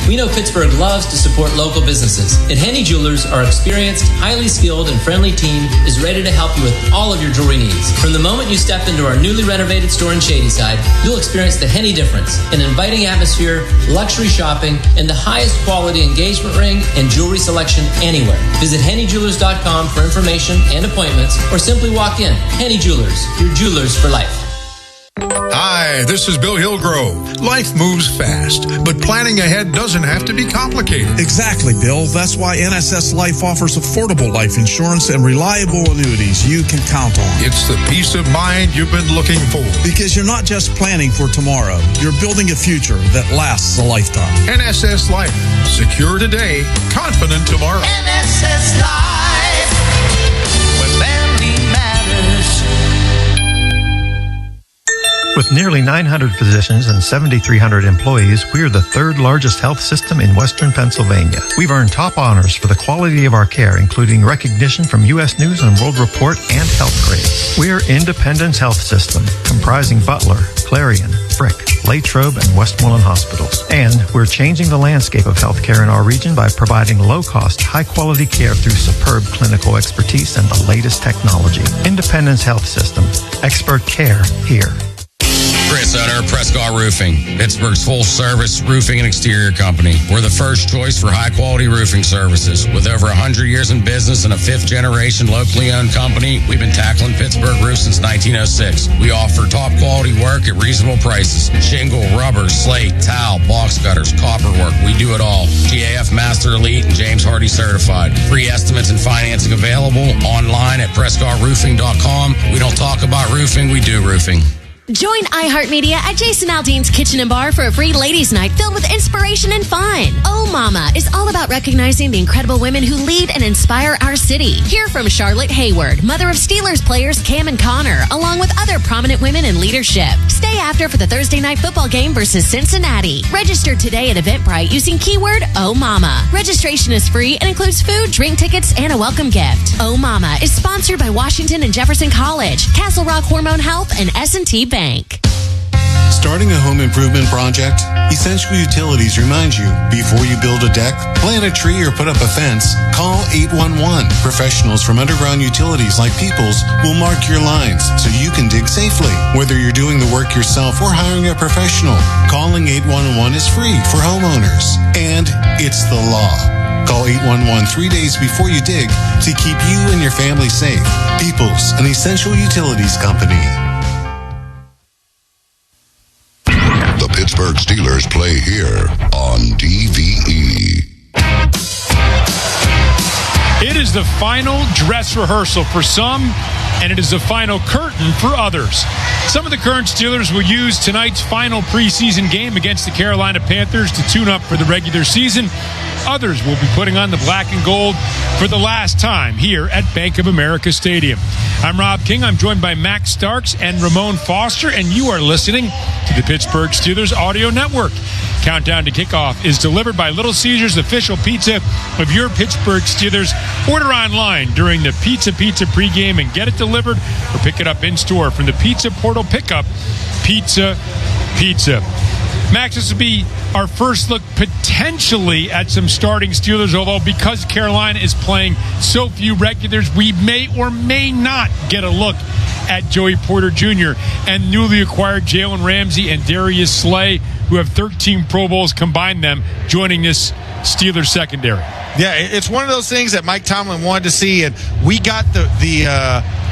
We know Pittsburgh loves to support local businesses, and Henny Jewelers, our experienced, highly skilled, and friendly team, is ready to help you with all of your jewelry needs. From the moment you step into our newly renovated store in Shadyside, you'll experience the Henny difference, an inviting atmosphere, luxury shopping, and the highest quality engagement ring and jewelry selection anywhere. Visit hennyjewelers.com for information and appointments, or simply walk in. Henny Jewelers, your jewelers for life. Hi, this is Bill Hillgrove. Life moves fast, but planning ahead doesn't have to be complicated. Exactly, Bill. That's why NSS Life offers affordable life insurance and reliable annuities you can count on. It's the peace of mind you've been looking for. Because you're not just planning for tomorrow, you're building a future that lasts a lifetime. NSS Life. Secure today, confident tomorrow. NSS Life, where family matters. With nearly 900 physicians and 7,300 employees, we are the third largest health system in Western Pennsylvania. We've earned top honors for the quality of our care, including recognition from U.S. News and World Report and Health Grades. We are Independence Health System, comprising Butler, Clarion, Frick, Latrobe, and Westmoreland hospitals. And we're changing the landscape of healthcare in our region by providing low-cost, high-quality care through superb clinical expertise and the latest technology. Independence Health System. Expert care here. Chris, owner of Prescar Roofing, Pittsburgh's full-service roofing and exterior company. We're the first choice for high-quality roofing services. With over 100 years in business and a fifth-generation locally owned company, we've been tackling Pittsburgh roofs since 1906. We offer top-quality work at reasonable prices. Shingle, rubber, slate, tile, box gutters, copper work. We do it all. GAF Master Elite and James Hardy certified. Free estimates and financing available online at PrescarRoofing.com. We don't talk about roofing, we do roofing. Join iHeart Media at Jason Aldean's Kitchen and Bar for a free ladies' night filled with inspiration and fun. Oh Mama is all about recognizing the incredible women who lead and inspire our city. Hear from Charlotte Hayward, mother of Steelers players Cam and Connor, along with other prominent women in leadership. Stay after for the Thursday night football game versus Cincinnati. Register today at Eventbrite using keyword Oh Mama. Registration is free and includes food, drink tickets, and a welcome gift. Oh Mama is sponsored by Washington and Jefferson College, Castle Rock Hormone Health, and S&T Bank. Starting a home improvement project? Essential Utilities reminds you, before you build a deck, plant a tree, or put up a fence, call 811. Professionals from Underground Utilities like Peoples will mark your lines so you can dig safely. Whether you're doing the work yourself or hiring a professional, calling 811 is free for homeowners. And it's the law. Call 811 3 days before you dig to keep you and your family safe. Peoples, an Essential Utilities company. The Pittsburgh Steelers play here on DVE. It is the final dress rehearsal for some, and it is the final curtain for others. Some of the current Steelers will use tonight's final preseason game against the Carolina Panthers to tune up for the regular season. Others will be putting on the black and gold for the last time here at Bank of America Stadium. I'm Rob King. I'm joined by Max Starks and Ramon Foster, and you are listening to the Pittsburgh Steelers Audio Network. Countdown to kickoff is delivered by Little Caesars, official pizza of your Pittsburgh Steelers. Order online during the Pizza pregame and get it delivered, or pick it up in store from the Pizza Portal Pickup. Pizza. Max, this will be our first look potentially at some starting Steelers, although because Carolina is playing so few regulars, we may or may not get a look at Joey Porter Jr. and newly acquired Jalen Ramsey and Darius Slay, who have 13 Pro Bowls combined them, joining this Steelers secondary. Yeah, it's one of those things that Mike Tomlin wanted to see, and we got the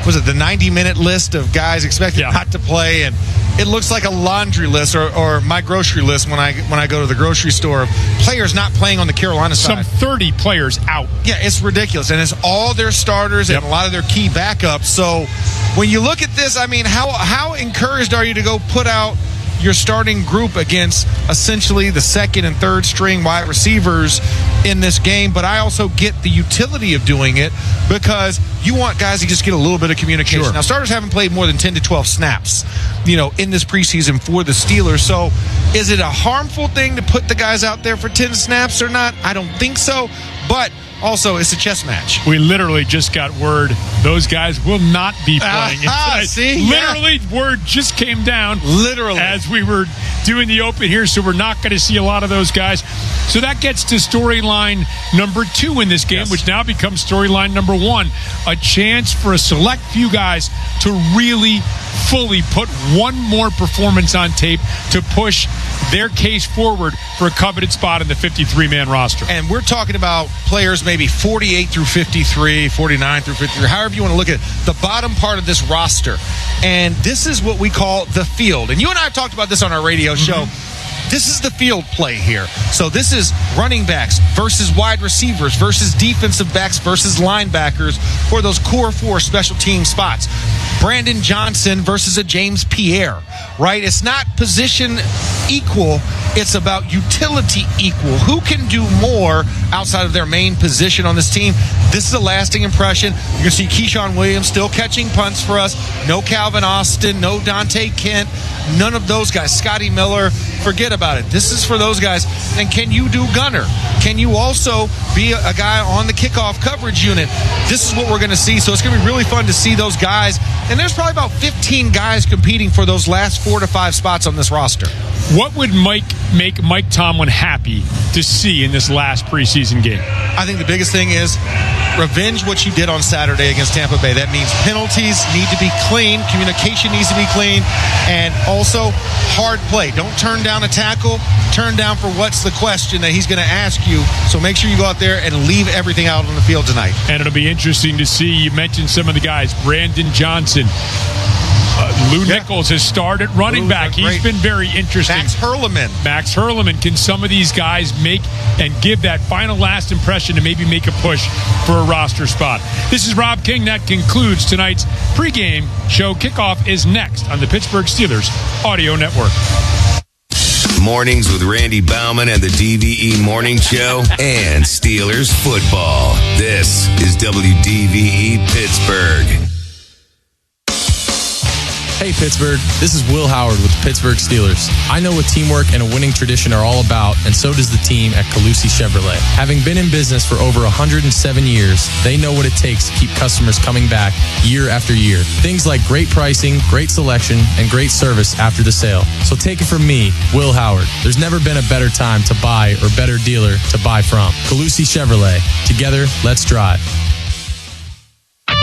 90-minute list of guys expected not to play, and it looks like a laundry list or my grocery list when I go to the grocery store of players not playing on the Carolina side. Some 30 players out. Yeah, it's ridiculous, and it's all their starters and a lot of their key backups. So when you look at this, I mean, how encouraged are you to go put out your starting group against essentially the second and third string wide receivers in this game? But I also get the utility of doing it because you want guys to just get a little bit of communication. Sure. Now, starters haven't played more than 10 to 12 snaps, in this preseason for the Steelers. So Is it a harmful thing to put the guys out there for 10 snaps or not? I don't think so, but also it's a chess match. We literally just got word those guys will not be playing tonight. See? Literally, word just came down. Literally. As we were doing the open here, so we're not going to see a lot of those guys. So that gets to storyline number 2 in this game, which now becomes storyline number 1. A chance for a select few guys to really fully put one more performance on tape to push their case forward for a coveted spot in the 53-man roster. And we're talking about players maybe 48 through 53, 49 through 53, however you want to look at it, the bottom part of this roster. And this is what we call the field. And you and I have talked about this on our radio show. This is the field play here. So this is running backs versus wide receivers versus defensive backs versus linebackers for those core 4 special team spots. Brandon Johnson versus a James Pierre, right? It's not position equal. It's about utility equal. Who can do more outside of their main position on this team? This is a lasting impression. You're going to see Keyshawn Williams still catching punts for us. No Calvin Austin, no Dante Kent, none of those guys. Scotty Miller, forget about it. This is for those guys. And can you do gunner? Can you also be a guy on the kickoff coverage unit? This is what we're going to see. So it's going to be really fun to see those guys. And there's probably about 15 guys competing for those last 4 to 5 spots on this roster. What would make Mike Tomlin happy to see in this last preseason game? I think the biggest thing is revenge what you did on Saturday against Tampa Bay. That means penalties need to be clean, communication needs to be clean, and also hard play. Don't turn down a tackle, turn down for what's the question that he's going to ask you. So make sure you go out there and leave everything out on the field tonight. And it'll be interesting to see. You mentioned some of the guys. Brandon Johnson. Lou Nichols has started running back. He's been very interesting. Max Hurleman. Can some of these guys make and give that final last impression to maybe make a push for a roster spot? This is Rob King. That concludes tonight's pregame show. Kickoff is next on the Pittsburgh Steelers Audio Network. Mornings with Randy Baumann and the DVE Morning Show and Steelers football. This is WDVE Pittsburgh. Hey Pittsburgh, this is Will Howard with the Pittsburgh Steelers. I know what teamwork and a winning tradition are all about, and so does the team at Calusi Chevrolet. Having been in business for over 107 years, they know what it takes to keep customers coming back year after year. Things like great pricing, great selection, and great service after the sale. So take it from me, Will Howard. There's never been a better time to buy or better dealer to buy from. Calusi Chevrolet. Together, let's drive.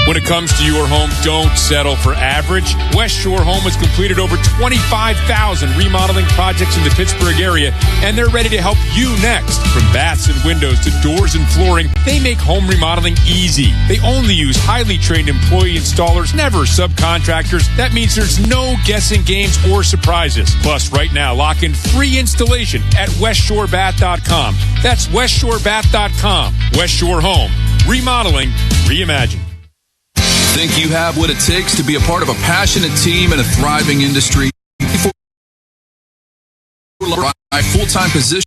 When it comes to your home, don't settle for average. West Shore Home has completed over 25,000 remodeling projects in the Pittsburgh area, and they're ready to help you next. From baths and windows to doors and flooring, they make home remodeling easy. They only use highly trained employee installers, never subcontractors. That means there's no guessing games or surprises. Plus, right now, lock in free installation at westshorebath.com. That's westshorebath.com. West Shore Home. Remodeling reimagined. Think you have what it takes to be a part of a passionate team in a thriving industry? For a full-time position.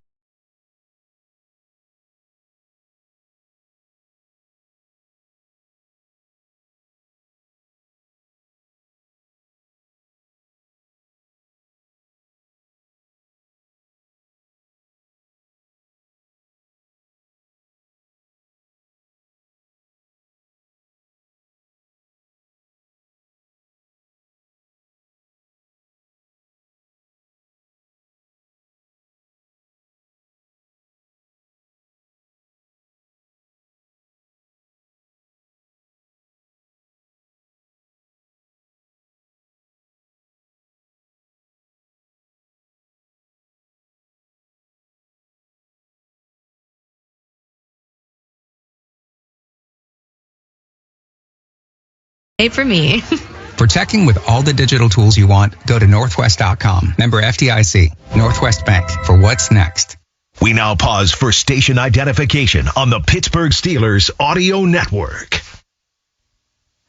For me. For teching with all the digital tools you want, go to Northwest.com. Member FDIC. Northwest Bank. For what's next. We now pause for station identification on the Pittsburgh Steelers Audio Network.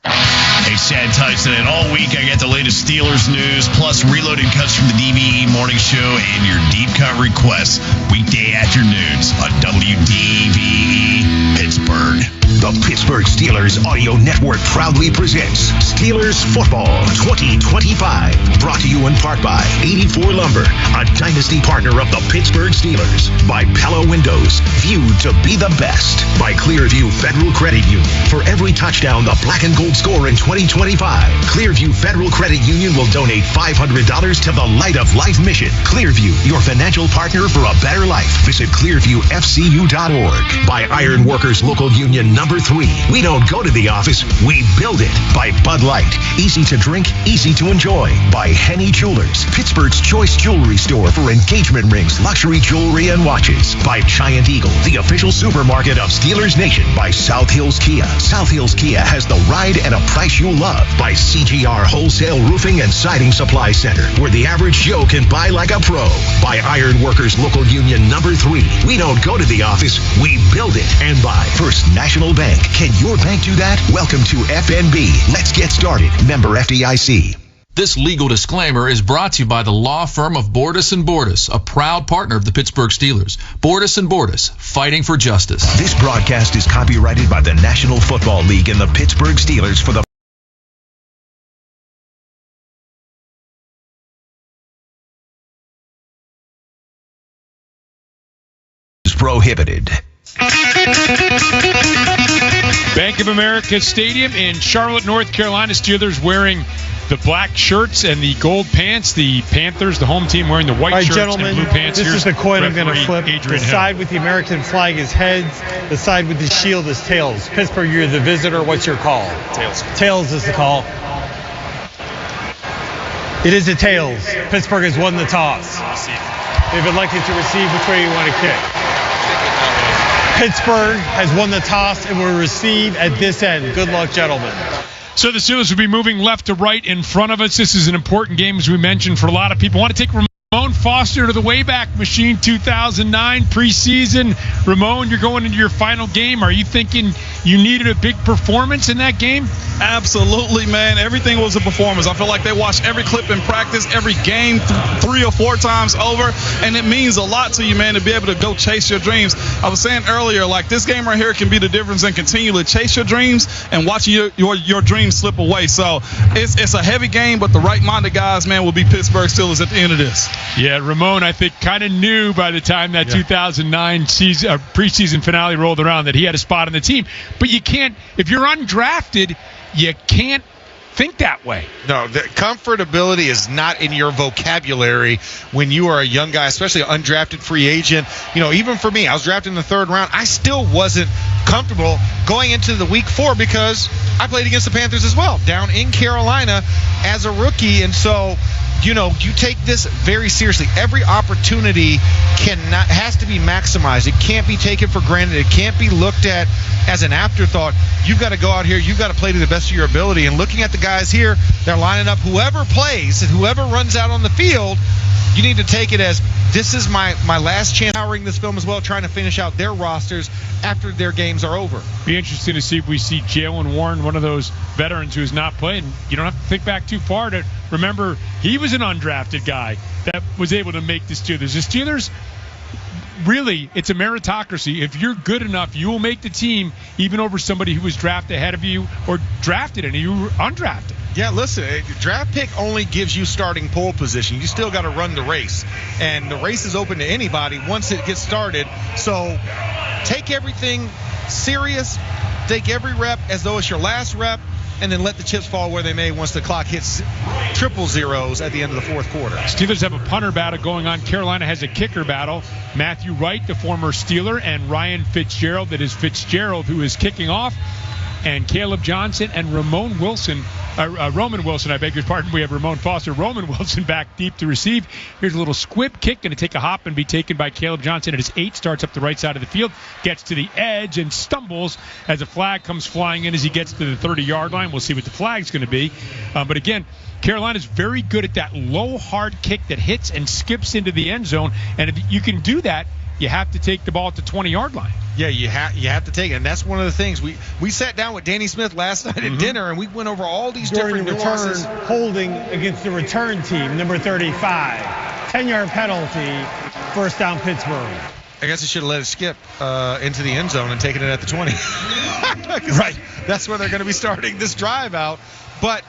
Hey, Sad Tyson, and all week I get the latest Steelers news, plus reloaded cuts from the DVE Morning Show and your deep cut requests weekday afternoons on WDVE Pittsburgh. The Pittsburgh Steelers Steelers Audio Network proudly presents Steelers Football 2025. Brought to you in part by 84 Lumber, a dynasty partner of the Pittsburgh Steelers. By Pella Windows, viewed to be the best. By Clearview Federal Credit Union. For every touchdown the black and gold score in 2025, Clearview Federal Credit Union will donate $500 to the Light of Life mission. Clearview, your financial partner for a better life. Visit clearviewfcu.org. By Iron Workers Local Union number 3. We don't go to the office, we build it. By Bud Light, easy to drink, easy to enjoy. By Henny Jewelers, Pittsburgh's choice jewelry store for engagement rings, luxury jewelry, and watches. By Giant Eagle, the official supermarket of Steelers Nation. By South Hills Kia. South Hills Kia has the ride and a price you'll love. By CGR Wholesale Roofing and Siding Supply Center, where the average Joe can buy like a pro. By Iron Workers Local Union number 3. We don't go to the office, we build it. And by First National Bank. Can your bank do that? Welcome to FNB. Let's get started. Member FDIC. This legal disclaimer is brought to you by the law firm of Bordis & Bordis, a proud partner of the Pittsburgh Steelers. Bordis & Bordis, fighting for justice. This broadcast is copyrighted by the National Football League and the Pittsburgh Steelers for the prohibited. Bank of America Stadium in Charlotte, North Carolina. Steelers wearing the black shirts and the gold pants. The Panthers, the home team, wearing the white shirts and blue pants. This is the coin I'm going to flip. Adrian the side with the American flag is heads. The side with the shield is tails. Pittsburgh, you're the visitor. What's your call? Tails. Tails is the call. It is a tails. Pittsburgh has won the toss. They've elected to receive. Which way you want to kick? Pittsburgh has won the toss and will receive at this end. Good luck, gentlemen. So the Steelers will be moving left to right in front of us. This is an important game, as we mentioned, for a lot of people. I want to take Ramon Foster to the Wayback Machine 2009 preseason. Ramon, you're going into your final game. Are you thinking you needed a big performance in that game? Absolutely, man. Everything was a performance. I feel like they watched every clip in practice, every game 3 or 4 times over, and it means a lot to you, man, to be able to go chase your dreams. I was saying earlier, like, this game right here can be the difference in continually chase your dreams and watching your dreams slip away. So it's a heavy game, but the right-minded guys, man, will be Pittsburgh Steelers at the end of this. Yeah, Ramon, I think, kind of knew by the time that 2009 preseason finale rolled around that he had a spot on the team. But you can't, if you're undrafted, you can't think that way. No, the comfortability is not in your vocabulary when you are a young guy, especially an undrafted free agent. You know, even for me, I was drafted in the 3rd round. I still wasn't comfortable going into the week 4 because I played against the Panthers as well down in Carolina as a rookie. And so, you know, you take this very seriously. Every opportunity has to be maximized. It can't be taken for granted. It can't be looked at as an afterthought. You've got to go out here. You've got to play to the best of your ability. And looking at the guys here, they're lining up. Whoever plays and whoever runs out on the field, you need to take it as this is my last chance powering this film as well, trying to finish out their rosters after their games are over. Be interesting to see if we see Jalen Warren, one of those veterans who has not played. You don't have to think back too far to remember he was an undrafted guy that was able to make the Steelers. The Steelers, really, it's a meritocracy. If you're good enough, you will make the team even over somebody who was drafted ahead of you or drafted and you were undrafted. Yeah, listen, draft pick only gives you starting pole position. You still got to run the race. And the race is open to anybody once it gets started. So take everything serious. Take every rep as though it's your last rep. And then let the chips fall where they may once the clock hits triple zeros at the end of the 4th quarter. Steelers have a punter battle going on. Carolina has a kicker battle. Matthew Wright, the former Steeler, and Ryan Fitzgerald, that is Fitzgerald, who is kicking off. And Caleb Johnson and Roman Wilson, I beg your pardon. We have Ramon Foster. Roman Wilson back deep to receive. Here's a little squib kick, going to take a hop and be taken by Caleb Johnson at his 8. Starts up the right side of the field, gets to the edge and stumbles as a flag comes flying in as he gets to the 30-yard line. We'll see what the flag's going to be. But again, Carolina's very good at that low, hard kick that hits and skips into the end zone. And if you can do that, you have to take the ball at the 20-yard line. Yeah, you have to take it. And that's one of the things. We sat down with Danny Smith last night at dinner, and we went over all these different nuances. Holding against the return team, number 35. 10-yard penalty, first down Pittsburgh. I guess he should have let it skip into the end zone and taken it at the 20. Right. That's where they're going to be starting this drive out. But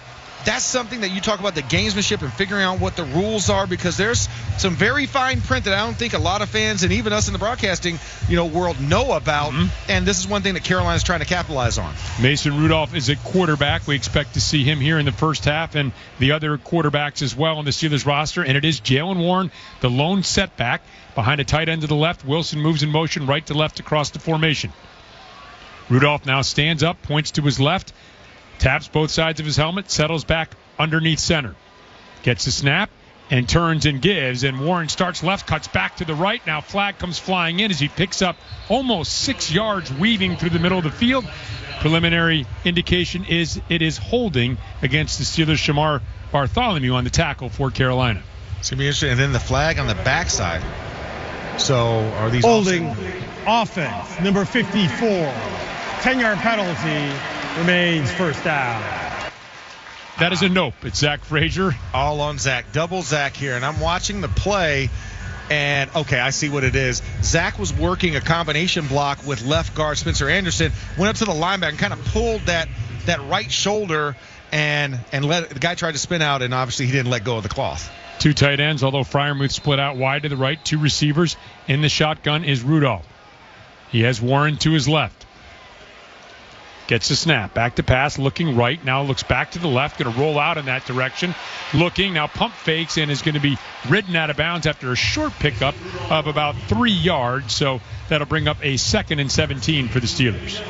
that's something that you talk about, the gamesmanship and figuring out what the rules are, because there's some very fine print that I don't think a lot of fans and even us in the broadcasting world know about. And this is one thing that Carolina's trying to capitalize on. Mason Rudolph is a quarterback. We expect to see him here in the first half and the other quarterbacks as well on the Steelers roster. And it is Jalen Warren, the lone setback behind a tight end to the left. Wilson moves in motion right to left across the formation. Rudolph now stands up, points to his left, taps both sides of his helmet, settles back underneath center. Gets the snap and turns and gives, and Warren starts left, cuts back to the right. Now flag comes flying in as he picks up almost 6 yards weaving through the middle of the field. Preliminary indication is it is holding against the Steelers' Shamar Bartholomew on the tackle for Carolina. It's going to be interesting. And then the flag on the backside. So are these holding offense, number 54. 10-yard penalty, remains first down. That is a nope. It's Zach Frazier. All on Zach. Double Zach here. And I'm watching the play, and, okay, I see what it is. Zach was working a combination block with left guard Spencer Anderson, went up to the linebacker and kind of pulled that right shoulder, and the guy tried to spin out, and obviously he didn't let go of the cloth. Two tight ends, although Freiermuth split out wide to the right. Two receivers. In the shotgun is Rudolph. He has Warren to his left. Gets the snap. Back to pass. Looking right. Now looks back to the left. Going to roll out in that direction. Looking. Now pump fakes and is going to be ridden out of bounds after a short pickup of about 3 yards. So that'll bring up a 2nd and 17 for the Steelers.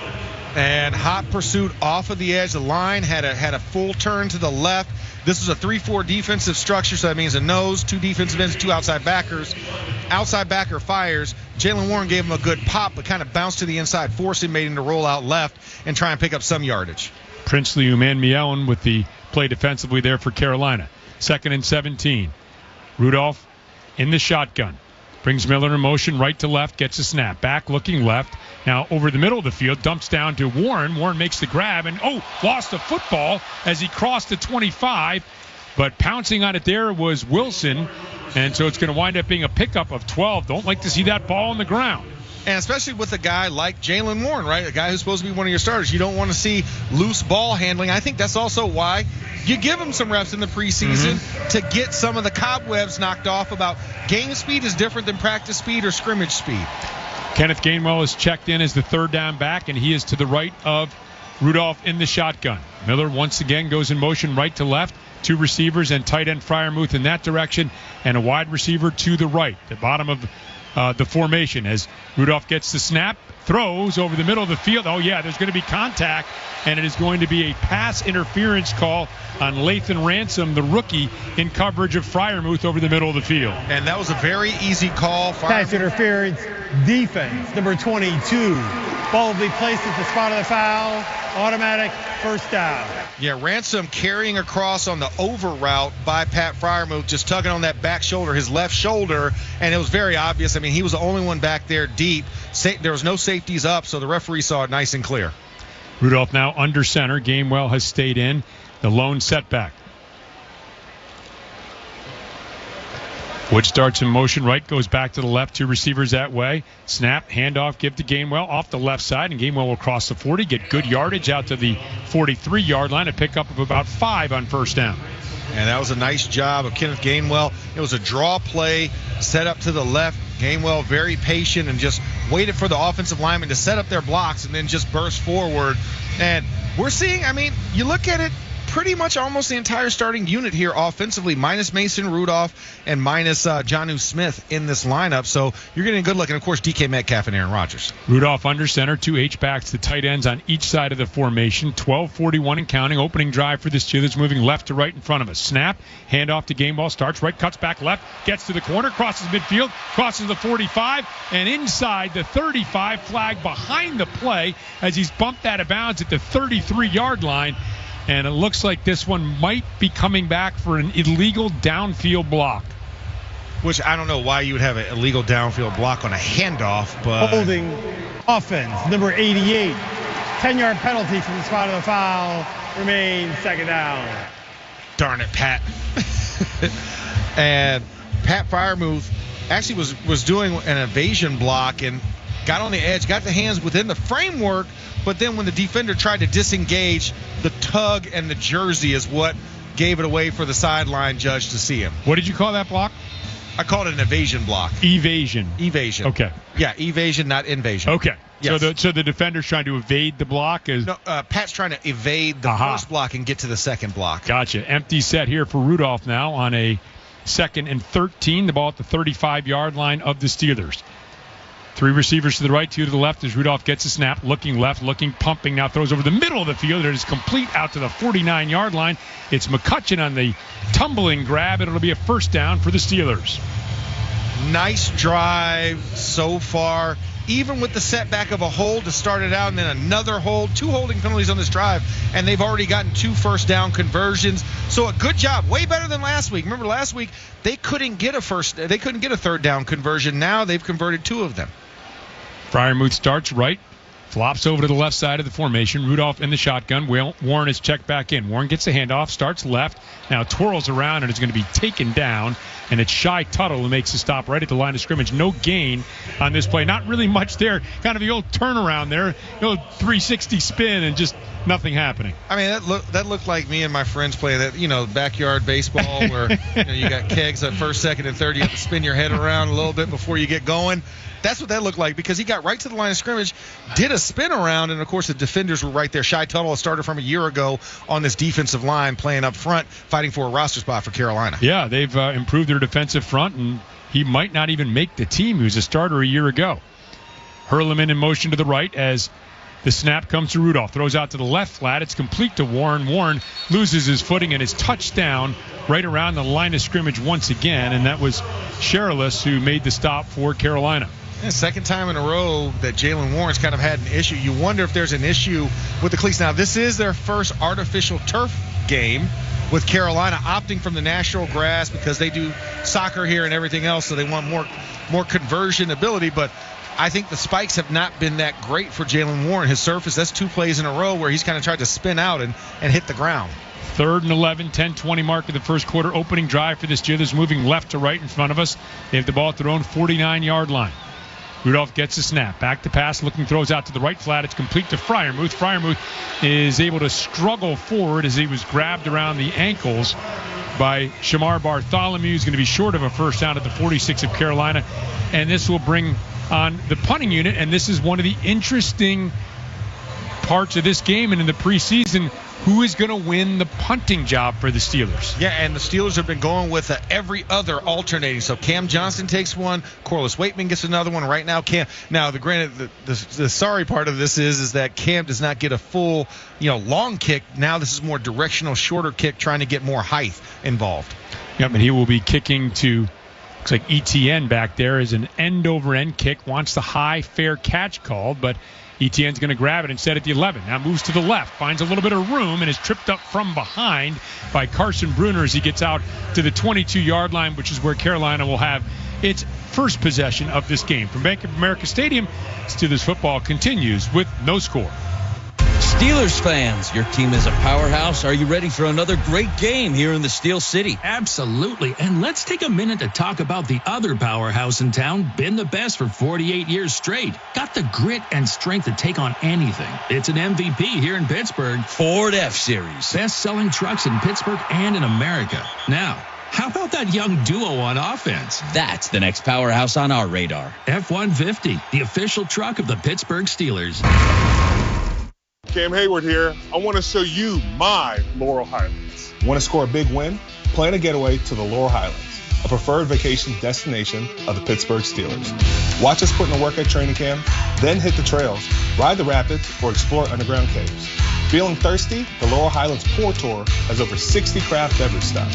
And hot pursuit off of the edge. The line had a full turn to the left. This was a 3-4 defensive structure, so that means a nose, 2 defensive ends, 2 outside backers. Outside backer fires. Jalen Warren gave him a good pop, but kind of bounced to the inside, forcing him to roll out left and try and pick up some yardage. Princely Umanmielen with the play defensively there for Carolina. 2nd and 17. Rudolph in the shotgun. Brings Miller in motion right to left, gets a snap. Back looking left. Now over the middle of the field, dumps down to Warren. Warren makes the grab and, lost the football as he crossed the 25. But pouncing on it there was Wilson. And so it's going to wind up being a pickup of 12. Don't like to see that ball on the ground. And especially with a guy like Jalen Warren, right? A guy who's supposed to be one of your starters. You don't want to see loose ball handling. I think that's also why you give him some reps in the preseason to get some of the cobwebs knocked off about game speed is different than practice speed or scrimmage speed. Kenneth Gainwell is checked in as the 3rd down back, and he is to the right of Rudolph in the shotgun. Miller once again goes in motion right to left. 2 receivers and tight end Freiermuth in that direction, and a wide receiver to the right, the bottom of the formation as Rudolph gets the snap, throws over the middle of the field. Oh, yeah, there's going to be contact, and it is going to be a pass interference call on Lathan Ransom, the rookie, in coverage of Freiermuth over the middle of the field. And that was a very easy call. Pass interference, defense, number 22. Ball will be placed at the spot of the foul. Automatic first down. Yeah, Ransom carrying across on the over route by Pat Freiermuth, just tugging on that back shoulder, his left shoulder, and it was very obvious. I mean, he was the only one back there deep. There was no safeties up, so the referee saw it nice and clear. Rudolph now under center. Gainwell has stayed in. The lone setback. Wood starts in motion right, goes back to the left, 2 receivers that way. Snap, handoff, give to Gainwell off the left side, and Gainwell will cross the 40, get good yardage out to the 43-yard line, a pickup of about 5 on first down. And that was a nice job of Kenneth Gainwell. It was a draw play, set up to the left. Gainwell very patient and just waited for the offensive lineman to set up their blocks and then just burst forward. And we're seeing, I mean, you look at it, pretty much almost the entire starting unit here offensively, minus Mason Rudolph and minus Jonnu Smith in this lineup. So you're getting a good look. And, of course, DK Metcalf and Aaron Rodgers. Rudolph under center, 2 H-backs, the tight ends on each side of the formation. 12:41 and counting. Opening drive for the Steelers, moving left to right in front of us. Snap, handoff to Gainwell, starts right, cuts back left, gets to the corner, crosses midfield, crosses the 45, and inside the 35, flag behind the play as he's bumped out of bounds at the 33-yard line. And it looks like this one might be coming back for an illegal downfield block. Which I don't know why you would have an illegal downfield block on a handoff, but... Holding offense, number 88. 10-yard penalty from the spot of the foul. Remains 2nd down. Darn it, Pat. And Pat Freiermuth actually was doing an evasion block and got on the edge, got the hands within the framework, but then when the defender tried to disengage, the tug and the jersey is what gave it away for the sideline judge to see him. What did you call that block? I called it an evasion block. Evasion. Okay. Yeah, evasion, not invasion. Okay. Yes. So the defender's trying to evade the block? No, Pat's trying to evade the first block and get to the second block. Gotcha. Empty set here for Rudolph now on a 2nd and 13. The ball at the 35-yard line of the Steelers. 3 receivers to the right, 2 to the left as Rudolph gets a snap, looking left, looking, pumping, now throws over the middle of the field. It is complete out to the 49-yard line. It's McCutcheon on the tumbling grab, and it'll be a first down for the Steelers. Nice drive so far, even with the setback of a hold to start it out and then another hold. 2 holding penalties on this drive, and they've already gotten 2 first down conversions. So a good job, way better than last week. Remember last week they couldn't get a third down conversion. Now they've converted 2 of them. Freiermuth starts right, flops over to the left side of the formation. Rudolph in the shotgun. Warren is checked back in. Warren gets a handoff, starts left, now twirls around and is going to be taken down. And it's Shai Tuttle who makes the stop right at the line of scrimmage. No gain on this play. Not really much there. Kind of the old turnaround there. 360 spin and just nothing happening. I mean, that looked like me and my friends playing that, backyard baseball where you got kegs at first, second, and third. You have to spin your head around a little bit before you get going. That's what that looked like because he got right to the line of scrimmage, did a spin around, and, of course, the defenders were right there. Shai Tuttle, a starter from a year ago on this defensive line, playing up front, fighting for a roster spot for Carolina. Yeah, they've improved their defensive front, and he might not even make the team. He was a starter a year ago. Hurleman in motion to the right as the snap comes to Rudolph. Throws out to the left flat. It's complete to Warren. Warren loses his footing and is touchdown right around the line of scrimmage once again, and that was Sherrillis who made the stop for Carolina. Yeah, second time in a row that Jalen Warren's kind of had an issue. You wonder if there's an issue with the cleats. Now, this is their first artificial turf game with Carolina opting from the natural grass because they do soccer here and everything else, so they want more conversion ability. But I think the spikes have not been that great for Jalen Warren. His surface, that's 2 plays in a row where he's kind of tried to spin out and hit the ground. 3rd and 11, 10-20 mark of the first quarter. Opening drive for the Steelers, moving left to right in front of us. They have the ball at their own 49-yard line. Rudolph gets a snap. Back to pass, looking, throws out to the right flat. It's complete to Freiermuth. Freiermuth is able to struggle forward as he was grabbed around the ankles by Shamar Bartholomew. He's going to be short of a first down at the 46 of Carolina. And this will bring on the punting unit. And this is one of the interesting parts of this game and in the preseason. Who is going to win the punting job for the Steelers? Yeah, and the Steelers have been going with every other alternating. So Cam Johnson takes one, Corliss Waitman gets another one. Right now, Cam. Now, the sorry part of this is that Cam does not get a full, long kick. Now this is more directional, shorter kick, trying to get more height involved. Yep, and he will be kicking to. Looks like ETN back there is an end-over-end kick. Wants the high fair catch called, but ETN's going to grab it instead at the 11. Now moves to the left, finds a little bit of room, and is tripped up from behind by Carson Bruner as he gets out to the 22-yard line, which is where Carolina will have its first possession of this game. From Bank of America Stadium, Steelers football continues with no score. Steelers fans, your team is a powerhouse. Are you ready for another great game here in the Steel City? Absolutely. And let's take a minute to talk about the other powerhouse in town. Been the best for 48 years straight. Got the grit and strength to take on anything. It's an MVP here in Pittsburgh. Ford F-Series. Best-selling trucks in Pittsburgh and in America. Now, how about that young duo on offense? That's the next powerhouse on our radar. F-150, the official truck of the Pittsburgh Steelers. Cam Hayward here. I want to show you my Laurel Highlands. Want to score a big win? Plan a getaway to the Laurel Highlands, a preferred vacation destination of the Pittsburgh Steelers. Watch us put in the work at training camp, then hit the trails, ride the rapids, or explore underground caves. Feeling thirsty? The Laurel Highlands Pour Tour has over 60 craft beverage stops.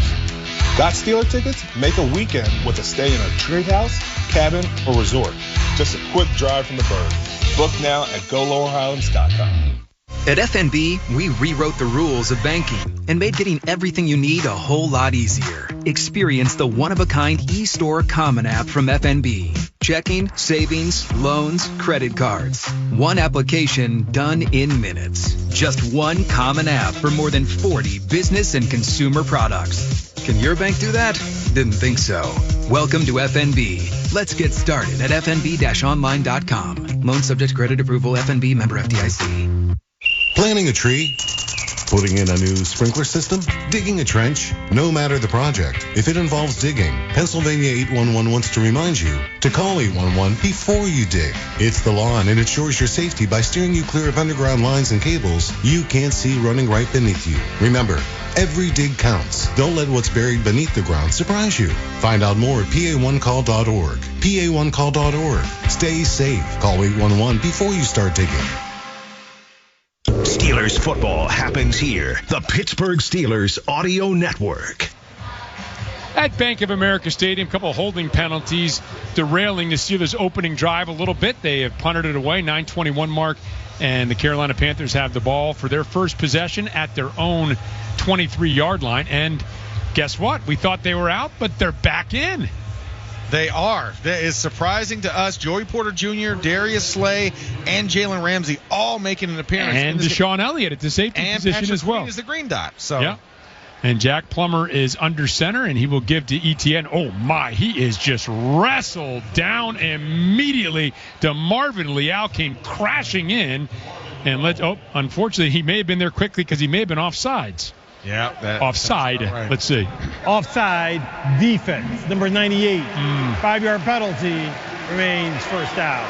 Got Steeler tickets? Make a weekend with a stay in a treehouse, cabin, or resort. Just a quick drive from the bird. Book now at GoLaurelHighlands.com. At FNB, we rewrote the rules of banking and made getting everything you need a whole lot easier. Experience the one-of-a-kind e-store Common app from FNB. Checking, savings, loans, credit cards. One application done in minutes. Just one Common app for more than 40 business and consumer products. Can your bank do that? Didn't think so. Welcome to FNB. Let's get started at fnb-online.com. Loan subject to credit approval. FNB member FDIC. Planting a tree? Putting in a new sprinkler system? Digging a trench? No matter the project, if it involves digging, Pennsylvania 811 wants to remind you to call 811 before you dig. It's the law and it ensures your safety by steering you clear of underground lines and cables you can't see running right beneath you. Remember, every dig counts. Don't let what's buried beneath the ground surprise you. Find out more at pa1call.org. pa1call.org. Stay safe. Call 811 before you start digging. Steelers football happens here. The Pittsburgh Steelers Audio Network. At Bank of America Stadium, a couple of holding penalties derailing the Steelers' opening drive a little bit. They have punted it away, 9:21 mark, and the Carolina Panthers have the ball for their first possession at their own 23-yard line. And guess what? We thought they were out, but they're back in. They are. That is surprising to us. Joey Porter Jr., Darius Slay, and Jalen Ramsey all making an appearance. And Deshaun Elliott at the safety position Patrick as well. Queen is the green dot. So. Yeah. And Jack Plummer is under center, and he will give to Etienne. Oh, my. He is just wrestled down immediately. To Marvin Leal came crashing in. And unfortunately, he may have been there quickly because he may have been offsides. Yeah. Offside. Right. Let's see. Offside defense. Number 98. 5-yard penalty. Remains first down.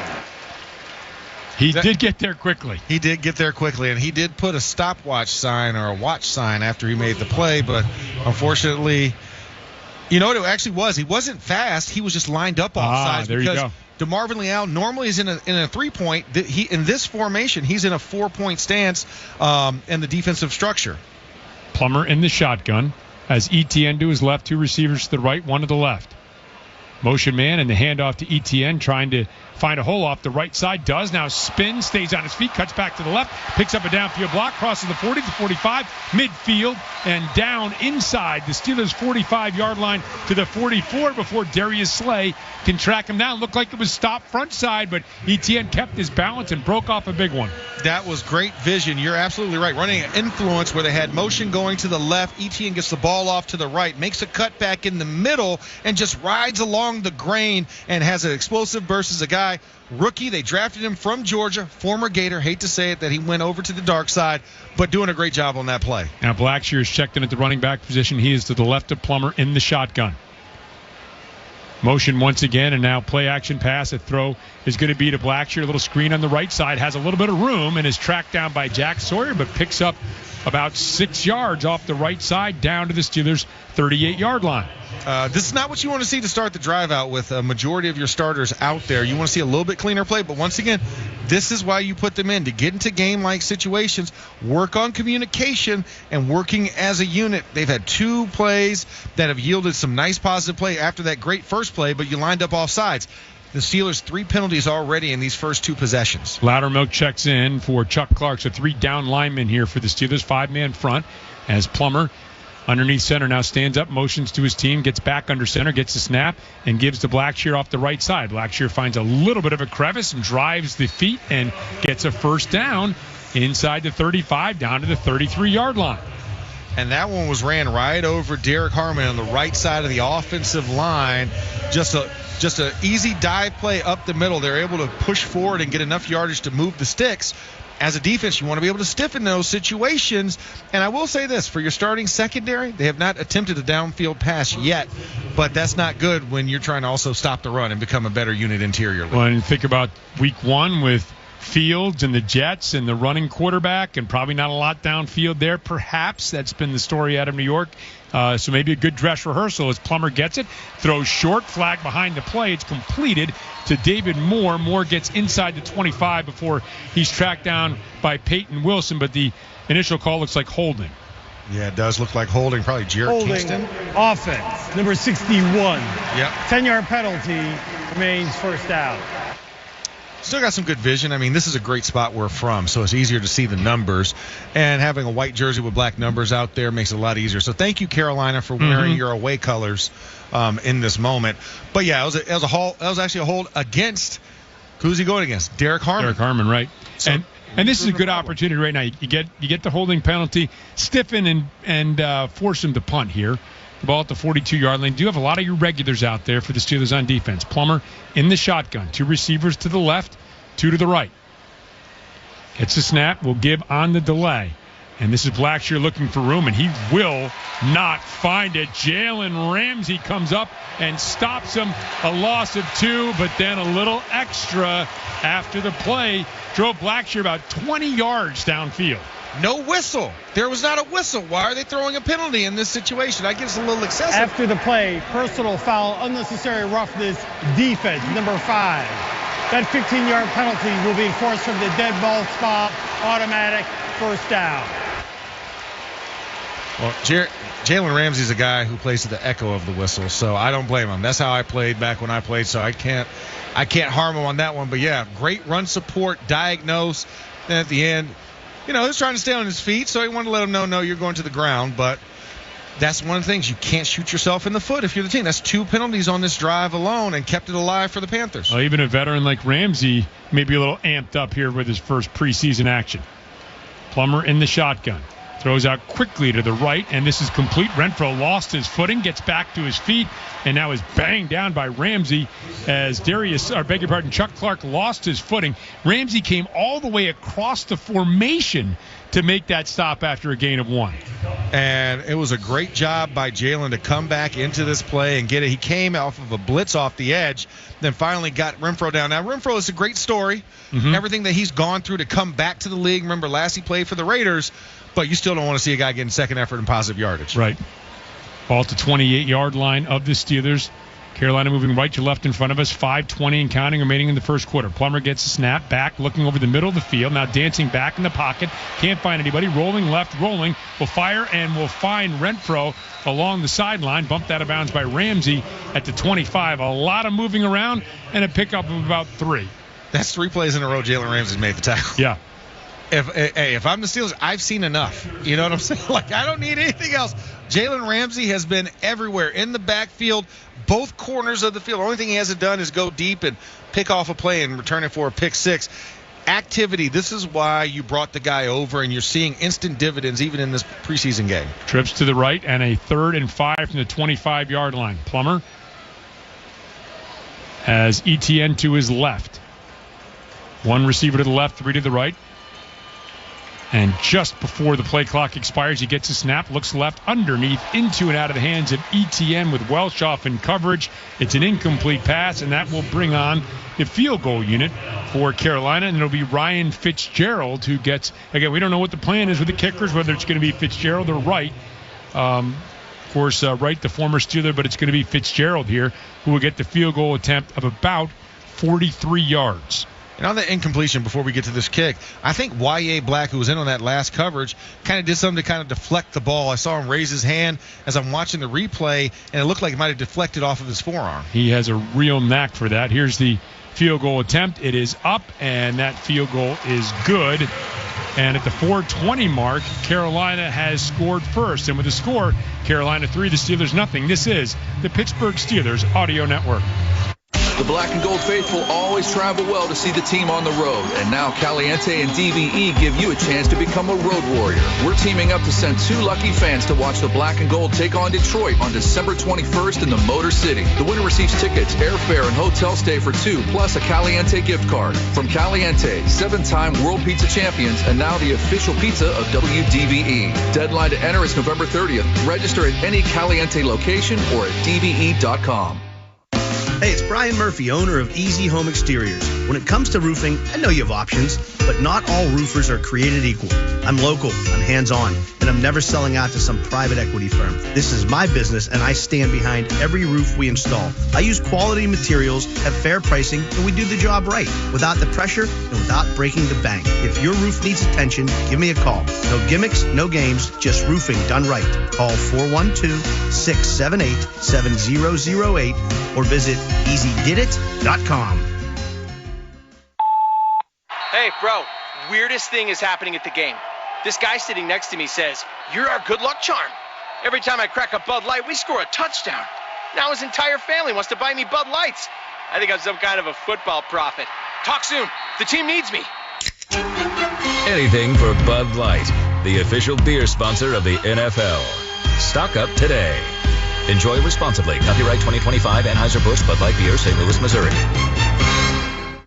He did get there quickly. He did get there quickly, and he did put a stopwatch sign or a watch sign after he made the play, but unfortunately, you know what it actually was? He wasn't fast. He was just lined up offsides. There because you go. DeMarvin Leal normally is in a 3-point. In this formation, he's in a 4-point stance in the defensive structure. Plummer in the shotgun as Etienne to his left, 2 receivers to the right, 1 to the left. Motion man and the handoff to Etienne, trying to find a hole off the right side. Does now spin, stays on his feet, cuts back to the left, picks up a downfield block, crosses the 40, the 45, midfield, and down inside the Steelers' 45-yard line to the 44 before Darius Slay can track him down. Looked like it was stopped front side, but Etienne kept his balance and broke off a big one. That was great vision. You're absolutely right. Running an influence where they had motion going to the left. Etienne gets the ball off to the right, makes a cut back in the middle, and just rides along the grain and has an explosive burst as a guy. Rookie, they drafted him from Georgia, former Gator. Hate to say it that he went over to the dark side, but doing a great job on that play. Now Blackshear is checked in at the running back position. He is to the left of Plummer in the shotgun. Motion once again, and now play action pass. A throw is going to be to Blackshear. A little screen on the right side. Has a little bit of room and is tracked down by Jack Sawyer, but picks up about 6 yards off the right side down to the Steelers' 38-yard line. This is not what you want to see to start the drive out with a majority of your starters out there. You want to see a little bit cleaner play, but once again, this is why you put them in, to get into game-like situations, work on communication, and working as a unit. They've had 2 plays that have yielded some nice positive play after that great first play, but you lined up off sides. The Steelers 3 penalties already in these first 2 possessions. Loudermilk checks in for Chuck Clark. So 3 down linemen here for the Steelers, 5-man front, as Plummer underneath center now stands up, motions to his team, gets back under center, gets the snap, and gives to Blackshear off the right side. Blackshear finds a little bit of a crevice and drives the feet and gets a first down inside the 35 down to the 33-yard line. And that one was ran right over Derek Harmon on the right side of the offensive line. Just an easy dive play up the middle. They're able to push forward and get enough yardage to move the sticks. As a defense, you want to be able to stiffen those situations. And I will say this, for your starting secondary, they have not attempted a downfield pass yet, but that's not good when you're trying to also stop the run and become a better unit interiorly. Well, and think about week 1 with Fields and the Jets and the running quarterback, and probably not a lot downfield there. Perhaps that's been the story out of New York. So maybe a good dress rehearsal as Plummer gets it, throws short, flag behind the play. It's completed to David Moore. Moore gets inside the 25 before he's tracked down by Peyton Wilson, but the initial call looks like holding. Yeah, it does look like holding. Probably Jared Kingston. Offense, number 61. Yep. 10-yard penalty, remains first down. Still got some good vision. I mean, this is a great spot we're from, so it's easier to see the numbers. And having a white jersey with black numbers out there makes it a lot easier. So thank you, Carolina, for wearing your away colors in this moment. But, yeah, it was actually a hold against – who's he going against? Derek Harmon. Derek Harmon, right. So, and this is a good opportunity right now. You get the holding penalty, stiffen and force him to punt here. The ball at the 42-yard line. Do have a lot of your regulars out there for the Steelers on defense. Plummer in the shotgun. 2 receivers to the left, 2 to the right. Gets the snap. Will give on the delay. And this is Blackshear looking for room, and he will not find it. Jalen Ramsey comes up and stops him. A loss of 2, but then a little extra after the play drove Blackshear about 20 yards downfield. No whistle. There was not a whistle. Why are they throwing a penalty in this situation? That gets a little excessive. After the play, personal foul, unnecessary roughness, defense, number 5. That 15-yard penalty will be enforced from the dead ball spot, automatic first down. Well, Jalen Ramsey's a guy who plays to the echo of the whistle, so I don't blame him. That's how I played back when I played, so I can't harm him on that one. But, yeah, great run support, diagnose, and at the end, he was trying to stay on his feet, so he wanted to let him know, no, you're going to the ground. But that's one of the things. You can't shoot yourself in the foot if you're the team. That's 2 penalties on this drive alone and kept it alive for the Panthers. Well, even a veteran like Ramsey may be a little amped up here with his first preseason action. Plummer in the shotgun. Throws out quickly to the right, and this is complete. Renfro lost his footing, gets back to his feet, and now is banged down by Ramsey as Chuck Clark lost his footing. Ramsey came all the way across the formation to make that stop after a gain of 1. And it was a great job by Jalen to come back into this play and get it. He came off of a blitz off the edge, then finally got Renfro down. Now, Renfro is a great story. Mm-hmm. Everything that he's gone through to come back to the league. Remember, last he played for the Raiders, but you still don't want to see a guy getting second effort and positive yardage. Right. Ball at the 28-yard line of the Steelers. Carolina moving right to left in front of us. 5:20 and counting remaining in the first quarter. Plummer gets a snap back, looking over the middle of the field. Now dancing back in the pocket. Can't find anybody. Rolling left, rolling. Will fire and will find Renfro along the sideline. Bumped out of bounds by Ramsey at the 25. A lot of moving around and a pickup of about 3. That's 3 plays in a row Jalen Ramsey made the tackle. Yeah. If I'm the Steelers, I've seen enough. You know what I'm saying? Like, I don't need anything else. Jalen Ramsey has been everywhere in the backfield, both corners of the field. The only thing he hasn't done is go deep and pick off a play and return it for a pick 6. Activity, this is why you brought the guy over, and you're seeing instant dividends even in this preseason game. Trips to the right and a 3rd and 5 from the 25-yard line. Plummer has ETN to his left. 1 receiver to the left, 3 to the right. And just before the play clock expires, he gets a snap, looks left underneath, into and out of the hands of ETN with Welshoff in coverage. It's an incomplete pass, and that will bring on the field goal unit for Carolina, and it'll be Ryan Fitzgerald who gets, again, we don't know what the plan is with the kickers, whether it's going to be Fitzgerald or Wright. Of course, Wright, the former Steeler, but it's going to be Fitzgerald here who will get the field goal attempt of about 43 yards. And on the incompletion, before we get to this kick, I think Y.A. Black, who was in on that last coverage, kind of did something to kind of deflect the ball. I saw him raise his hand as I'm watching the replay, and it looked like it might have deflected off of his forearm. He has a real knack for that. Here's the field goal attempt. It is up, and that field goal is good. And at the 4:20 mark, Carolina has scored first. And with the score, Carolina 3, the Steelers nothing. This is the Pittsburgh Steelers Audio Network. The black and gold faithful always travel well to see the team on the road. And now Caliente and DVE give you a chance to become a road warrior. We're teaming up to send 2 lucky fans to watch the black and gold take on Detroit on December 21st in the Motor City. The winner receives tickets, airfare, and hotel stay for 2, plus a Caliente gift card. From Caliente, 7-time World Pizza Champions, and now the official pizza of WDVE. Deadline to enter is November 30th. Register at any Caliente location or at dve.com. Hey, it's Brian Murphy, owner of Easy Home Exteriors. When it comes to roofing, I know you have options, but not all roofers are created equal. I'm local, I'm hands-on, and I'm never selling out to some private equity firm. This is my business, and I stand behind every roof we install. I use quality materials, have fair pricing, and we do the job right, without the pressure and without breaking the bank. If your roof needs attention, give me a call. No gimmicks, no games, just roofing done right. Call 412-678-7008 or visit EasyDidIt.com. Hey, bro, weirdest thing is happening at the game. This guy sitting next to me says, "You're our good luck charm. Every time I crack a Bud Light, we score a touchdown. Now his entire family wants to buy me Bud Lights. I think I'm some kind of a football prophet. Talk soon. The team needs me." Anything for Bud Light, the official beer sponsor of the NFL. Stock up today. Enjoy responsibly. Copyright 2025 Anheuser-Busch Bud Light Beer, St. Louis, Missouri.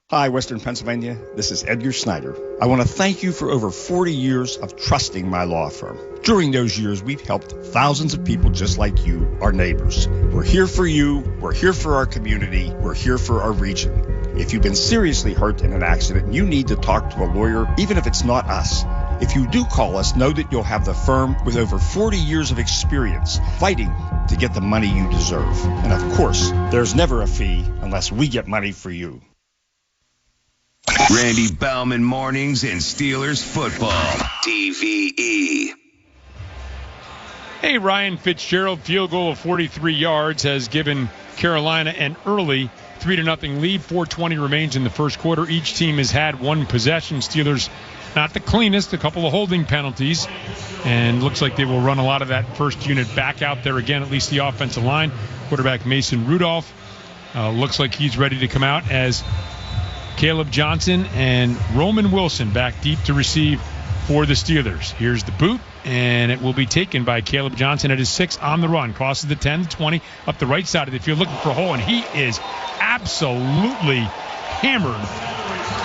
Hi, Western Pennsylvania. This is Edgar Snyder. I want to thank you for over 40 years of trusting my law firm. During those years, we've helped thousands of people just like you, our neighbors. We're here for you. We're here for our community. We're here for our region. If you've been seriously hurt in an accident, you need to talk to a lawyer, even if it's not us. If you do call us, know that you'll have the firm with over 40 years of experience fighting to get the money you deserve. And of course, there's never a fee unless we get money for you. Randy Baumann Mornings in Steelers football. DVE. Hey, Ryan Fitzgerald, field goal of 43 yards, has given Carolina an early 3-0 lead. 4:20 remains in the first quarter. Each team has had one possession. Steelers not the cleanest, a couple of holding penalties, and looks like they will run a lot of that first unit back out there again, at least the offensive line. Quarterback Mason Rudolph looks like he's ready to come out as Caleb Johnson and Roman Wilson back deep to receive for the Steelers. Here's the boot, and it will be taken by Caleb Johnson at his 6 on the run. Crosses the 10, the 20, up the right side of the field, looking for a hole, and he is absolutely hammered.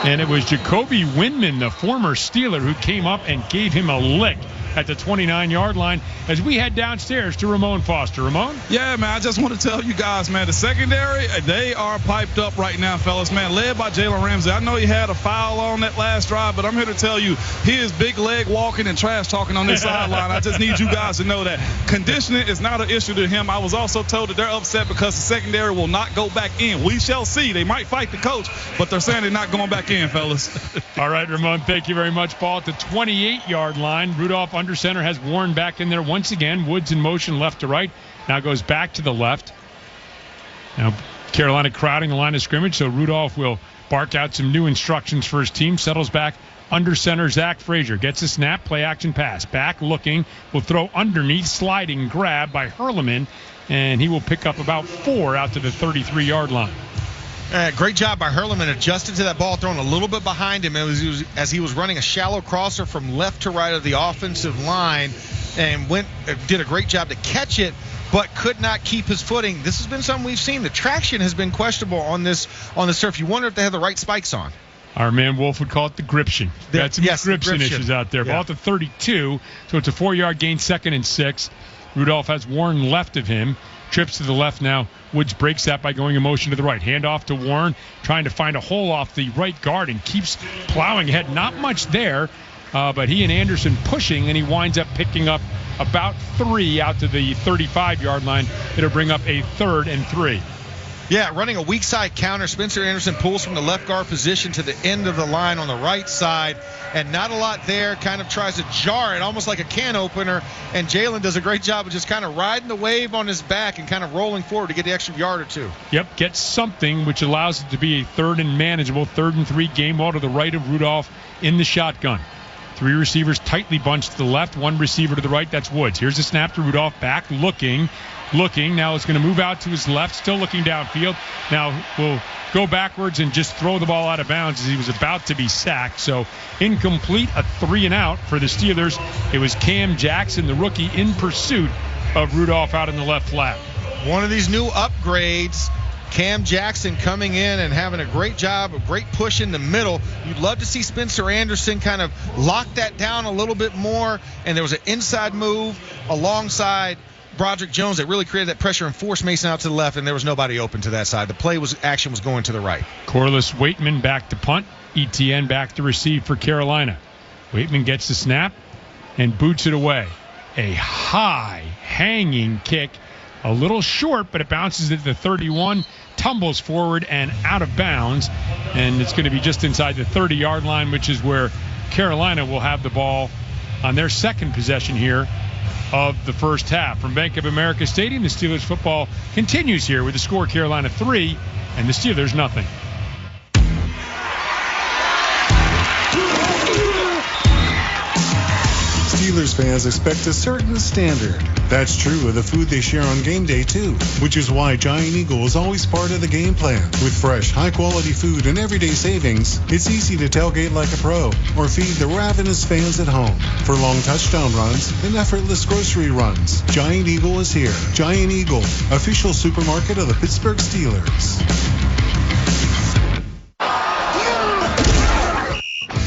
And it was Jacoby Windman, the former Steeler, who came up and gave him a lick at the 29-yard line as we head downstairs to Ramon Foster. Ramon? Yeah, man, I just want to tell you guys, man, the secondary, they are piped up right now, fellas, man, led by Jalen Ramsey. I know he had a foul on that last drive, but I'm here to tell you he is big leg walking and trash talking on this sideline. I just need you guys to know that conditioning is not an issue to him. I was also told that they're upset because the secondary will not go back in. We shall see. They might fight the coach, but they're saying they're not going back in, fellas. All right, Ramon, thank you very much. Ball at the 28-yard line. Rudolph under center, has Warren back in there once again. Woods in motion left to right. Now goes back to the left. Now Carolina crowding the line of scrimmage, so Rudolph will bark out some new instructions for his team. Settles back under center. Zach Frazier gets a snap, play action pass. Back looking, will throw underneath, sliding grab by Hurleman, and he will pick up about 4 out to the 33-yard line. Great job by Hurleman, adjusted to that ball, thrown a little bit behind him as he was running a shallow crosser from left to right of the offensive line, and did a great job to catch it, but could not keep his footing. This has been something we've seen. The traction has been questionable on the surf. You wonder if they have the right spikes on. Our man Wolf would call it the gription. Got some gription issues out there. Yeah. Ball at the 32, so it's a 4-yard gain, 2nd and 6. Rudolph has Warren left of him. Trips to the left now. Woods breaks that by going in motion to the right. Hand off to Warren, trying to find a hole off the right guard and keeps plowing ahead. Not much there, but he and Anderson pushing, and he winds up picking up about 3 out to the 35-yard line. It'll bring up a 3rd and 3. Yeah, running a weak side counter. Spencer Anderson pulls from the left guard position to the end of the line on the right side, and not a lot there. Kind of tries to jar it, almost like a can opener, and Jalen does a great job of just kind of riding the wave on his back and kind of rolling forward to get the extra yard or 2. Yep, gets something, which allows it to be a 3rd and manageable, 3rd and 3 game ball to the right of Rudolph in the shotgun. 3 receivers tightly bunched to the left, 1 receiver to the right. That's Woods. Here's the snap to Rudolph, back looking. Now it's going to move out to his left, still looking downfield. Now will go backwards and just throw the ball out of bounds as he was about to be sacked. So incomplete, a 3 and out for the Steelers. It was Cam Jackson, the rookie, in pursuit of Rudolph out in the left flat. One of these new upgrades, Cam Jackson coming in and having a great job, a great push in the middle. You'd love to see Spencer Anderson kind of lock that down a little bit more, and there was an inside move alongside Broderick Jones that really created that pressure and forced Mason out to the left, and there was nobody open to that side. The action was going to the right. Corliss Waitman back to punt. ETN back to receive for Carolina. Waitman gets the snap and boots it away. A high hanging kick, a little short, but it bounces at the 31, tumbles forward and out of bounds, and it's going to be just inside the 30-yard line, which is where Carolina will have the ball on their second possession here of the first half. From Bank of America Stadium, the Steelers football continues here with the score Carolina 3 and the Steelers nothing. Steelers fans expect a certain standard. That's true of the food they share on game day, too, which is why Giant Eagle is always part of the game plan. With fresh, high-quality food and everyday savings, it's easy to tailgate like a pro or feed the ravenous fans at home. For long touchdown runs and effortless grocery runs, Giant Eagle is here. Giant Eagle, official supermarket of the Pittsburgh Steelers.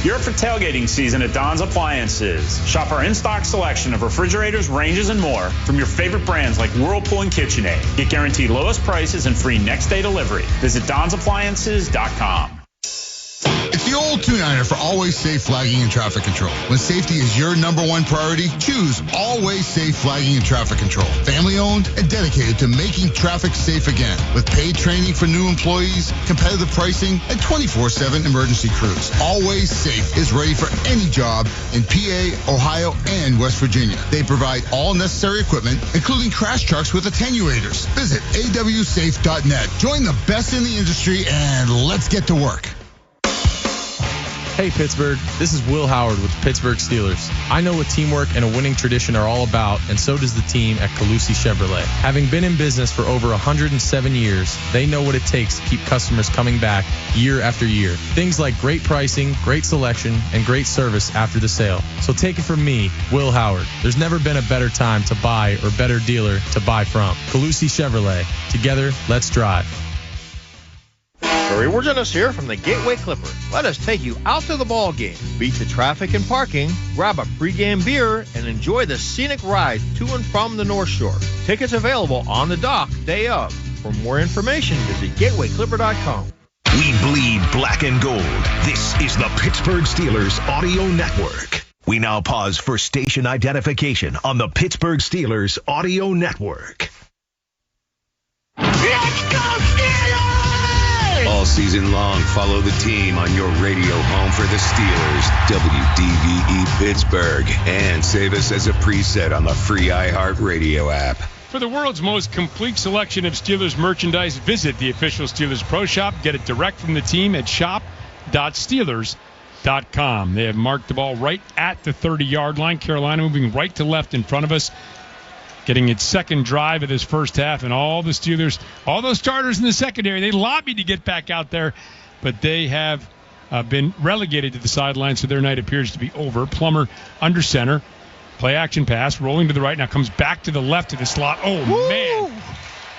You're for tailgating season at Don's Appliances. Shop our in-stock selection of refrigerators, ranges, and more from your favorite brands like Whirlpool and KitchenAid. Get guaranteed lowest prices and free next-day delivery. Visit Don'sAppliances.com. It's the old 2-9er for Always Safe Flagging and Traffic Control. When safety is your number one priority, choose Always Safe Flagging and Traffic Control. Family-owned and dedicated to making traffic safe again. With paid training for new employees, competitive pricing, and 24/7 emergency crews. Always Safe is ready for any job in PA, Ohio, and West Virginia. They provide all necessary equipment, including crash trucks with attenuators. Visit awsafe.net. Join the best in the industry, and let's get to work. Hey Pittsburgh, this is Will Howard with the Pittsburgh Steelers. I know what teamwork and a winning tradition are all about, and so does the team at Calusi Chevrolet. Having been in business for over 107 years, they know what it takes to keep customers coming back year after year. Things like great pricing, great selection, and great service after the sale. So take it from me, Will Howard. There's never been a better time to buy or better dealer to buy from. Calusi Chevrolet. Together, let's drive. Barry Wirgenis here from the Gateway Clipper. Let us take you out to the ball game. Beat the traffic and parking, grab a pregame beer, and enjoy the scenic ride to and from the North Shore. Tickets available on the dock day of. For more information, visit gatewayclipper.com. We bleed black and gold. This is the Pittsburgh Steelers Audio Network. We now pause for station identification on the Pittsburgh Steelers Audio Network. Let's go Steelers! All season long, follow the team on your radio home for the Steelers, WDVE Pittsburgh, and save us as a preset on the free IHeart Radio app. For the world's most complete selection of Steelers merchandise, visit the official Steelers Pro Shop. Get it direct from the team at shop.steelers.com. They have marked the ball right at the 30-yard line. Carolina moving right to left in front of us, getting its second drive of this first half, and all the Steelers, all those starters in the secondary, they lobbied to get back out there, but they have been relegated to the sideline, so their night appears to be over. Plummer under center, play action pass, rolling to the right, now comes back to the left of the slot. Oh, woo! Man.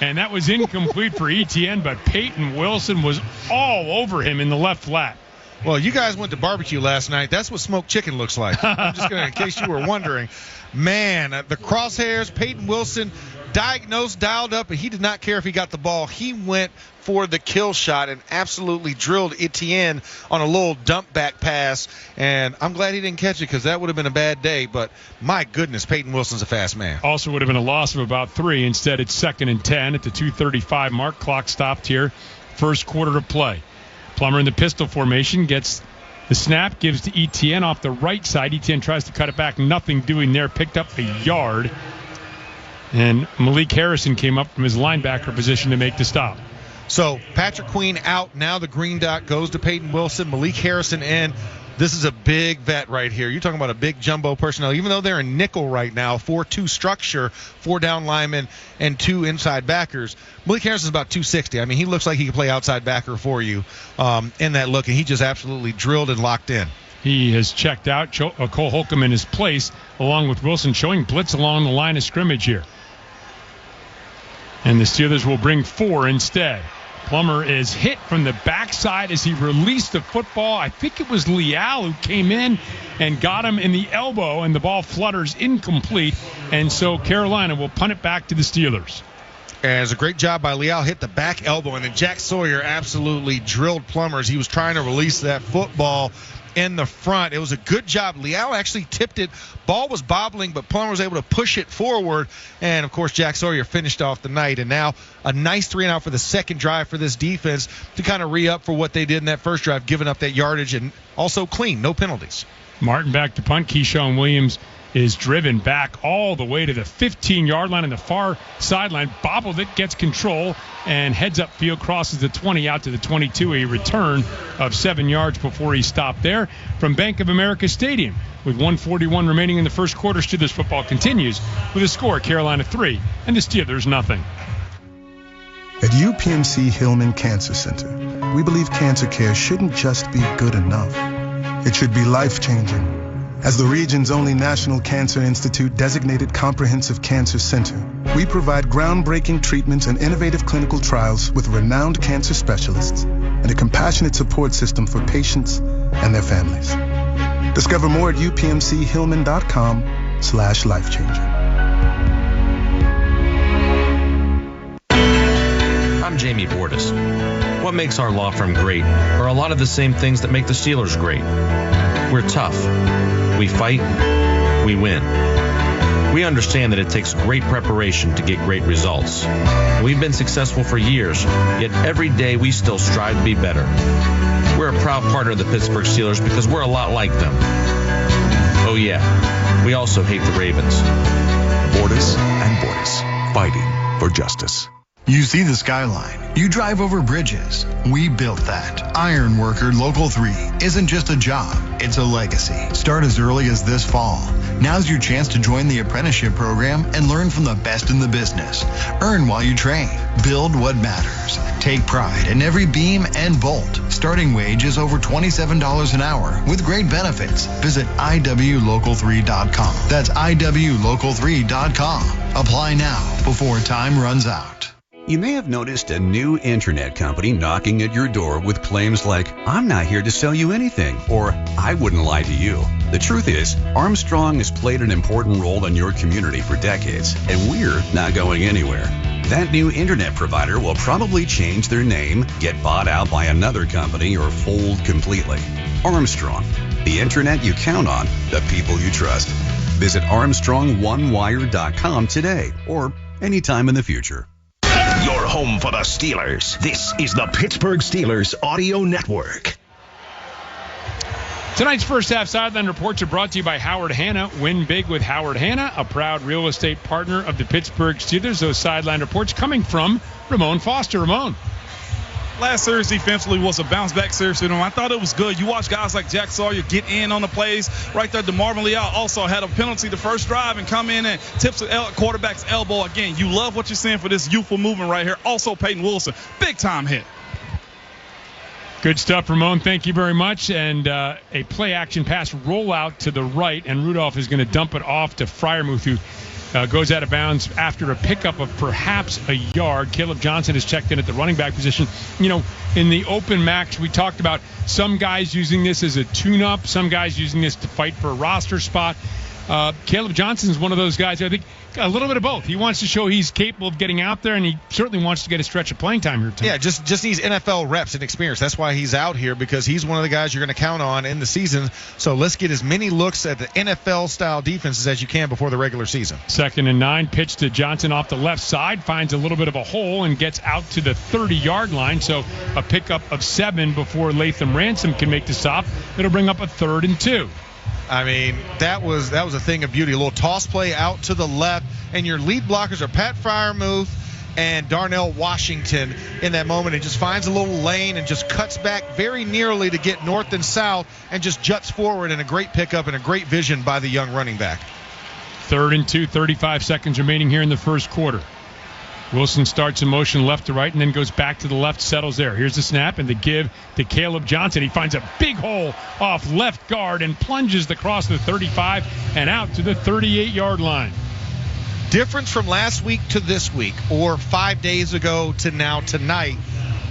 And that was incomplete for ETN, but Peyton Wilson was all over him in the left flat. Well, you guys went to barbecue last night. That's what smoked chicken looks like. I'm just going to, in case you were wondering. Man, the crosshairs, Peyton Wilson, dialed up, and he did not care if he got the ball. He went for the kill shot and absolutely drilled Etienne on a little dump back pass. And I'm glad he didn't catch it because that would have been a bad day. But my goodness, Peyton Wilson's a fast man. Also would have been a loss of about 3. Instead, it's 2nd and 10 at the 2:35 mark. Clock stopped here. First quarter to play. Plummer in the pistol formation gets the snap, gives to Etienne off the right side. Etienne tries to cut it back. Nothing doing there. Picked up a yard. And Malik Harrison came up from his linebacker position to make the stop. So Patrick Queen out. Now the green dot goes to Peyton Wilson. Malik Harrison in. This is a big vet right here. You're talking about a big jumbo personnel. Even though they're in nickel right now, 4-2 structure, 4 down linemen, and 2 inside backers. Malik Harrison's about 260. I mean, he looks like he can play outside backer for you in that look, and he just absolutely drilled and locked in. He has checked out. Cole Holcomb in his place, along with Wilson, showing blitz along the line of scrimmage here. And the Steelers will bring 4 instead. Plummer is hit from the backside as he released the football. I think it was Leal who came in and got him in the elbow, and the ball flutters incomplete. And so Carolina will punt it back to the Steelers. And it's a great job by Leal, hit the back elbow, and then Jack Sawyer absolutely drilled Plummer as he was trying to release that football in the front. It was a good job. Leal actually tipped it. Ball was bobbling, but Plummer was able to push it forward. And, of course, Jack Sawyer finished off the night. And now a nice 3-and-out for the second drive for this defense to kind of re-up for what they did in that first drive, giving up that yardage and also clean, no penalties. Martin back to punt. Keyshawn Williams is driven back all the way to the 15-yard line on the far sideline. Bobbled it, gets control, and heads upfield, crosses the 20 out to the 22. A return of 7 yards before he stopped there. From Bank of America Stadium, with 1:41 remaining in the first quarter, Steelers football continues with a score: Carolina 3 and the Steelers nothing. At UPMC Hillman Cancer Center, we believe cancer care shouldn't just be good enough. It should be life-changing. As the region's only National Cancer Institute designated comprehensive cancer center, we provide groundbreaking treatments and innovative clinical trials with renowned cancer specialists and a compassionate support system for patients and their families. Discover more at upmchillman.com/lifechanging. I'm Jamie Bordas. What makes our law firm great are a lot of the same things that make the Steelers great. We're tough. We fight. We win. We understand that it takes great preparation to get great results. We've been successful for years, yet every day we still strive to be better. We're a proud partner of the Pittsburgh Steelers because we're a lot like them. Oh yeah, we also hate the Ravens. Bordas and Bordas, fighting for justice. You see the skyline. You drive over bridges. We built that. Iron Worker Local 3 isn't just a job, it's a legacy. Start as early as this fall. Now's your chance to join the apprenticeship program and learn from the best in the business. Earn while you train. Build what matters. Take pride in every beam and bolt. Starting wage is over $27 an hour with great benefits. Visit IWLocal3.com. That's IWLocal3.com. Apply now before time runs out. You may have noticed a new internet company knocking at your door with claims like, "I'm not here to sell you anything," or "I wouldn't lie to you." The truth is, Armstrong has played an important role in your community for decades, and we're not going anywhere. That new internet provider will probably change their name, get bought out by another company, or fold completely. Armstrong, the internet you count on, the people you trust. Visit ArmstrongOneWire.com today, or anytime in the future. Your home for the Steelers. This is the Pittsburgh Steelers Audio Network. Tonight's first half sideline reports are brought to you by Howard Hanna. Win big with Howard Hanna, a proud real estate partner of the Pittsburgh Steelers. Those sideline reports coming from Ramon Foster. Ramon. Last series defensively was a bounce-back series for them. I thought it was good. You watch guys like Jack Sawyer get in on the plays. Right there, DeMarvin Leal also had a penalty the first drive and come in and tips the quarterback's elbow. Again, you love what you're seeing for this youthful movement right here. Also, Peyton Wilson, big-time hit. Good stuff, Ramon. Thank you very much. And a play-action pass rollout to the right, and Rudolph is going to dump it off to Freiermuth, who goes out of bounds after a pickup of perhaps a yard. Caleb Johnson has checked in at the running back position. You know, in the open max, we talked about some guys using this as a tune-up, some guys using this to fight for a roster spot. Caleb Johnson is one of those guys, I think, a little bit of both. He wants to show he's capable of getting out there, and he certainly wants to get a stretch of playing time here tonight. Yeah, just needs NFL reps and experience. That's why he's out here, because he's one of the guys you're going to count on in the season. So let's get as many looks at the NFL-style defenses as you can before the regular season. 2nd and 9, pitch to Johnson off the left side, finds a little bit of a hole and gets out to the 30-yard line. So a pickup of 7 before Latham Ransom can make the stop. It'll bring up a 3rd and 2. I mean, that was a thing of beauty. A little toss play out to the left, and your lead blockers are Pat Freiermuth and Darnell Washington in that moment. It just finds a little lane and just cuts back very nearly to get north and south and just juts forward, and a great pickup and a great vision by the young running back. 3rd and 2, 35 seconds remaining here in the first quarter. Wilson starts in motion left to right and then goes back to the left, settles there. Here's the snap and the give to Caleb Johnson. He finds a big hole off left guard and plunges across the 35 and out to the 38-yard line. Difference from last week to this week, or 5 days ago to now tonight.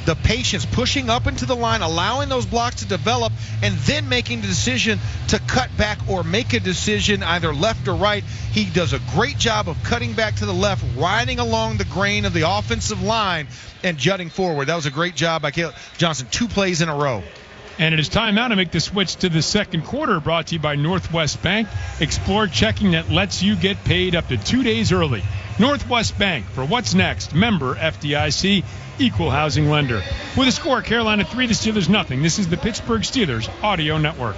The patience, pushing up into the line, allowing those blocks to develop, and then making the decision to cut back or make a decision either left or right. He does a great job of cutting back to the left, riding along the grain of the offensive line, and jutting forward. That was a great job by Caleb Johnson. 2 plays in a row. And it is time now to make the switch to the second quarter, brought to you by Northwest Bank. Explore checking that lets you get paid up to 2 days early. Northwest Bank, for what's next. Member FDIC, equal housing lender. With a score, Carolina 3, the Steelers nothing. This is the Pittsburgh Steelers Audio Network.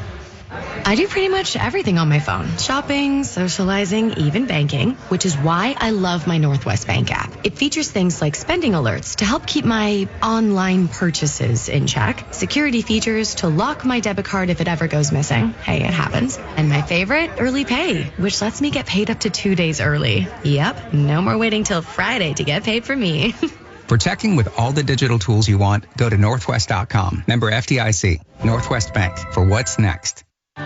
I do pretty much everything on my phone. Shopping, socializing, even banking, which is why I love my Northwest Bank app. It features things like spending alerts to help keep my online purchases in check, security features to lock my debit card if it ever goes missing. Hey, it happens. And my favorite, early pay, which lets me get paid up to 2 days early. Yep, no more waiting till Friday to get paid for me. For checking with all the digital tools you want, go to Northwest.com. Member FDIC. Northwest Bank. For what's next. For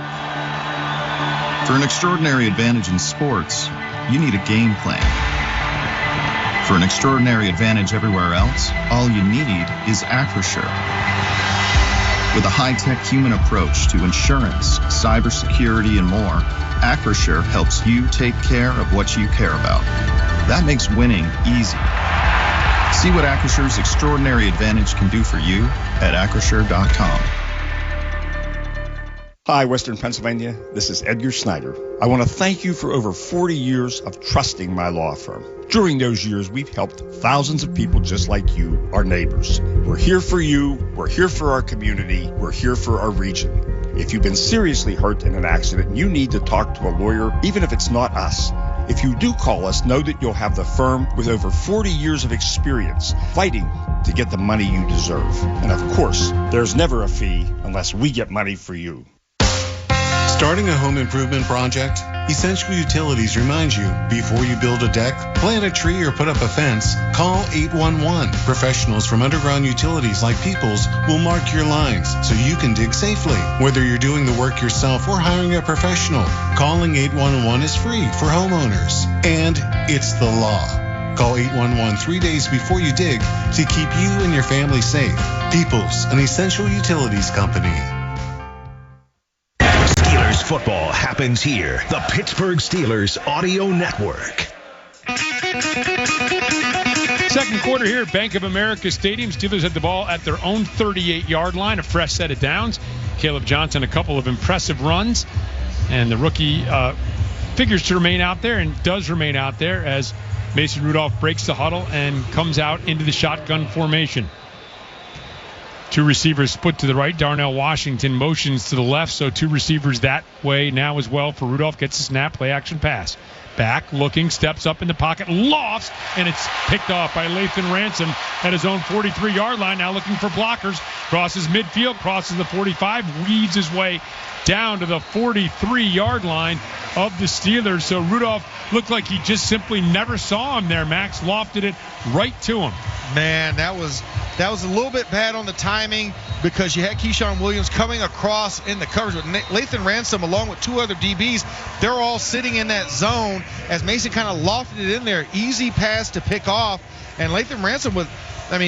an extraordinary advantage in sports, you need a game plan. For an extraordinary advantage everywhere else, all you need is Acrisure. With a high-tech human approach to insurance, cybersecurity, and more, Acrisure helps you take care of what you care about. That makes winning easy. See what Acrissure's extraordinary advantage can do for you at Acrisure.com. Hi, Western Pennsylvania. This is Edgar Snyder. I want to thank you for over 40 years of trusting my law firm. During those years, we've helped thousands of people just like you, our neighbors. We're here for you. We're here for our community. We're here for our region. If you've been seriously hurt in an accident and you need to talk to a lawyer, even if it's not us, if you do call us, know that you'll have the firm with over 40 years of experience fighting to get the money you deserve. And of course, there's never a fee unless we get money for you. Starting a home improvement project? Essential Utilities reminds you, before you build a deck, plant a tree, or put up a fence, call 811. Professionals from Underground Utilities like Peoples will mark your lines so you can dig safely. Whether you're doing the work yourself or hiring a professional, calling 811 is free for homeowners. And it's the law. Call 811 3 days before you dig to keep you and your family safe. Peoples, an Essential Utilities company. Steelers football happens here. The Pittsburgh Steelers Audio Network. Second quarter here at Bank of America Stadium. Steelers had the ball at their own 38-yard line, a fresh set of downs. Caleb Johnson, a couple of impressive runs. And the rookie figures to remain out there and does remain out there as Mason Rudolph breaks the huddle and comes out into the shotgun formation. Two receivers split to the right. Darnell Washington motions to the left, so two receivers that way now as well for Rudolph. Gets a snap, play action pass. Back, looking, steps up in the pocket, lofts, and it's picked off by Lathan Ransom at his own 43-yard line. Now looking for blockers. Crosses midfield, crosses the 45, weaves his way down to the 43-yard line of the Steelers. So Rudolph looked like he just simply never saw him there. Max lofted it right to him. Man, that was a little bit bad on the timing because you had Keyshawn Williams coming across in the coverage. But Lathan Ransom, along with two other DBs, they're all sitting in that zone as Mason kind of lofted it in there. Easy pass to pick off. And Lathan Ransom with,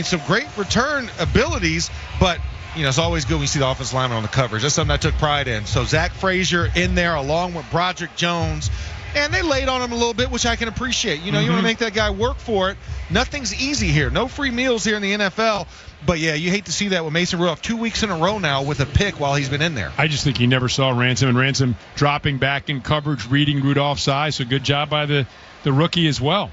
some great return abilities, but it's always good when you see the offensive lineman on the coverage. That's something I took pride in. So Zach Frazier in there along with Broderick Jones. And they laid on him a little bit, which I can appreciate. You want to make that guy work for it. Nothing's easy here. No free meals here in the NFL. But, yeah, you hate to see that with Mason Rudolph 2 weeks in a row now with a pick while he's been in there. I just think he never saw Ransom. And Ransom dropping back in coverage, reading Rudolph's eyes. So good job by the rookie as well.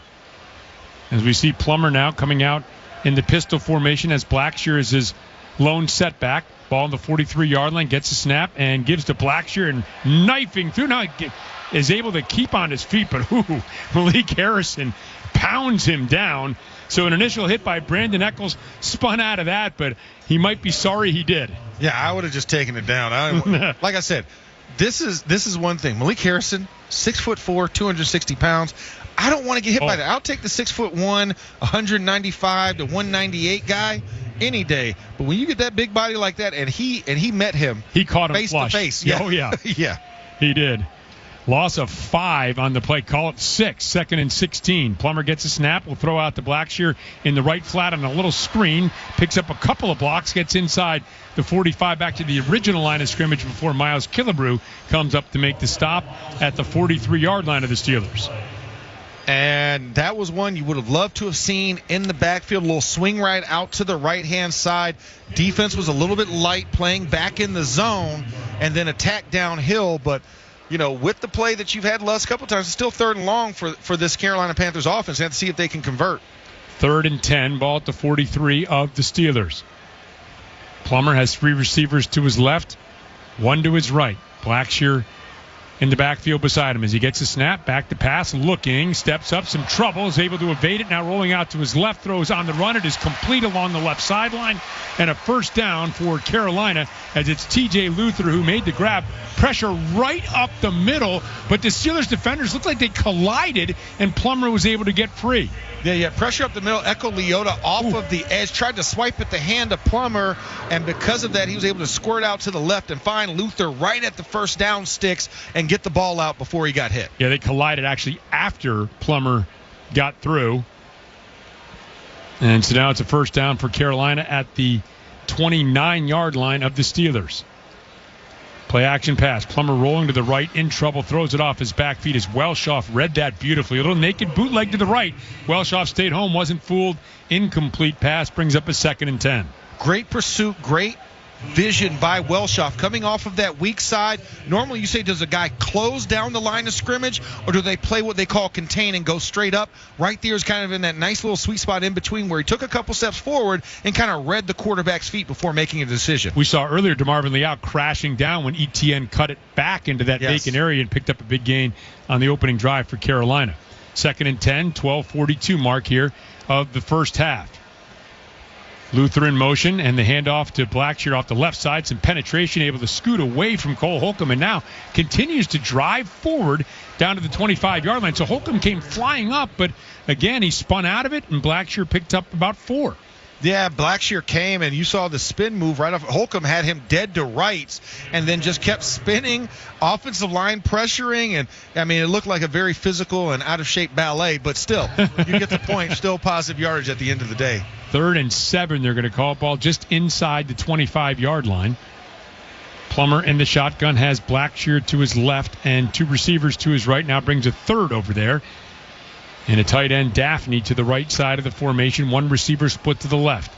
As we see Plummer now coming out in the pistol formation as Blackshear is his lone setback. Ball on the 43-yard line, gets a snap, and gives to Blackshear and knifing through. Now is able to keep on his feet, but Malik Harrison pounds him down. So an initial hit by Brandon Eccles spun out of that, but he might be sorry he did. Yeah, I would have just taken it down. Like I said, this is one thing. Malik Harrison, 6'4", 260 pounds. I don't want to get hit by that. I'll take the 6'1", 195 to 198 guy any day. But when you get that big body like that, and he met him, he caught him face flush. to face. Yeah. Oh yeah, yeah, he did. Loss of 5 on the play. Call it 6. 2nd and 16. Plummer gets a snap. Will throw out to Blackshear in the right flat on a little screen. Picks up a couple of blocks. Gets inside the 45 back to the original line of scrimmage before Miles Killebrew comes up to make the stop at the 43-yard line of the Steelers. And that was one you would have loved to have seen in the backfield. A little swing right out to the right-hand side. Defense was a little bit light, playing back in the zone, and then attack downhill. But, with the play that you've had the last couple of times, it's still 3rd and long for this Carolina Panthers offense. They have to see if they can convert. 3rd and 10, ball at the 43 of the Steelers. Plummer has 3 receivers to his left, 1 to his right. Blackshear in the backfield beside him as he gets a snap, back to pass, looking, steps up, some trouble, is able to evade it, now rolling out to his left, throws on the run. It is complete along the left sideline, and a first down for Carolina as it's T.J. Luther who made the grab. Pressure right up the middle, but the Steelers defenders looked like they collided, and Plummer was able to get free. Yeah, pressure up the middle. Echo Leota off of the edge, tried to swipe at the hand of Plummer, and because of that, he was able to squirt out to the left and find Luther right at the first down sticks and get the ball out before he got hit. Yeah, they collided actually after Plummer got through. And so now it's a first down for Carolina at the 29-yard line of the Steelers. Play action pass. Plummer rolling to the right, in trouble, throws it off his back feet as Welshoff read that beautifully. A little naked bootleg to the right. Welshoff stayed home, wasn't fooled. Incomplete pass brings up a 2nd and 10. Great pursuit, great vision by Welshoff coming off of that weak side. Normally you say, does a guy close down the line of scrimmage, or do they play what they call contain and go straight up? Right there is kind of in that nice little sweet spot in between where he took a couple steps forward and kind of read the quarterback's feet before making a decision. We saw earlier DeMarvin Leal crashing down when ETN cut it back into that vacant area and picked up a big gain on the opening drive for Carolina. 2nd and 10, 12:42 mark here of the first half. Luther in motion, and the handoff to Blackshear off the left side. Some penetration, able to scoot away from Cole Holcomb, and now continues to drive forward down to the 25-yard line. So Holcomb came flying up, but again, he spun out of it, and Blackshear picked up about 4. Yeah, Blackshear came, and you saw the spin move right off. Holcomb had him dead to rights and then just kept spinning, offensive line pressuring, and, I mean, it looked like a very physical and out-of-shape ballet, but still, you get the point, still positive yardage at the end of the day. 3rd and 7, they're going to call ball just inside the 25-yard line. Plummer in the shotgun has Blackshear to his left and 2 receivers to his right. Now brings a 3rd over there. And a tight end, Daphne, to the right side of the formation. 1 receiver split to the left.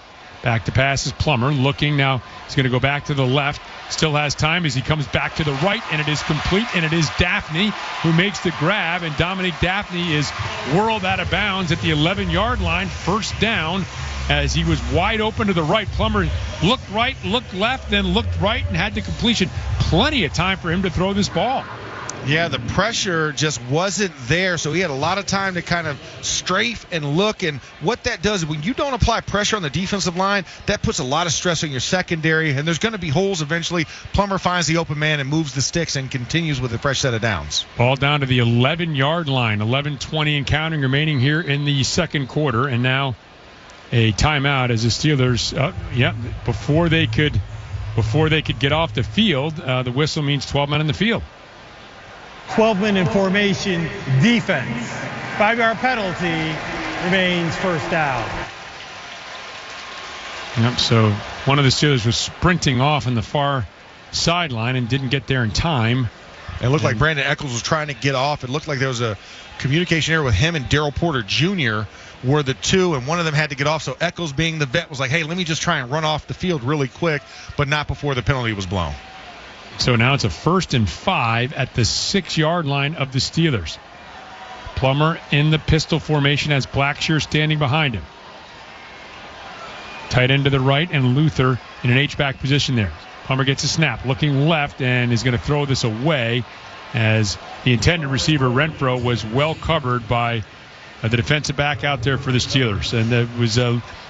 Back to pass is Plummer. Looking now. He's going to go back to the left. Still has time as he comes back to the right. And it is complete. And it is Daphne who makes the grab. And Dominic Daphne is whirled out of bounds at the 11-yard line. First down as he was wide open to the right. Plummer looked right, looked left, then looked right and had the completion. Plenty of time for him to throw this ball. Yeah, the pressure just wasn't there, so he had a lot of time to kind of strafe and look. And what that does is when you don't apply pressure on the defensive line, that puts a lot of stress on your secondary, and there's going to be holes eventually. Plummer finds the open man and moves the sticks and continues with a fresh set of downs. Ball down to the 11-yard line, 11:20 and counting remaining here in the second quarter, and now a timeout as the Steelers, before they could get off the field, the whistle means 12 men in the field. 12-men in formation defense. 5-yard penalty, remains first down. Yep, so one of the Steelers was sprinting off on the far sideline and didn't get there in time. It looked like Brandon Eccles was trying to get off. It looked like there was a communication error with him and Darryl Porter Jr. were the two, and one of them had to get off. So Eccles, being the vet, was like, hey, let me just try and run off the field really quick, but not before the penalty was blown. So now it's a 1st and 5 at the 6-yard line of the Steelers. Plummer in the pistol formation has Blackshear standing behind him. Tight end to the right and Luther in an H-back position there. Plummer gets a snap, looking left, and is going to throw this away as the intended receiver, Renfro, was well covered by the defensive back out there for the Steelers. And it was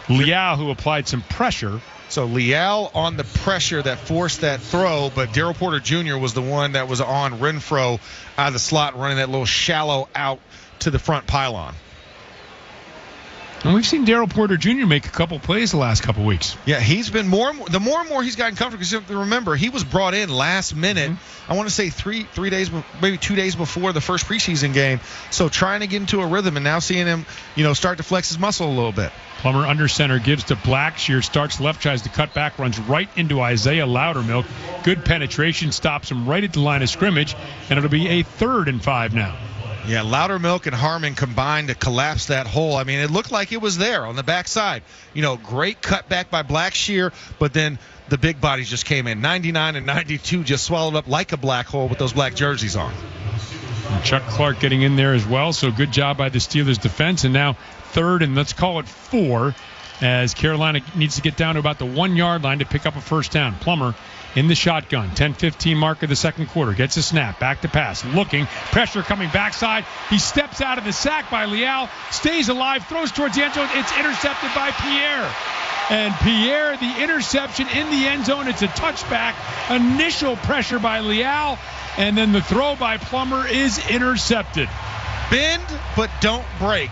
Leal who applied some pressure. So Leal on the pressure that forced that throw, but Darryl Porter Jr. was the one that was on Renfro out of the slot, running that little shallow out to the front pylon. And we've seen Darryl Porter Jr. make a couple plays the last couple weeks. Yeah, he's been more and more he's gotten comfortable. Because remember, he was brought in last minute. I want to say three days, maybe 2 days before the first preseason game. So trying to get into a rhythm, and now seeing him, start to flex his muscle a little bit. Plummer under center, gives to Blackshear, starts left, tries to cut back, runs right into Isaiah Loudermilk. Good penetration, stops him right at the line of scrimmage, and it'll be a 3rd and 5 now. Yeah, Loudermilk and Harmon combined to collapse that hole. I mean, it looked like it was there on the backside. Great cutback by Blackshear, but then the big bodies just came in. 99 and 92 just swallowed up like a black hole with those black jerseys on. And Chuck Clark getting in there as well, so good job by the Steelers defense. And now 3rd and let's call it 4 as Carolina needs to get down to about the 1-yard line to pick up a first down. Plummer in the shotgun. 10-15 mark of the second quarter. Gets a snap. Back to pass. Looking. Pressure coming backside. He steps out of the sack by Leal. Stays alive. Throws towards the end zone. It's intercepted by Pierre. And Pierre, the interception in the end zone. It's a touchback. Initial pressure by Leal. And then the throw by Plummer is intercepted. Bend, but don't break.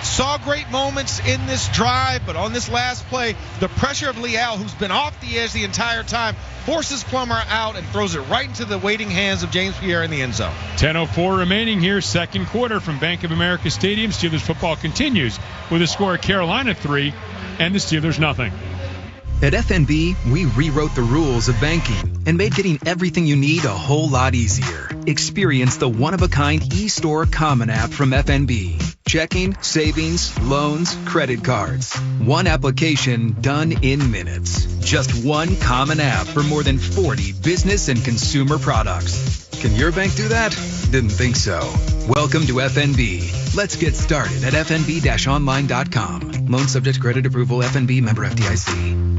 Saw great moments in this drive, but on this last play, the pressure of Leal, who's been off the edge the entire time, forces Plummer out and throws it right into the waiting hands of James Pierre in the end zone. 10:04 remaining here, second quarter from Bank of America Stadium. Steelers football continues with a score of Carolina 3 and the Steelers nothing. At FNB, we rewrote the rules of banking and made getting everything you need a whole lot easier. Experience the one-of-a-kind eStore Common app from FNB. Checking, savings, loans, credit cards. One application done in minutes. Just one common app for more than 40 business and consumer products. Can your bank do that? Didn't think so. Welcome to FNB. Let's get started at fnb-online.com. Loan subject to credit approval. FNB member FDIC.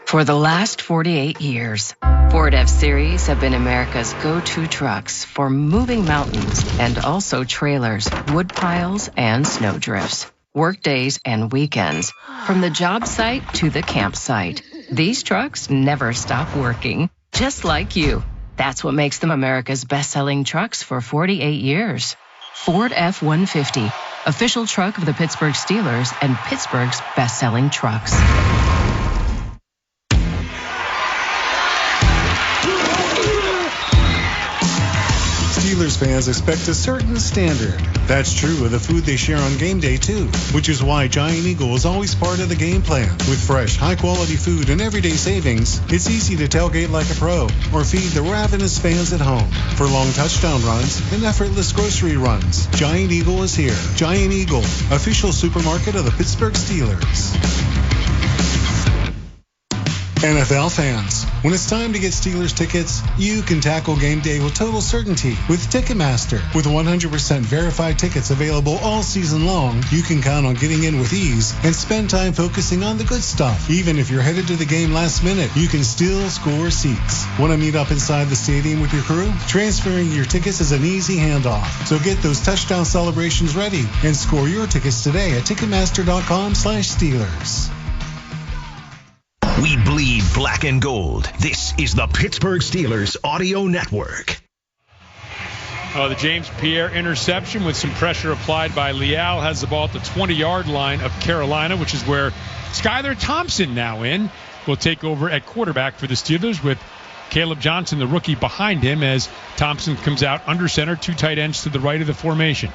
For the last 48 years, Ford F-Series have been America's go-to trucks for moving mountains and also trailers, wood piles, and snow drifts. Work days and weekends, from the job site to the campsite. These trucks never stop working, just like you. That's what makes them America's best-selling trucks for 48 years. Ford F-150, official truck of the Pittsburgh Steelers and Pittsburgh's best-selling trucks. Steelers fans expect a certain standard. That's true of the food they share on game day, too, which is why Giant Eagle is always part of the game plan. With fresh, high-quality food and everyday savings, it's easy to tailgate like a pro or feed the ravenous fans at home. For long touchdown runs and effortless grocery runs, Giant Eagle is here. Giant Eagle, official supermarket of the Pittsburgh Steelers. NFL fans, when it's time to get Steelers tickets, you can tackle game day with total certainty with Ticketmaster. With 100% verified tickets available all season long, you can count on getting in with ease and spend time focusing on the good stuff. Even if you're headed to the game last minute, you can still score seats. Want to meet up inside the stadium with your crew? Transferring your tickets is an easy handoff. So get those touchdown celebrations ready and score your tickets today at Ticketmaster.com/Steelers. We bleed black and gold. This is the Pittsburgh Steelers Audio Network. The James Pierre interception with some pressure applied by Leal has the ball at the 20-yard line of Carolina, which is where Skylar Thompson now will take over at quarterback for the Steelers with Caleb Johnson, the rookie, behind him as Thompson comes out under center, two tight ends to the right of the formation.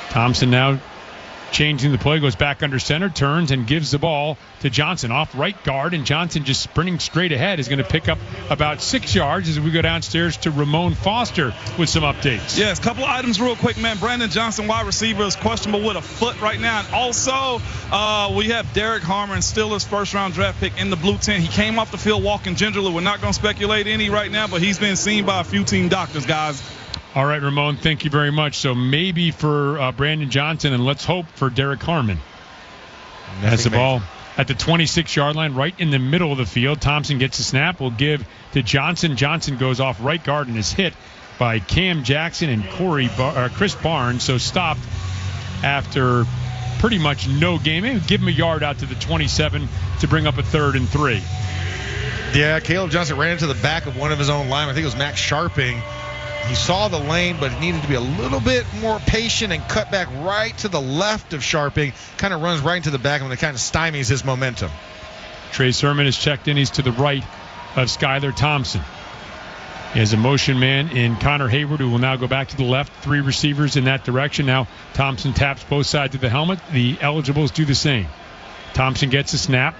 Thompson now changing the play, goes back under center, turns and gives the ball to Johnson off right guard, and Johnson just sprinting straight ahead is going to pick up about 6 yards as we go downstairs to Ramon Foster with some updates. Yes, a couple of items real quick, man. Brandon Johnson, wide receiver, is questionable with a foot right now. And also, we have Derek Harmon, Steelers first-round draft pick in the blue tent. He came off the field walking gingerly. We're not going to speculate any right now, but he's been seen by a few team doctors, guys. All right, Ramon, thank you very much. So maybe for Brandon Johnson, and let's hope for Derek Harmon. That's the ball at the 26-yard line, right in the middle of the field. Thompson gets the snap. Will give to Johnson. Johnson goes off right guard and is hit by Cam Jackson and Chris Barnes. So stopped after pretty much no game. Maybe give him a yard out to the 27 to bring up a 3rd and 3. Yeah, Caleb Johnson ran into the back of one of his own linemen. I think it was Max Sharping. He saw the lane, but needed to be a little bit more patient and cut back right to the left of Sharping. Kind of runs right into the back of him and kind of stymies his momentum. Trey Sermon is checked in. He's to the right of Skylar Thompson. He has a motion man in Connor Hayward, who will now go back to the left. 3 receivers in that direction. Now Thompson taps both sides of the helmet. The eligibles do the same. Thompson gets a snap.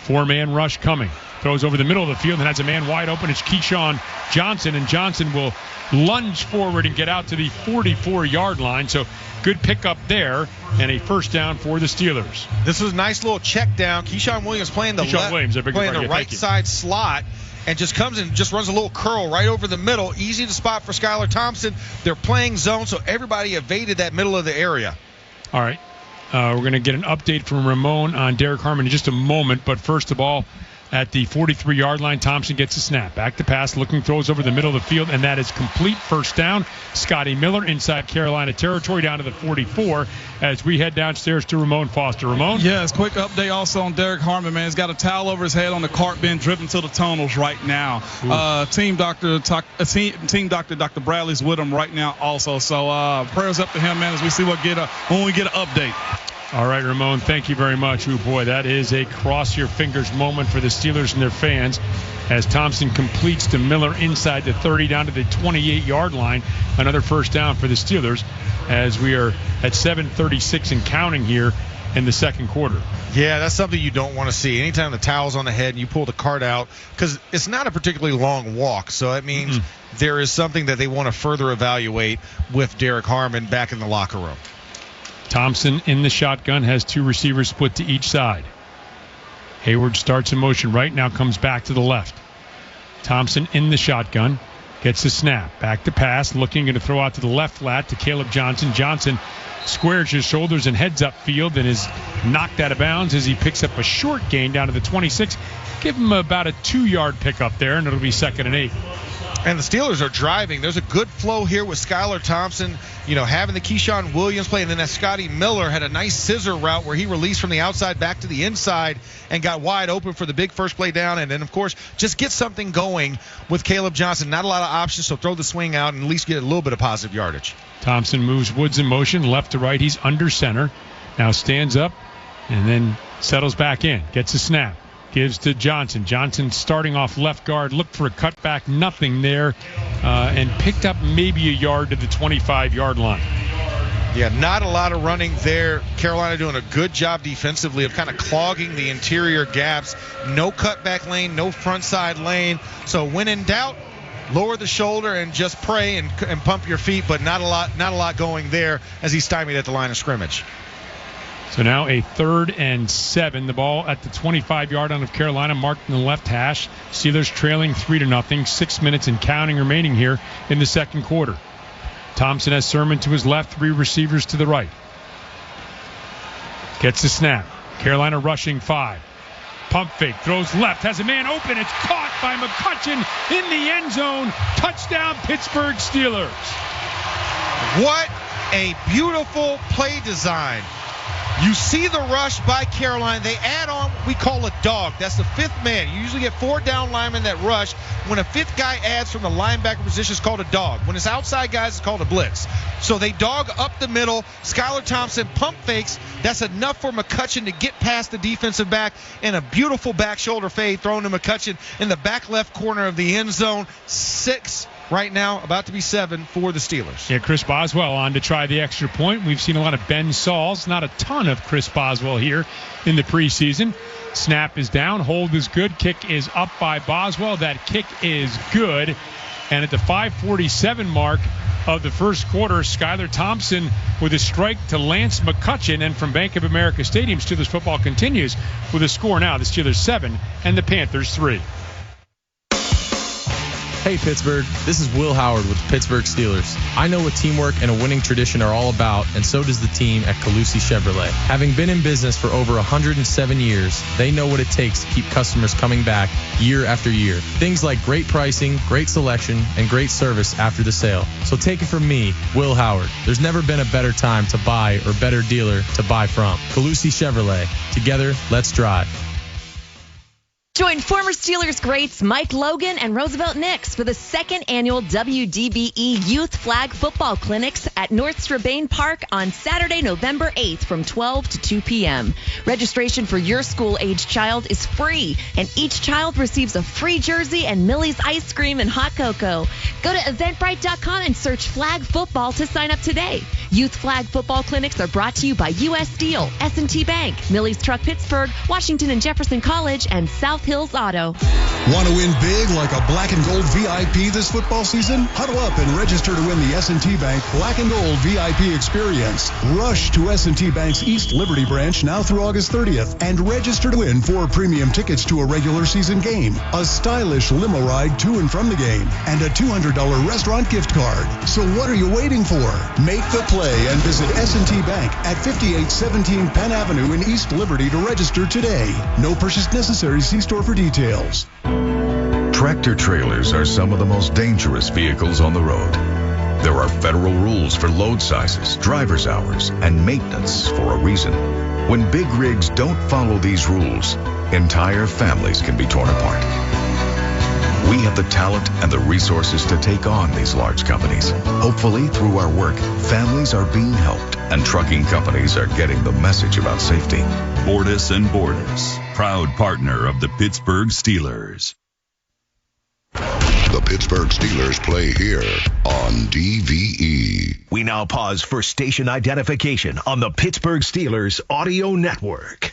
4-man rush coming. Throws over the middle of the field and has a man wide open. It's Keyshawn Johnson, and Johnson will lunge forward and get out to the 44-yard line. So good pickup there and a first down for the Steelers. This was a nice little check down. Keyshawn Williams playing the right side slot and just comes in and just runs a little curl right over the middle. Easy to spot for Skylar Thompson. They're playing zone, so everybody evaded that middle of the area. All right. We're going to get an update from Ramon on Derek Harmon in just a moment. But first of all, at the 43-yard line. Thompson gets a snap. Back to pass, looking, throws over the middle of the field, and that is complete. First down. Scotty Miller inside Carolina territory down to the 44 as we head downstairs to Ramon Foster. Ramon? Yes, quick update also on Derek Harmon, man. He's got a towel over his head on the cart being driven to the tunnels right now. Team Dr. Dr. Bradley's with him right now also. So prayers up to him, man, as we see when we get an update. All right, Ramon, thank you very much. Oh, boy, that is a cross-your-fingers moment for the Steelers and their fans as Thompson completes to Miller inside the 30 down to the 28-yard line. Another first down for the Steelers as we are at 7:36 and counting here in the second quarter. Yeah, that's something you don't want to see. Anytime the towel's on the head and you pull the cart out, because it's not a particularly long walk, so that means there is something that they want to further evaluate with Derek Harmon back in the locker room. Thompson in the shotgun, has two receivers split to each side. Hayward starts in motion right now, comes back to the left. Thompson in the shotgun, gets the snap. Back to pass, looking to throw out to the left flat to Caleb Johnson. Johnson squares his shoulders and heads upfield and is knocked out of bounds as he picks up a short gain down to the 26. Give him about a 2-yard pickup there, and it'll be 2nd and 8. And the Steelers are driving. There's a good flow here with Skylar Thompson, having the Keyshawn Williams play. And then that Scotty Miller had a nice scissor route where he released from the outside back to the inside and got wide open for the big first play down. And then, of course, just get something going with Caleb Johnson. Not a lot of options, so throw the swing out and at least get a little bit of positive yardage. Thompson moves Woods in motion, left to right. He's under center. Now stands up and then settles back in. Gets a snap. Gives to Johnson. Johnson starting off left guard. Looked for a cutback. Nothing there. And picked up maybe a yard to the 25-yard line. Yeah, not a lot of running there. Carolina doing a good job defensively of kind of clogging the interior gaps. No cutback lane, no front side lane. So when in doubt, lower the shoulder and just pray and pump your feet. But not a lot going there as he's stymied at the line of scrimmage. So now a 3rd and 7. The ball at the 25-yard line of Carolina, marked in the left hash. Steelers trailing 3-0. 6 minutes and counting remaining here in the second quarter. Thompson has Sermon to his left, 3 receivers to the right. Gets the snap. Carolina rushing 5. Pump fake, throws left, has a man open. It's caught by McCutcheon in the end zone. Touchdown, Pittsburgh Steelers. What a beautiful play design. You see the rush by Carolina. They add on what we call a dog. That's the 5th man. You usually get 4 down linemen that rush. When a 5th guy adds from the linebacker position, it's called a dog. When it's outside guys, it's called a blitz. So they dog up the middle. Skylar Thompson pump fakes. That's enough for McCutcheon to get past the defensive back, and a beautiful back shoulder fade thrown to McCutcheon in the back left corner of the end zone. 6 right now, about to be 7 for the Steelers. Yeah, Chris Boswell on to try the extra point. We've seen a lot of Ben Sauls, not a ton of Chris Boswell here in the preseason. Snap is down, hold is good, kick is up by Boswell. That kick is good. And at the 5:47 mark of the first quarter, Skylar Thompson with a strike to Lance McCutcheon. And from Bank of America Stadium, Steelers football continues with a score now. The Steelers 7 and the Panthers 3. Hey Pittsburgh, this is Will Howard with the Pittsburgh Steelers. I know what teamwork and a winning tradition are all about, and so does the team at Calusi Chevrolet. Having been in business for over 107 years, they know what it takes to keep customers coming back year after year. Things like great pricing, great selection, and great service after the sale. So take it from me, Will Howard. There's never been a better time to buy or better dealer to buy from. Calusi Chevrolet. Together, let's drive. Join former Steelers greats Mike Logan and Roosevelt Nix for the 2nd annual WDBE Youth Flag Football Clinics at North Strabane Park on Saturday, November 8th from 12 to 2 p.m. Registration for your school-age child is free, and each child receives a free jersey and Millie's ice cream and hot cocoa. Go to Eventbrite.com and search Flag Football to sign up today. Youth Flag Football Clinics are brought to you by U.S. Steel, S&T Bank, Millie's Truck Pittsburgh, Washington and Jefferson College, and South Hills Auto. Want to win big like a black and gold VIP this football season? Huddle up and register to win the S&T Bank Black and Gold VIP experience. Rush to S&T Bank's East Liberty branch now through August 30th and register to win 4 premium tickets to a regular season game, a stylish limo ride to and from the game, and a $200 restaurant gift card. So what are you waiting for? Make the play play and visit S&T Bank at 5817 Penn Avenue in East Liberty to register today. No purchase necessary. See store for details. Tractor trailers are some of the most dangerous vehicles on the road. There are federal rules for load sizes, driver's hours, and maintenance for a reason. When big rigs don't follow these rules, entire families can be torn apart. We have the talent and the resources to take on these large companies. Hopefully, through our work, families are being helped and trucking companies are getting the message about safety. Bordis and Bordis, proud partner of the Pittsburgh Steelers. The Pittsburgh Steelers play here on DVE. We now pause for station identification on the Pittsburgh Steelers Audio Network.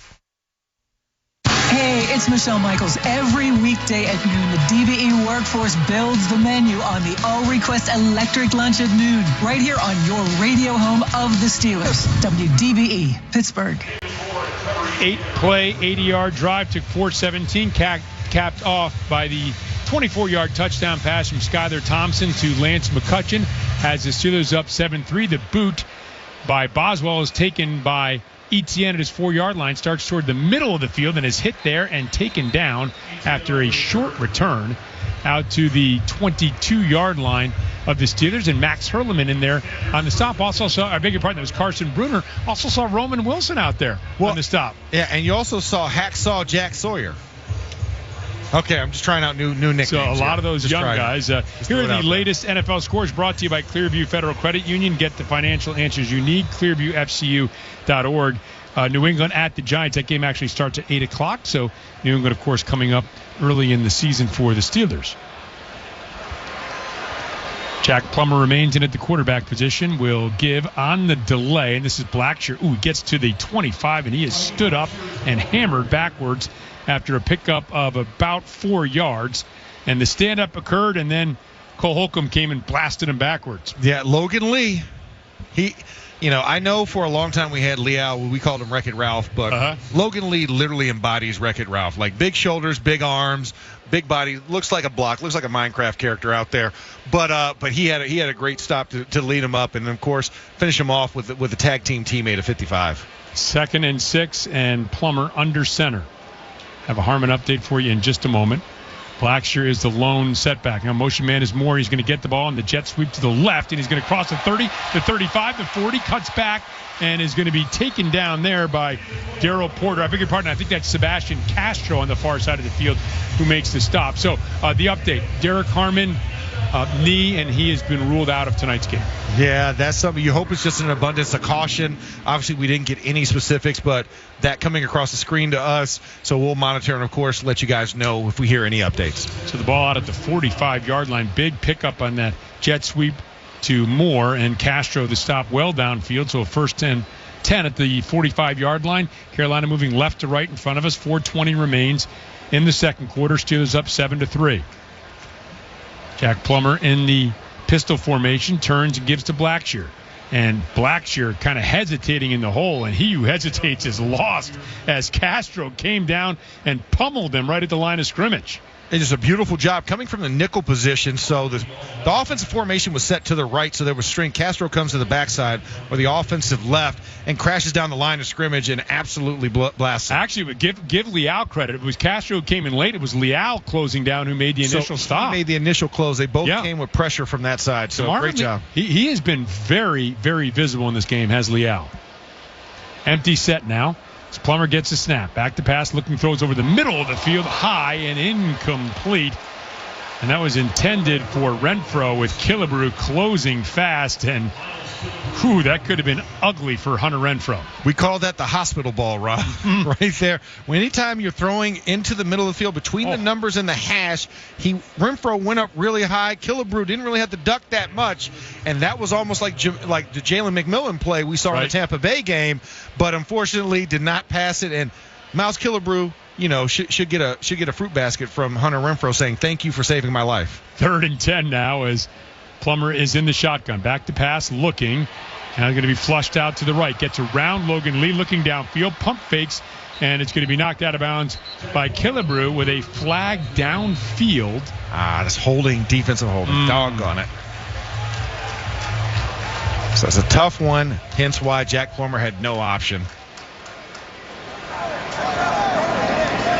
Hey, it's Michelle Michaels. Every weekday at noon, the DVE workforce builds the menu on the all-request electric lunch at noon, right here on your radio home of the Steelers. WDVE, Pittsburgh. 8-play, 80-yard drive, took 4:17, capped off by the 24-yard touchdown pass from Skylar Thompson to Lance McCutcheon. Has the Steelers up 7-3. The boot by Boswell is taken by Etienne at his 4-yard line, starts toward the middle of the field and is hit there and taken down after a short return out to the 22-yard line of the Steelers. And Max Hurleman in there on the stop. Also saw, I beg your pardon, that was Carson Bruner. Also saw Roman Wilson out there on the stop. Yeah, and you also saw Hacksaw Jack Sawyer. Okay, I'm just trying out new nicknames. So a lot of those young guys. Here are the latest there. NFL scores brought to you by Clearview Federal Credit Union. Get the financial answers you need. ClearviewFCU.org. New England at the Giants. That game actually starts at 8 o'clock. So New England, of course, coming up early in the season for the Steelers. Jack Plummer remains in at the quarterback position. Will give on the delay. And this is Blackshear. Ooh, he gets to the 25, and he is stood up and hammered backwards after a pickup of about 4 yards. And the stand-up occurred, and then Cole Holcomb came and blasted him backwards. Yeah, Logan Lee. I know for a long time we had Leal, we called him Wreck-It Ralph, but Logan Lee literally embodies Wreck-It Ralph. Like big shoulders, big arms, big body, looks like a block, looks like a Minecraft character out there. But he had a great stop to lead him up, and then of course finish him off with a tag team teammate at 55. 2nd and 6, and Plummer under center. Have a Harmon update for you in just a moment. Blackshear is the lone setback. Now, motion man is Moore. He's going to get the ball on the jet sweep to the left, and he's going to cross the 30, the 35, the 40, cuts back, and is going to be taken down there by Darryl Porter. I beg your pardon. I think that's Sebastian Castro on the far side of the field who makes the stop. So, the update. Derek Harmon, knee, and he has been ruled out of tonight's game. Yeah, that's something you hope it's just an abundance of caution. Obviously, we didn't get any specifics, but that coming across the screen to us, so we'll monitor and, of course, let you guys know if we hear any updates. So the ball out at the 45-yard line. Big pickup on that jet sweep to Moore, and Castro the stop well downfield. So a 1st and 10 at the 45-yard line. Carolina moving left to right in front of us. 4:20 remains in the second quarter. Steelers up 7-3. Jack Plummer in the pistol formation turns and gives to Blackshear. And Blackshear kind of hesitating in the hole, and he who hesitates is lost as Castro came down and pummeled him right at the line of scrimmage. It's just a beautiful job coming from the nickel position. So the offensive formation was set to the right, so there was string. Castro comes to the backside or the offensive left and crashes down the line of scrimmage and absolutely blasts it. Actually, give Leal credit. It was Castro who came in late. It was Leal closing down who made the initial stop. He made the initial close. They both came with pressure from that side. So great job. He has been very, very visible in this game, has Leal. Empty set now. As Plummer gets a snap. Back to pass, looking throws over the middle of the field, high and incomplete. And that was intended for Renfro with Killebrew closing fast. And that could have been ugly for Hunter Renfro. We call that the hospital ball, Rob, right there. Anytime you're throwing into the middle of the field between the numbers and the hash, Renfro went up really high. Killebrew didn't really have to duck that much, and that was almost like the Jalen McMillan play we saw in the Tampa Bay game, but unfortunately did not pass it. And Miles Killebrew, should get a fruit basket from Hunter Renfro saying thank you for saving my life. 3rd and 10 now as Plummer is in the shotgun. Back to pass, looking. Now going to be flushed out to the right. Gets around Logan Lee, looking downfield. Pump fakes, and it's going to be knocked out of bounds by Killebrew with a flag downfield. That's holding, defensive holding. Doggone it. So it's a tough one, hence why Jack Plummer had no option.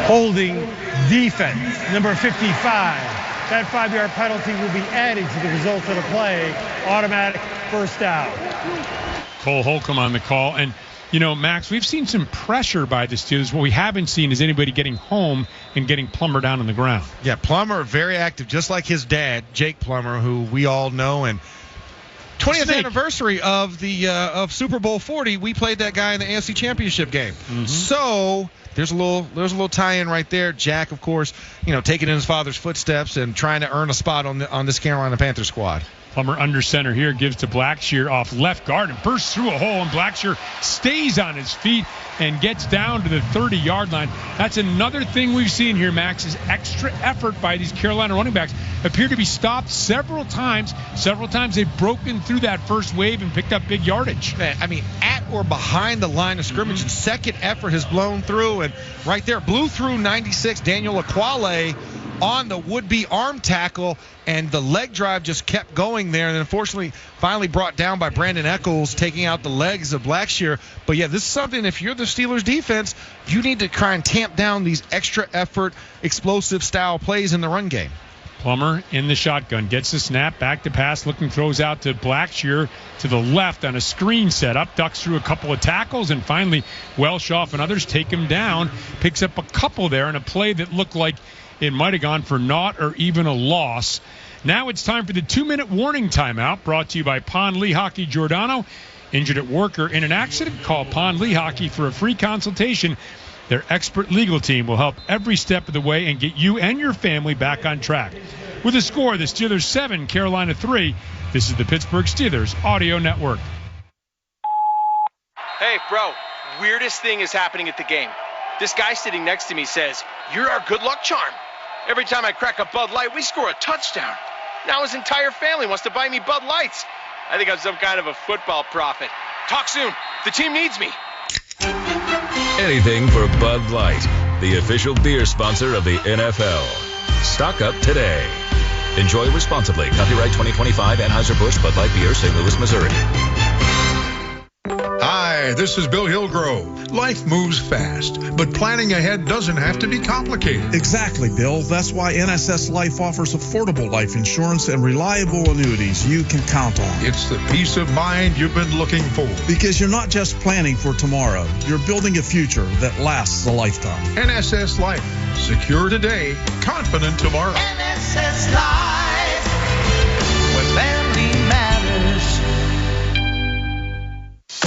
Holding defense, number 55. That 5-yard penalty will be added to the result of the play. Automatic first down. Cole Holcomb on the call. And, you know, Max, we've seen some pressure by the Steelers. What we haven't seen is anybody getting home and getting Plummer down on the ground. Yeah, Plummer, very active, just like his dad, Jake Plummer, who we all know. And 20th anniversary of the of Super Bowl 40, we played that guy in the AFC Championship game. Mm-hmm. So there's a little tie-in right there. Jack, of course, you know, taking in his father's footsteps and trying to earn a spot on this Carolina Panthers squad. Plummer under center here, gives to Blackshear off left guard and bursts through a hole, and Blackshear stays on his feet and gets down to the 30-yard line. That's another thing we've seen here, Max, is extra effort by these Carolina running backs. Appear to be stopped several times. Several times they've broken through that first wave and picked up big yardage. Man, I mean, at or behind the line of scrimmage, second effort has blown through, and right there, blew through 96, Daniel Aquale on the would-be arm tackle, and the leg drive just kept going there, and unfortunately finally brought down by Brandon Echols, taking out the legs of Blackshear. But yeah, this is something, if you're the Steelers defense, you need to try and tamp down these extra effort, explosive style plays in the run game. Plummer in the shotgun, gets the snap, back to pass, looking, throws out to Blackshear to the left on a screen setup, ducks through a couple of tackles, and finally Welshoff and others take him down, picks up a couple there in a play that looked like it might have gone for naught or even a loss. Now it's time for the 2-minute warning timeout, brought to you by Pond Lee Hockey Giordano. Injured at work or in an accident? Call Pond Lee Hockey for a free consultation. Their expert legal team will help every step of the way and get you and your family back on track. With a score, the Steelers 7, Carolina 3. This is the Pittsburgh Steelers Audio Network. Hey, bro, weirdest thing is happening at the game. This guy sitting next to me says, "You're our good luck charm. Every time I crack a Bud Light, we score a touchdown. Now his entire family wants to buy me Bud Lights. I think I'm some kind of a football prophet. Talk soon. The team needs me." Anything for Bud Light, the official beer sponsor of the NFL. Stock up today. Enjoy responsibly. Copyright 2025 Anheuser-Busch Bud Light Beer, St. Louis, Missouri. Hi, this is Bill Hillgrove. Life moves fast, but planning ahead doesn't have to be complicated. Exactly, Bill. That's why NSS Life offers affordable life insurance and reliable annuities you can count on. It's the peace of mind you've been looking for. Because you're not just planning for tomorrow, you're building a future that lasts a lifetime. NSS Life. Secure today, confident tomorrow. NSS Life, where family matters.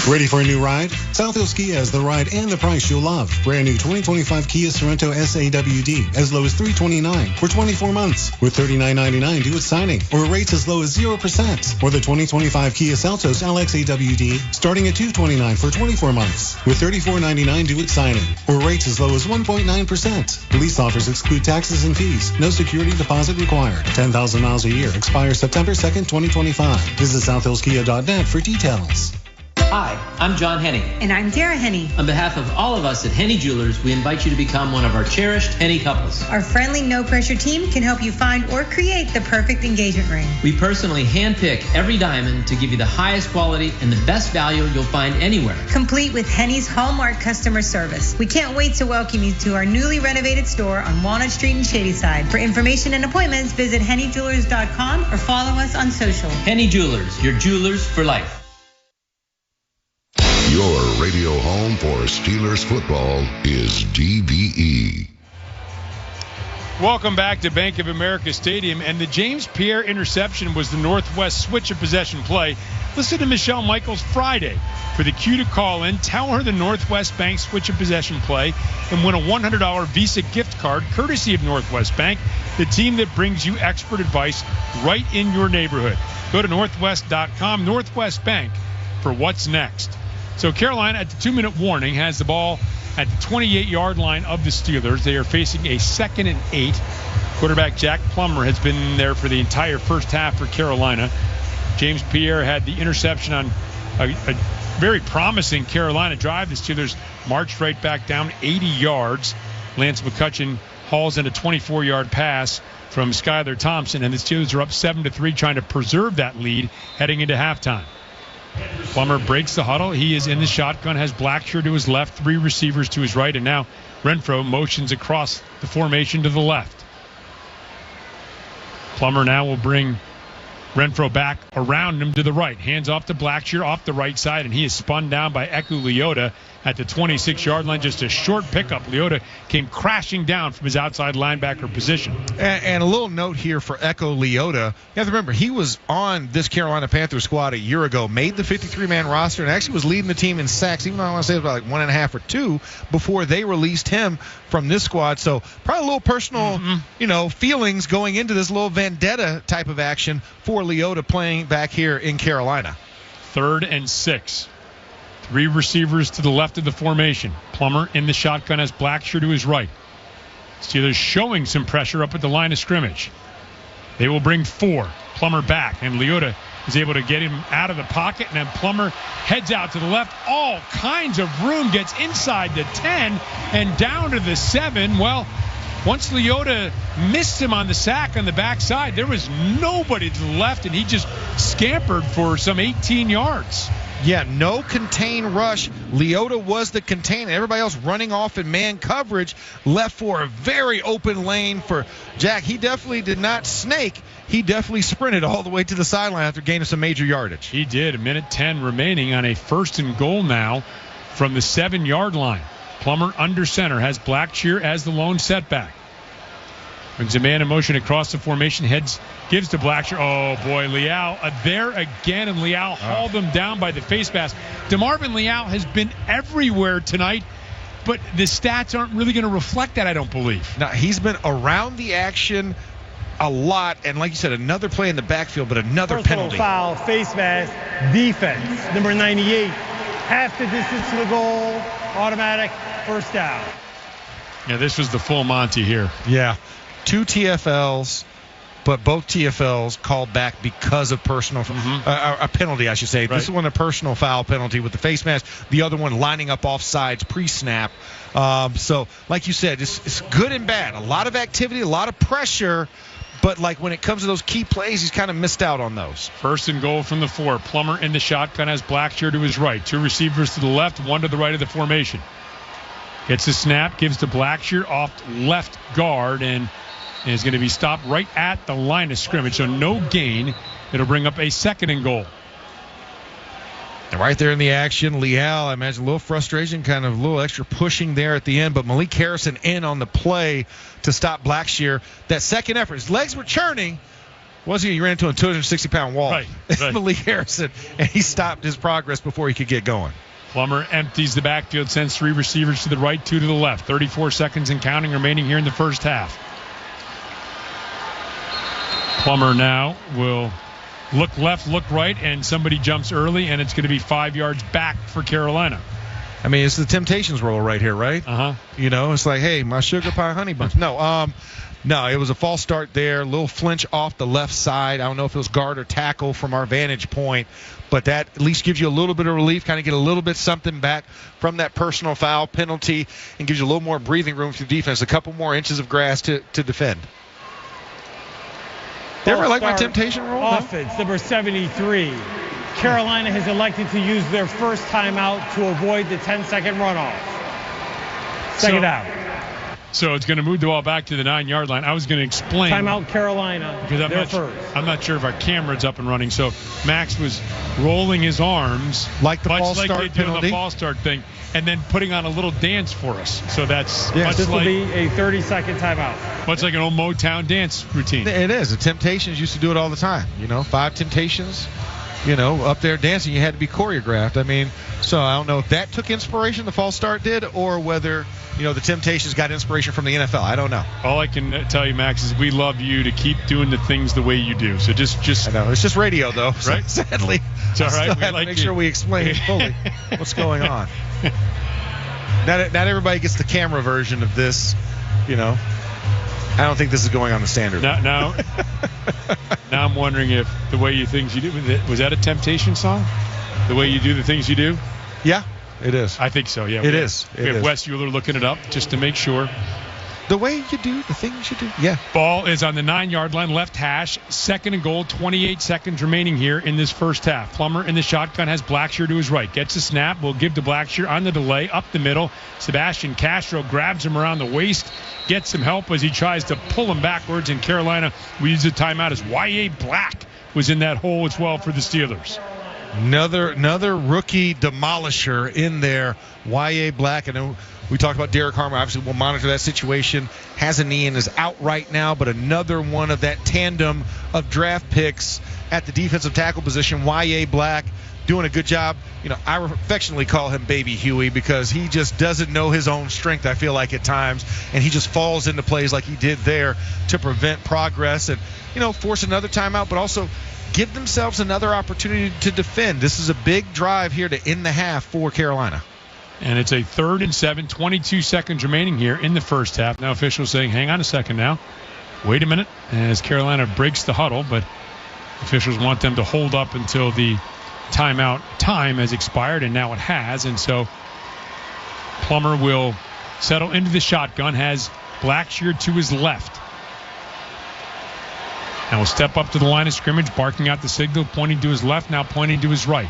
Ready for a new ride? South Hills Kia has the ride and the price you'll love. Brand new 2025 Kia Sorento SAWD as low as $329 for 24 months with $39.99 due at signing, or rates as low as 0%. Or the 2025 Kia Seltos LXAWD starting at $229 for 24 months with $34.99 due at signing, or rates as low as 1.9%. Lease offers exclude taxes and fees. No security deposit required. 10,000 miles a year. Expires September 2nd, 2025. Visit SouthHillsKia.net for details. Hi, I'm John Henny. And I'm Dara Henny. On behalf of all of us at Henny Jewelers, we invite you to become one of our cherished Henny couples. Our friendly, no-pressure team can help you find or create the perfect engagement ring. We personally handpick every diamond to give you the highest quality and the best value you'll find anywhere. Complete with Henny's Hallmark customer service. We can't wait to welcome you to our newly renovated store on Walnut Street in Shadyside. For information and appointments, visit hennyjewelers.com or follow us on social. Henny Jewelers, your jewelers for life. Your radio home for Steelers football is DVE. Welcome back to Bank of America Stadium, and the James Pierre interception was the Northwest switch of possession play. Listen to Michelle Michaels Friday for the cue to call in, tell her the Northwest Bank switch of possession play, and win a $100 Visa gift card courtesy of Northwest Bank, the team that brings you expert advice right in your neighborhood. Go to northwest.com, Northwest Bank, for what's next. So Carolina, at the 2-minute warning, has the ball at the 28-yard line of the Steelers. They are facing a 2nd and 8. Quarterback Jack Plummer has been there for the entire first half for Carolina. James Pierre had the interception on a very promising Carolina drive. The Steelers marched right back down 80 yards. Lance McCutcheon hauls in a 24-yard pass from Skylar Thompson, and the Steelers are up 7-3, trying to preserve that lead heading into halftime. Plummer breaks the huddle. He is in the shotgun, has Blackshear to his left, 3 receivers to his right, and now Renfro motions across the formation to the left. Plummer now will bring Renfro back around him to the right. Hands off to Blackshear off the right side, and he is spun down by Eku Leota at the 26-yard line. Just a short pickup. Leota came crashing down from his outside linebacker position. And a little note here for Eku Leota. You have to remember, he was on this Carolina Panthers squad a year ago, made the 53-man roster, and actually was leading the team in sacks, even though I want to say it was about like 1.5 or 2 before they released him from this squad. So probably a little personal, feelings going into this little vendetta type of action for Leota playing back here in Carolina. 3rd and 6. 3 receivers to the left of the formation. Plummer in the shotgun has Blackshear to his right. Steelers showing some pressure up at the line of scrimmage. They will bring 4. Plummer back, and Leota is able to get him out of the pocket, and then Plummer heads out to the left. All kinds of room, gets inside the 10 and down to the 7. Well, once Leota missed him on the sack on the backside, there was nobody to the left, and he just scampered for some 18 yards. Yeah, no contain rush. Leota was the contain. Everybody else running off in man coverage, left for a very open lane for Jack. He definitely did not snake. He definitely sprinted all the way to the sideline after gaining some major yardage. He did. 1:10 remaining on a 1st and goal now from the 7-yard line. Plummer under center, has Blackshear as the lone setback. Brings a man in motion across the formation, gives to Blackshear. Oh, boy, Leal there again, and Leal hauled them down by the face mask. DeMarvin Leal has been everywhere tonight, but the stats aren't really going to reflect that, I don't believe. Now, he's been around the action a lot, and like you said, another play in the backfield, but another penalty. Foul, face mask, defense, number 98. Half the distance to the goal, automatic, first down. Yeah, this was the full Monty here. Yeah. 2 TFLs, but both TFLs called back because of personal a penalty, I should say. Right. This is one a personal foul penalty with the face mask. The other one lining up offsides pre-snap. So, like you said, it's good and bad. A lot of activity, a lot of pressure, but like when it comes to those key plays, he's kind of missed out on those. 1st and goal from the 4. Plummer in the shotgun has Blackshear to his right. 2 receivers to the left, 1 to the right of the formation. Gets the snap, gives to Blackshear off left guard, and is going to be stopped right at the line of scrimmage, so no gain. It'll bring up a 2nd and goal. And right there in the action, Leal, I imagine a little frustration, kind of a little extra pushing there at the end, but Malik Harrison in on the play to stop Blackshear. That second effort, his legs were churning. He ran into a 260-pound wall. Right. Malik Harrison, and he stopped his progress before he could get going. Plummer empties the backfield, sends 3 receivers to the right, 2 to the left. 34 seconds and counting remaining here in the first half. Plummer now will look left, look right, and somebody jumps early, and it's going to be 5 yards back for Carolina. I mean, it's the Temptations roll right here, right? It's like, hey, my sugar pie honey bunch. No, it was a false start there. A little flinch off the left side. I don't know if it was guard or tackle from our vantage point, but that at least gives you a little bit of relief, kind of get a little bit something back from that personal foul penalty, and gives you a little more breathing room for the defense, a couple more inches of grass to defend. You ever like my temptation rule? Offense, number 73. Carolina has elected to use their first timeout to avoid the 10-second runoff. Second down. So it's going to move the ball back to the 9-yard line. I was going to explain. Timeout Carolina. Because I'm not sure if our camera's up and running. So Max was rolling his arms. Like the false start they do penalty. The false start thing. And then putting on a little dance for us. So that's this will be a 30-second timeout. Much like an old Motown dance routine. It is. The Temptations used to do it all the time. 5 Temptations, up there dancing. You had to be choreographed. I mean, so I don't know if that took inspiration, the false start did, or whether, the Temptations got inspiration from the NFL. I don't know. All I can tell you, Max, is we love you to keep doing the things the way you do. So just I know. It's just radio, though. Right? So sadly. It's all right. We have to make sure we explain fully what's going on. Not everybody gets the camera version of this, I don't think this is going on the standard. Now I'm wondering if the way you things you do, was that a Temptation song? The way you do the things you do? Yeah, it is. I think so, yeah. It is. We have Wes Euler looking it up just to make sure. the way you do the things you do. Yeah. Ball is on the 9-yard line, left hash. 2nd and goal, 28 seconds remaining here in this first half. Plummer in the shotgun has Blackshear to his right. Gets a snap. Will give to Blackshear on the delay. Up the middle. Sebastian Castro grabs him around the waist. Gets some help as he tries to pull him backwards. And Carolina will use a timeout as Y.A. Black was in that hole as well for the Steelers. Another rookie demolisher in there. Y.A. Black. I know we talked about Derek Harmer. Obviously, we'll monitor that situation. Has a knee and is out right now, but another one of that tandem of draft picks at the defensive tackle position. Y.A. Black doing a good job. You know, I affectionately call him Baby Huey because he just doesn't know his own strength, I feel like, at times, and he just falls into plays like he did there to prevent progress and, you know, force another timeout, but also give themselves another opportunity to defend. This is a big drive here to end the half for Carolina. And it's a 3rd and 7, 22 seconds remaining here in the first half. Now officials saying, hang on a second now. Wait a minute, as Carolina breaks the huddle, but officials want them to hold up until the timeout time has expired, and now it has. And so Plummer will settle into the shotgun, has Blackshear to his left. And will step up to the line of scrimmage, barking out the signal, pointing to his left, now pointing to his right.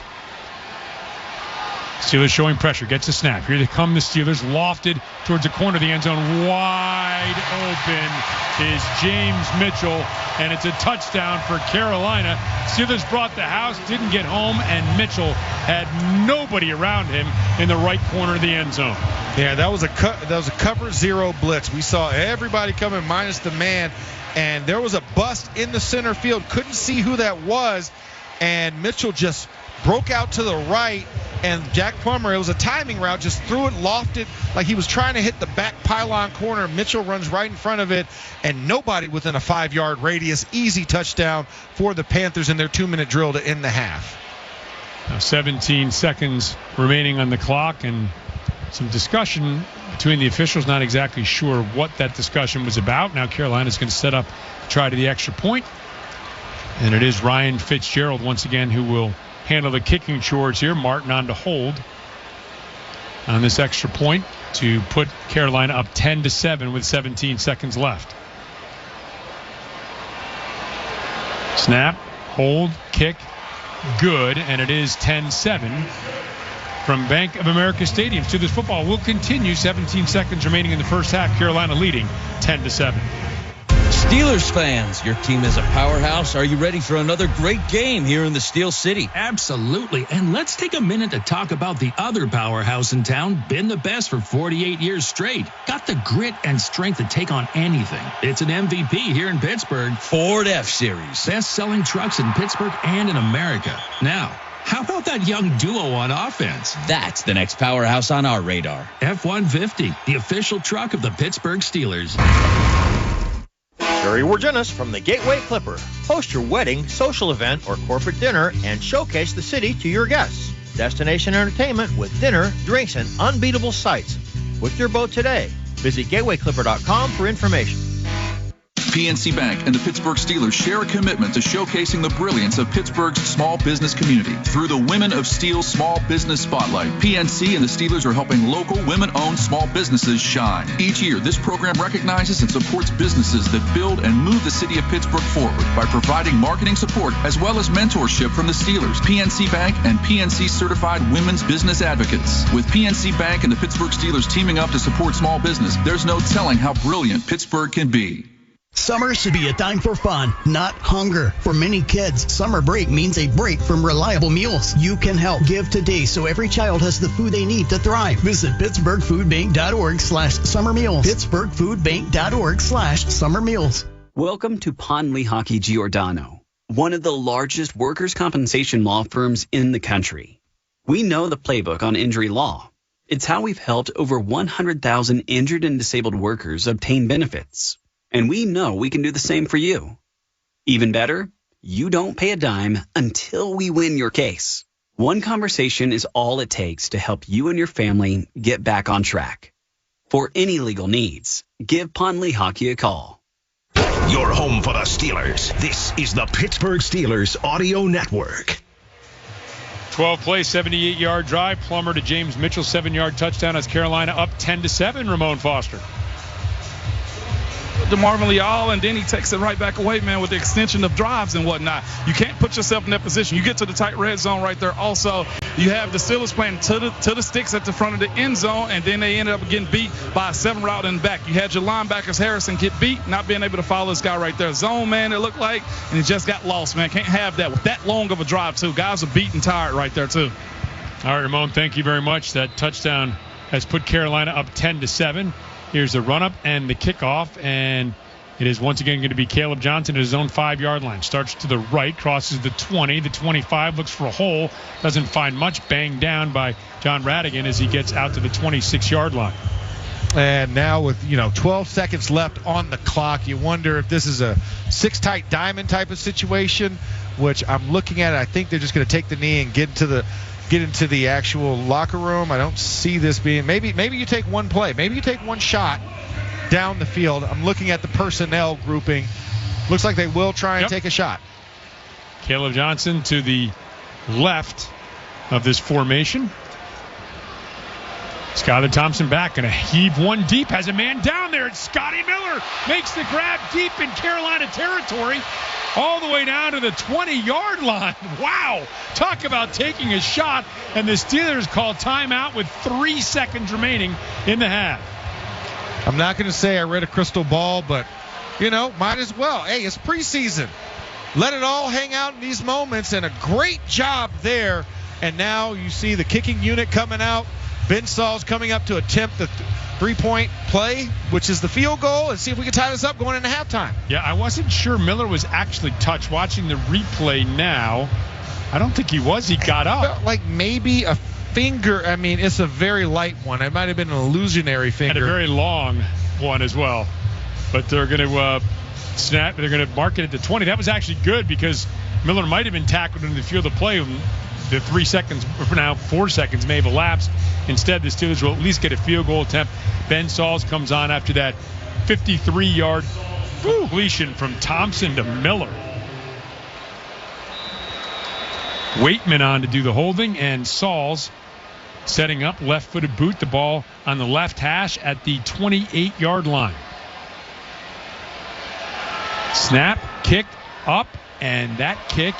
Steelers showing pressure, gets a snap. Here they come, the Steelers, lofted towards the corner of the end zone. Wide open is James Mitchell, and it's a touchdown for Carolina. Steelers brought the house, didn't get home, and Mitchell had nobody around him in the right corner of the end zone. Yeah, that was a cover zero blitz. We saw everybody coming minus the man, and there was a bust in the center field. Couldn't see who that was, and Mitchell just broke out to the right, and Jack Plummer, it was a timing route, just threw it lofted like he was trying to hit the back pylon corner. Mitchell runs right in front of it, and nobody within a 5-yard radius. Easy touchdown for the Panthers in their 2-minute drill to end the half. Now 17 seconds remaining on the clock, and some discussion between the officials. Not exactly sure what that discussion was about. Now Carolina's going to set up, try to the extra point, and it is Ryan Fitzgerald once again who will handle the kicking chores here. Martin on to hold on this extra point to put Carolina up 10-7 with 17 seconds left. Snap, hold, kick, good, and it is 10-7 from Bank of America Stadium. Steelers football will continue. 17 seconds remaining in the first half. Carolina leading 10-7. Steelers fans, your team is a powerhouse. Are you ready for another great game here in the Steel City? Absolutely. And let's take a minute to talk about the other powerhouse in town, been the best for 48 years straight. Got the grit and strength to take on anything. It's an MVP here in Pittsburgh. Ford F-Series. Best-selling trucks in Pittsburgh and in America. Now, how about that young duo on offense? That's the next powerhouse on our radar. F-150, the official truck of the Pittsburgh Steelers. Jerry Wargenis from the Gateway Clipper. Host your wedding, social event, or corporate dinner and showcase the city to your guests. Destination entertainment with dinner, drinks, and unbeatable sights. Book your boat today. Visit gatewayclipper.com for information. PNC Bank and the Pittsburgh Steelers share a commitment to showcasing the brilliance of Pittsburgh's small business community through the Women of Steel Small Business Spotlight. PNC and the Steelers are helping local women-owned small businesses shine. Each year, this program recognizes and supports businesses that build and move the city of Pittsburgh forward by providing marketing support as well as mentorship from the Steelers, PNC Bank, and PNC certified women's business advocates. With PNC Bank and the Pittsburgh Steelers teaming up to support small business, there's no telling how brilliant Pittsburgh can be. Summer should be a time for fun, not hunger. For many kids, summer break means a break from reliable meals. You can help. Give today so every child has the food they need to thrive. Visit PittsburghFoodBank.org/summer meals. PittsburghFoodBank.org/summer meals. Welcome to Pond Lehocky Giordano, one of the largest workers' compensation law firms in the country. We know the playbook on injury law. It's how we've helped over 100,000 injured and disabled workers obtain benefits. And we know we can do the same for you. Even better, you don't pay a dime until we win your case. One conversation is all it takes to help you and your family get back on track. For any legal needs, give Pond Lehocky a call. Your home for the Steelers. This is the Pittsburgh Steelers Audio Network. 12-play, 78-yard drive. Plummer to James Mitchell, 7-yard touchdown as Carolina up 10-7. Ramon Foster. to Marvin Leal, and then he takes it right back away, man, with the extension of drives and whatnot. You can't put yourself in that position. You get to the tight red zone right there. Also, you have the Steelers playing to the sticks at the front of the end zone, and then they ended up getting beat by a 7 route in the back. You had your linebackers, Harrison, get beat, not being able to follow this guy right there. Zone, man, it looked like, and it just got lost, man. Can't have that with that long of a drive, too. Guys are beat and tired right there, too. All right, Ramon, thank you very much. That touchdown has put Carolina up 10-7. Here's the run-up and the kickoff, and it is once again going to be Caleb Johnson at his own 5-yard line. Starts to the right, crosses the 20, the 25, looks for a hole, doesn't find much, banged down by John Radigan as he gets out to the 26-yard line. And now with 12 seconds left on the clock, you wonder if this is a 6-tight diamond type of situation, which I'm looking at. I think they're just going to take the knee and get into the actual locker room. I don't see this being. Maybe you take one play. Maybe you take one shot down the field. I'm looking at the personnel grouping. Looks like they will try and take a shot. Caleb Johnson to the left of this formation. Skylar Thompson back, going to heave one deep, has a man down there. It's Scotty Miller, makes the grab deep in Carolina territory, all the way down to the 20-yard line. Wow, talk about taking a shot, and the Steelers call timeout with 3 seconds remaining in the half. I'm not going to say I read a crystal ball, but, might as well. Hey, it's preseason. Let it all hang out in these moments, and a great job there. And now you see the kicking unit coming out. Ben Saul's coming up to attempt the 3-point play, which is the field goal, and see if we can tie this up going into halftime. Yeah, I wasn't sure Miller was actually touched. Watching the replay now, I don't think he was. He got up. Felt like maybe a finger. I mean, it's a very light one. It might have been an illusionary finger. And a very long one as well. But they're going to snap. They're going to mark it at the 20. That was actually good because Miller might have been tackled in the field of play. The 3 seconds, or now 4 seconds, may have elapsed. Instead, the Steelers will at least get a field goal attempt. Ben Sauls comes on after that 53-yard completion from Thompson to Miller. Waitman on to do the holding, and Sauls setting up, left-footed boot, the ball on the left hash at the 28-yard line. Snap, kick, up, and that kick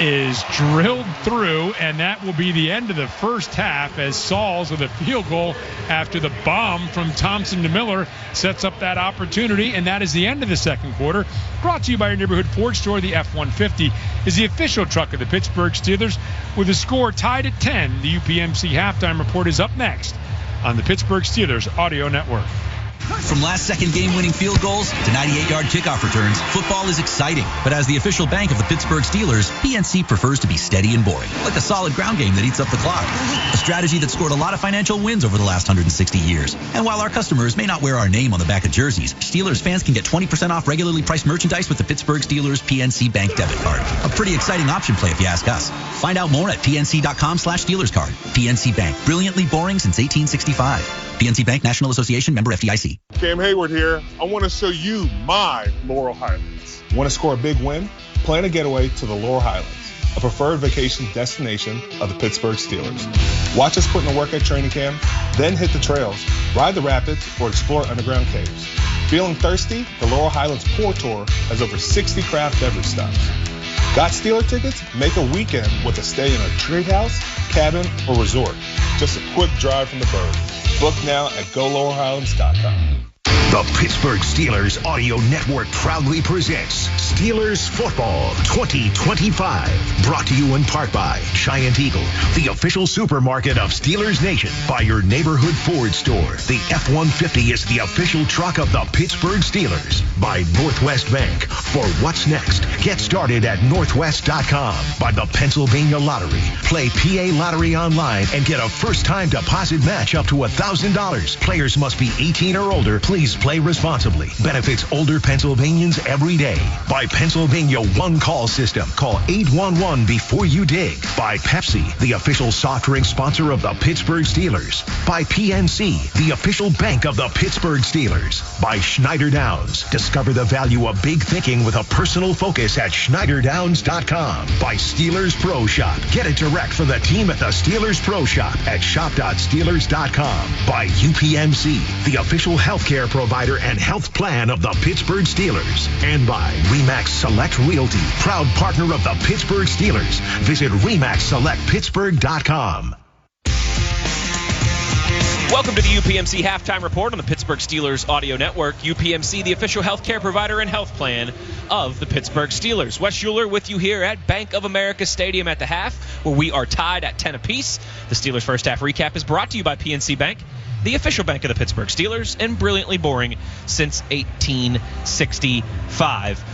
is drilled through, and that will be the end of the first half as Sauls with a field goal after the bomb from Thompson to Miller sets up that opportunity, and that is the end of the second quarter. Brought to you by your neighborhood Ford store. The F-150 is the official truck of the Pittsburgh Steelers. With the score tied at 10, the UPMC halftime report is up next on the Pittsburgh Steelers Audio Network. From last-second game-winning field goals to 98-yard kickoff returns, football is exciting. But as the official bank of the Pittsburgh Steelers, PNC prefers to be steady and boring, like a solid ground game that eats up the clock. A strategy that scored a lot of financial wins over the last 160 years. And while our customers may not wear our name on the back of jerseys, Steelers fans can get 20% off regularly priced merchandise with the Pittsburgh Steelers PNC Bank debit card. A pretty exciting option play if you ask us. Find out more at pnc.com/Steelers card. PNC Bank, brilliantly boring since 1865. PNC Bank, National Association, member FDIC. Cam Hayward here. I want to show you my Laurel Highlands. Want to score a big win? Plan a getaway to the Laurel Highlands, a preferred vacation destination of the Pittsburgh Steelers. Watch us put in the work at training camp, then hit the trails, ride the rapids, or explore underground caves. Feeling thirsty? The Laurel Highlands Pour Tour has over 60 craft beverage stops. Got Steeler tickets? Make a weekend with a stay in a treehouse, cabin, or resort. Just a quick drive from the Burgh. Book now at GoLaurelHighlands.com. The Pittsburgh Steelers Audio Network proudly presents Steelers Football 2025. Brought to you in part by Giant Eagle, the official supermarket of Steelers Nation, by your neighborhood Ford store. The F-150 is the official truck of the Pittsburgh Steelers. By Northwest Bank. For what's next, get started at Northwest.com. By the Pennsylvania Lottery. Play PA Lottery online and get a first-time deposit match up to $1,000. Players must be 18 or older. Please play responsibly. Benefits older Pennsylvanians every day. By Pennsylvania One Call System. Call 811 before you dig. By Pepsi, the official soft drink sponsor of the Pittsburgh Steelers. By PNC, the official bank of the Pittsburgh Steelers. By Schneider Downs. Discover the value of big thinking with a personal focus at SchneiderDowns.com. By Steelers Pro Shop. Get it direct from the team at the Steelers Pro Shop at shop.steelers.com. By UPMC, the official healthcare provider provider and health plan of the Pittsburgh Steelers. And by RE/MAX Select Realty, proud partner of the Pittsburgh Steelers. Visit RE/MAXSelectPittsburgh.com. Welcome to the UPMC Halftime Report on the Pittsburgh Steelers Audio Network. UPMC, the official healthcare provider and health plan of the Pittsburgh Steelers. Wes Schuler with you here at Bank of America Stadium at the half, where we are tied at 10 apiece. The Steelers' first half recap is brought to you by PNC Bank, the official bank of the Pittsburgh Steelers, and brilliantly boring since 1865.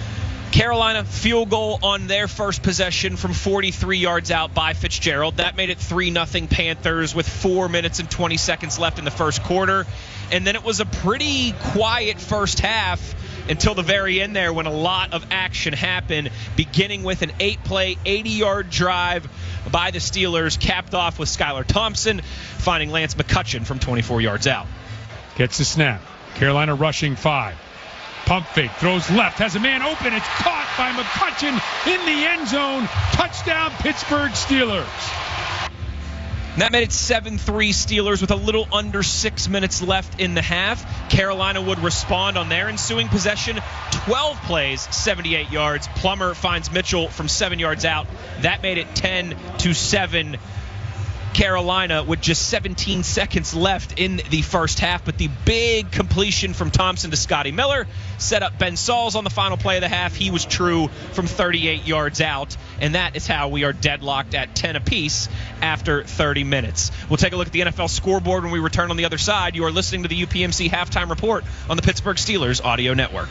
Carolina field goal on their first possession from 43 yards out by Fitzgerald. That made it 3-0 Panthers with 4 minutes and 20 seconds left in the first quarter. And then it was a pretty quiet first half until the very end there when a lot of action happened, beginning with an 8-play, 80-yard drive by the Steelers, capped off with Skylar Thompson, finding Lance McCutcheon from 24 yards out. Gets the snap. Carolina rushing 5. Pump fake, throws left, has a man open. It's caught by McCutcheon in the end zone. Touchdown, Pittsburgh Steelers. And that made it 7-3 Steelers with a little under 6 minutes left in the half. Carolina would respond on their ensuing possession. 12 plays, 78 yards. Plummer finds Mitchell from 7 yards out. That made it 10-7 Carolina with just 17 seconds left in the first half. But the big completion from Thompson to Scotty Miller set up Ben Sauls on the final play of the half. He was true from 38 yards out. And that is how we are deadlocked at 10 apiece after 30 minutes. We'll take a look at the NFL scoreboard when we return on the other side. You are listening to the UPMC Halftime Report on the Pittsburgh Steelers Audio Network.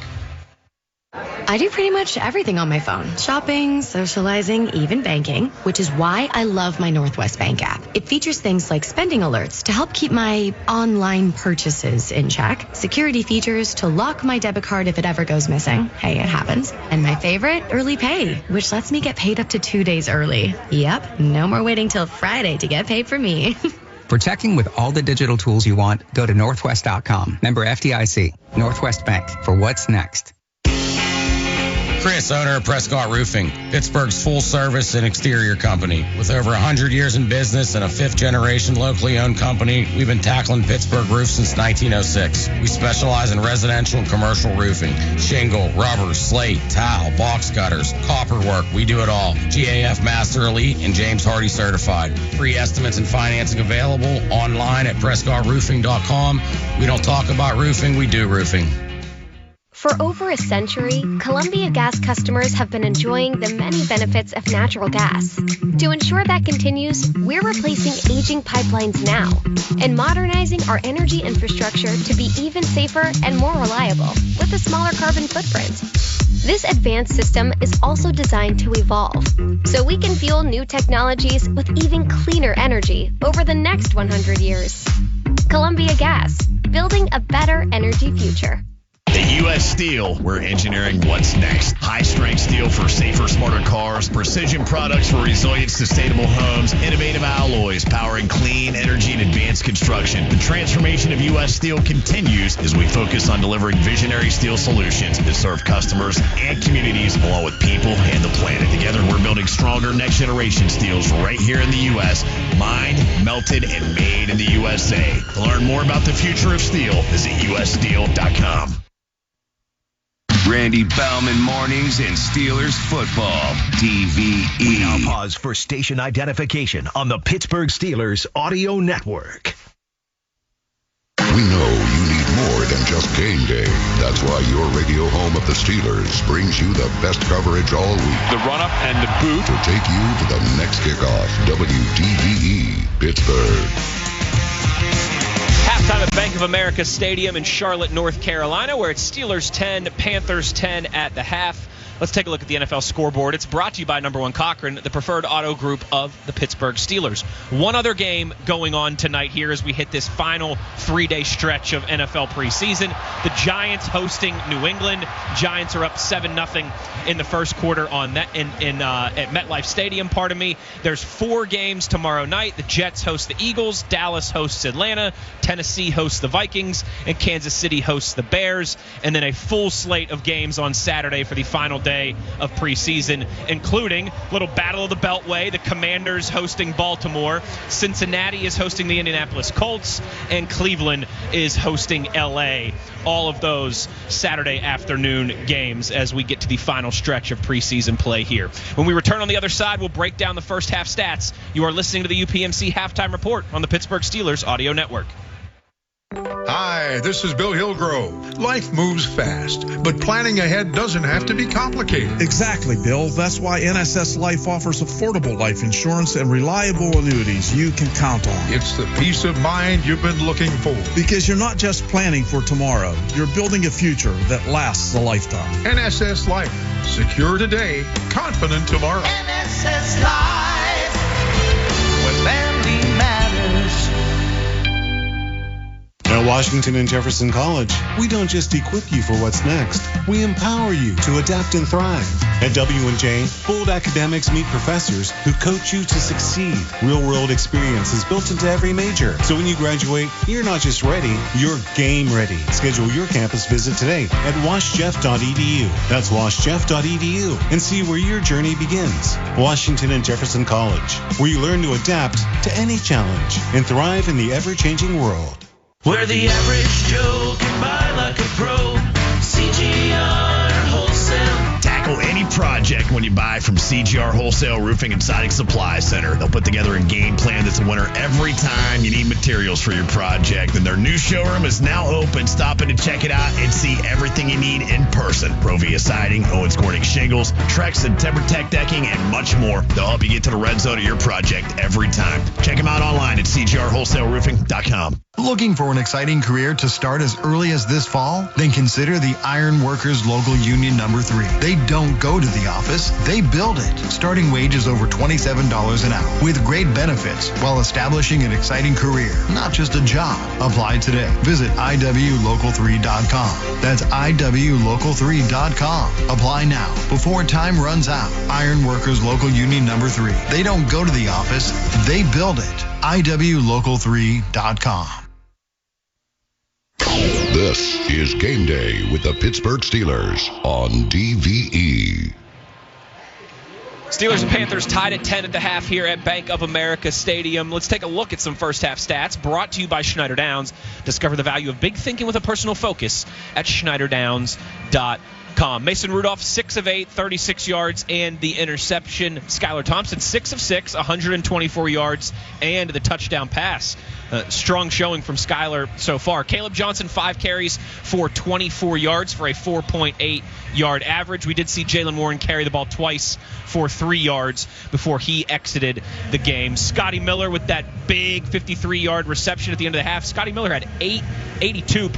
I do pretty much everything on my phone. Shopping, socializing, even banking, which is why I love my Northwest Bank app. It features things like spending alerts to help keep my online purchases in check, security features to lock my debit card if it ever goes missing. Hey, it happens. And my favorite, early pay, which lets me get paid up to 2 days early. Yep, no more waiting till Friday to get paid for me. For checking with all the digital tools you want, go to northwest.com. Member FDIC. Northwest Bank. For what's next. Chris, owner of Prescar Roofing, Pittsburgh's full-service and exterior company. With over 100 years in business and a fifth-generation locally owned company, we've been tackling Pittsburgh roofs since 1906. We specialize in residential and commercial roofing, shingle, rubber, slate, tile, box gutters, copper work. We do it all. GAF Master Elite and James Hardy certified. Free estimates and financing available online at PrescarRoofing.com. We don't talk about roofing, we do roofing. For over a century, Columbia Gas customers have been enjoying the many benefits of natural gas. To ensure that continues, we're replacing aging pipelines now and modernizing our energy infrastructure to be even safer and more reliable with a smaller carbon footprint. This advanced system is also designed to evolve, so we can fuel new technologies with even cleaner energy over the next 100 years. Columbia Gas, building a better energy future. At U.S. Steel, we're engineering what's next. High-strength steel for safer, smarter cars, precision products for resilient, sustainable homes, innovative alloys powering clean energy and advanced construction. The transformation of U.S. Steel continues as we focus on delivering visionary steel solutions that serve customers and communities along with people and the planet. Together, we're building stronger next-generation steels right here in the U.S., mined, melted, and made in the USA. To learn more about the future of steel, visit ussteel.com. Randy Bauman mornings and Steelers football. DVE. We now pause for station identification on the Pittsburgh Steelers Audio Network. We know you need more than just game day. That's why your radio home of the Steelers brings you the best coverage all week. The run-up and the boot. To take you to the next kickoff. WDVE, Pittsburgh. Halftime at Bank of America Stadium in Charlotte, North Carolina, where it's Steelers 10, Panthers 10 at the half. Let's take a look at the NFL scoreboard. It's brought to you by Number One Cochran, the preferred auto group of the Pittsburgh Steelers. One other game going on tonight here as we hit this final 3-day stretch of NFL preseason. The Giants hosting New England. Giants are up 7-0 in the first quarter on that at MetLife Stadium. Pardon me. There's 4 games tomorrow night. The Jets host the Eagles. Dallas hosts Atlanta. Tennessee hosts the Vikings, and Kansas City hosts the Bears. And then a full slate of games on Saturday for the final day of preseason, including little battle of the Beltway, the Commanders hosting Baltimore, Cincinnati is hosting the Indianapolis Colts, and Cleveland is hosting LA. All of those Saturday afternoon games as we get to the final stretch of preseason play here. When we return on the other side, we'll break down the first half stats. You are listening to the UPMC Halftime Report on the Pittsburgh Steelers Audio Network. Hi, this is Bill Hillgrove. Life moves fast, but planning ahead doesn't have to be complicated. Exactly, Bill. That's why NSS Life offers affordable life insurance and reliable annuities you can count on. It's the peace of mind you've been looking for. Because you're not just planning for tomorrow, you're building a future that lasts a lifetime. NSS Life. Secure today, confident tomorrow. NSS Life, where family matters. At Washington and Jefferson College, we don't just equip you for what's next. We empower you to adapt and thrive. At W&J, bold academics meet professors who coach you to succeed. Real-world experience is built into every major. So when you graduate, you're not just ready, you're game ready. Schedule your campus visit today at washjeff.edu. That's washjeff.edu and see where your journey begins. Washington and Jefferson College, where you learn to adapt to any challenge and thrive in the ever-changing world. Where the average Joe can buy like a pro. CGR Wholesale. Tackle any project when you buy from CGR Wholesale Roofing and Siding Supply Center. They'll put together a game plan that's a winner every time you need materials for your project. And their new showroom is now open. Stop in and check it out and see everything you need in person. Provia Siding, Owens Corning Shingles, Trex and TimberTech Decking, and much more. They'll help you get to the red zone of your project every time. Check them out online at cgrwholesaleroofing.com. Looking for an exciting career to start as early as this fall? Then consider the Iron Workers Local Union Number 3. They don't go to the office, they build it. Starting wage is over $27 an hour with great benefits while establishing an exciting career, not just a job. Apply today. Visit IWLocal3.com. That's IWLocal3.com. Apply now before time runs out. Iron Workers Local Union Number 3. They don't go to the office, they build it. IWLocal3.com. This is Game Day with the Pittsburgh Steelers on DVE. Steelers and Panthers tied at 10 at the half here at Bank of America Stadium. Let's take a look at some first half stats brought to you by Schneider Downs. Discover the value of big thinking with a personal focus at SchneiderDowns.com. Mason Rudolph, 6 of 8, 36 yards, and the interception. Skylar Thompson, 6 of 6, 124 yards, and the touchdown pass. Strong showing from Skylar so far. Caleb Johnson, 5 carries for 24 yards for a 4.8-yard average. We did see Jalen Warren carry the ball twice for 3 yards before he exited the game. Scotty Miller with that big 53-yard reception at the end of the half. Scotty Miller had 82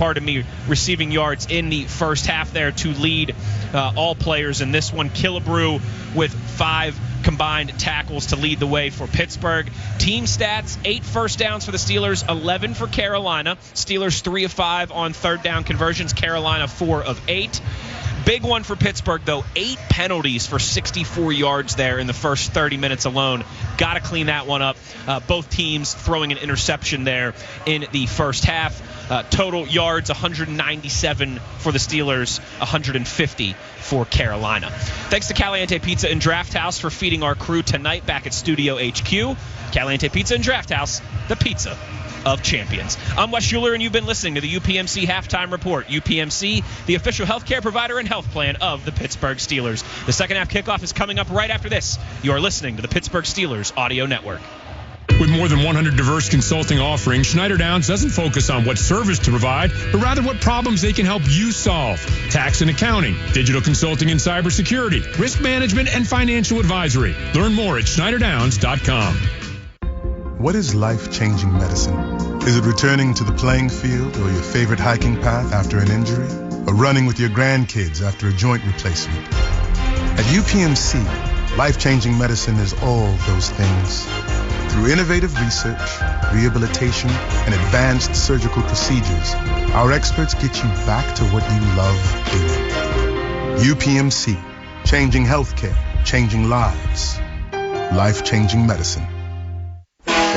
receiving yards in the first half there to lead all players in this one. Killebrew with 5 combined tackles to lead the way for Pittsburgh. Team stats, 8 first downs for the Steelers, 11 for Carolina. Steelers 3 of 5 on third down conversions. Carolina 4 of 8. Big one for Pittsburgh, though, 8 penalties for 64 yards there in the first 30 minutes alone. Got to clean that one up. Both teams throwing an interception there in the first half. Total yards, 197 for the Steelers, 150 for Carolina. Thanks to Caliente Pizza and Draft House for feeding our crew tonight back at Studio HQ. Caliente Pizza and Draft House, the pizza of champions. I'm Wes Schuler, and you've been listening to the UPMC Halftime Report. UPMC, the official healthcare provider and health plan of the Pittsburgh Steelers. The second half kickoff is coming up right after this. You are listening to the Pittsburgh Steelers Audio Network. With more than 100 diverse consulting offerings, Schneider Downs doesn't focus on what service to provide, but rather what problems they can help you solve. Tax and accounting, digital consulting and cybersecurity, risk management, and financial advisory. Learn more at SchneiderDowns.com. What is life-changing medicine? Is it returning to the playing field or your favorite hiking path after an injury? Or running with your grandkids after a joint replacement? At UPMC, life-changing medicine is all those things. Through innovative research, rehabilitation, and advanced surgical procedures, our experts get you back to what you love doing. UPMC, changing healthcare, changing lives. Life-changing medicine.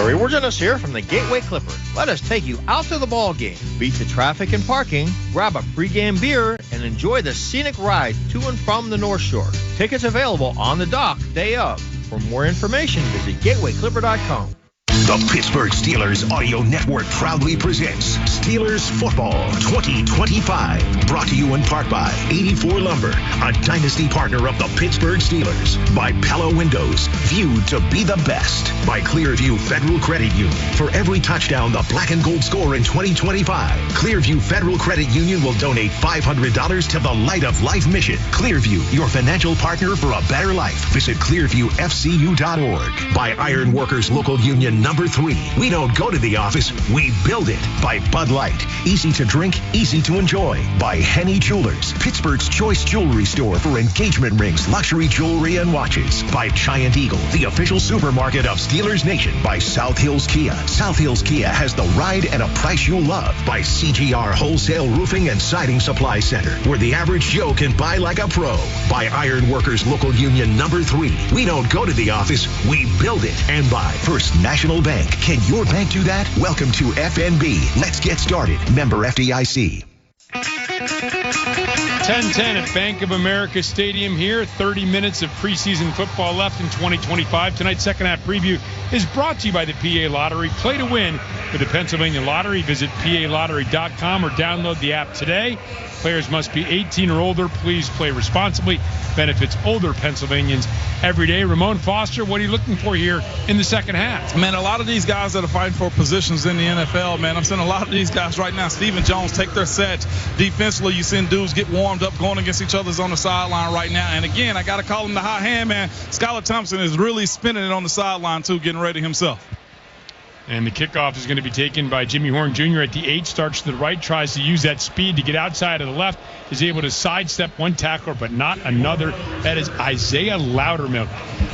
Terry Wirgenis here from the Gateway Clipper. Let us take you out to the ball game. Beat the traffic and parking, grab a pregame beer, and enjoy the scenic ride to and from the North Shore. Tickets available on the dock day of. For more information, visit gatewayclipper.com. The Pittsburgh Steelers Audio Network proudly presents Steelers Football 2025. Brought to you in part by 84 Lumber, a dynasty partner of the Pittsburgh Steelers. By Pella Windows, viewed to be the best. By Clearview Federal Credit Union. For every touchdown the black and gold score in 2025, Clearview Federal Credit Union will donate $500 to the Light of Life mission. Clearview, your financial partner for a better life. Visit clearviewfcu.org. By Iron Workers Local Union Number 3. We don't go to the office, we build it. By Bud Light. Easy to drink, easy to enjoy. By Henny Jewelers. Pittsburgh's choice jewelry store for engagement rings, luxury jewelry, and watches. By Giant Eagle, the official supermarket of Steelers Nation. By South Hills Kia. South Hills Kia has the ride and a price you'll love. By CGR Wholesale Roofing and Siding Supply Center, where the average Joe can buy like a pro. By Iron Workers Local Union Number 3. We don't go to the office, we build it. And by First National Bank. Can your bank do that? Welcome to FNB. Let's get started. Member FDIC. 10-10 at Bank of America Stadium here. 30 minutes of preseason football left in 2025. Tonight's second half preview is brought to you by the PA Lottery. Play to win with the Pennsylvania Lottery. Visit PALottery.com or download the app today. Players must be 18 or older. Please play responsibly. Benefits older Pennsylvanians every day. Ramon Foster, what are you looking for here in the second half? Man, a lot of these guys that are fighting for positions in the NFL, man, I'm seeing a lot of these guys right now. Stephen Jones take their sets. Defensively, you send dudes get warmed up, going against each other's on the sideline right now. And again, I got to call him the hot hand, man. Skylar Thompson is really spinning it on the sideline, too, getting ready himself. And the kickoff is going to be taken by Jimmy Horn Jr. at the 8. Starts to the right, tries to use that speed to get outside of the left. Is able to sidestep one tackler, but not another. That is Isaiah Loudermilk.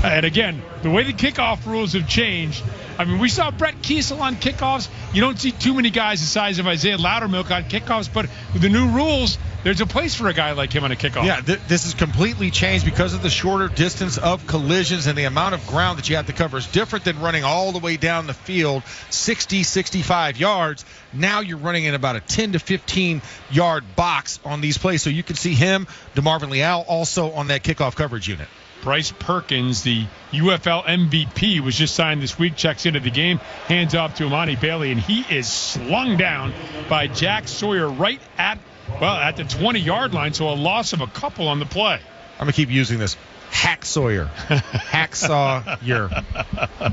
And again, the way the kickoff rules have changed, I mean, we saw Brett Kiesel on kickoffs. You don't see too many guys the size of Isaiah Loudermilk on kickoffs, but with the new rules, there's a place for a guy like him on a kickoff. Yeah, this is completely changed because of the shorter distance of collisions and the amount of ground that you have to cover. It's different than running all the way down the field, 60, 65 yards. Now you're running in about a 10 to 15-yard box on these plays. So you can see him, DeMarvin Leal, also on that kickoff coverage unit. Bryce Perkins, the UFL MVP, was just signed this week, checks into the game, hands off to Imani Bailey, and he is slung down by Jack Sawyer right at the 20-yard line, so a loss of a couple on the play. I'm going to keep using this. Hack Sawyer. Hacksaw Yer.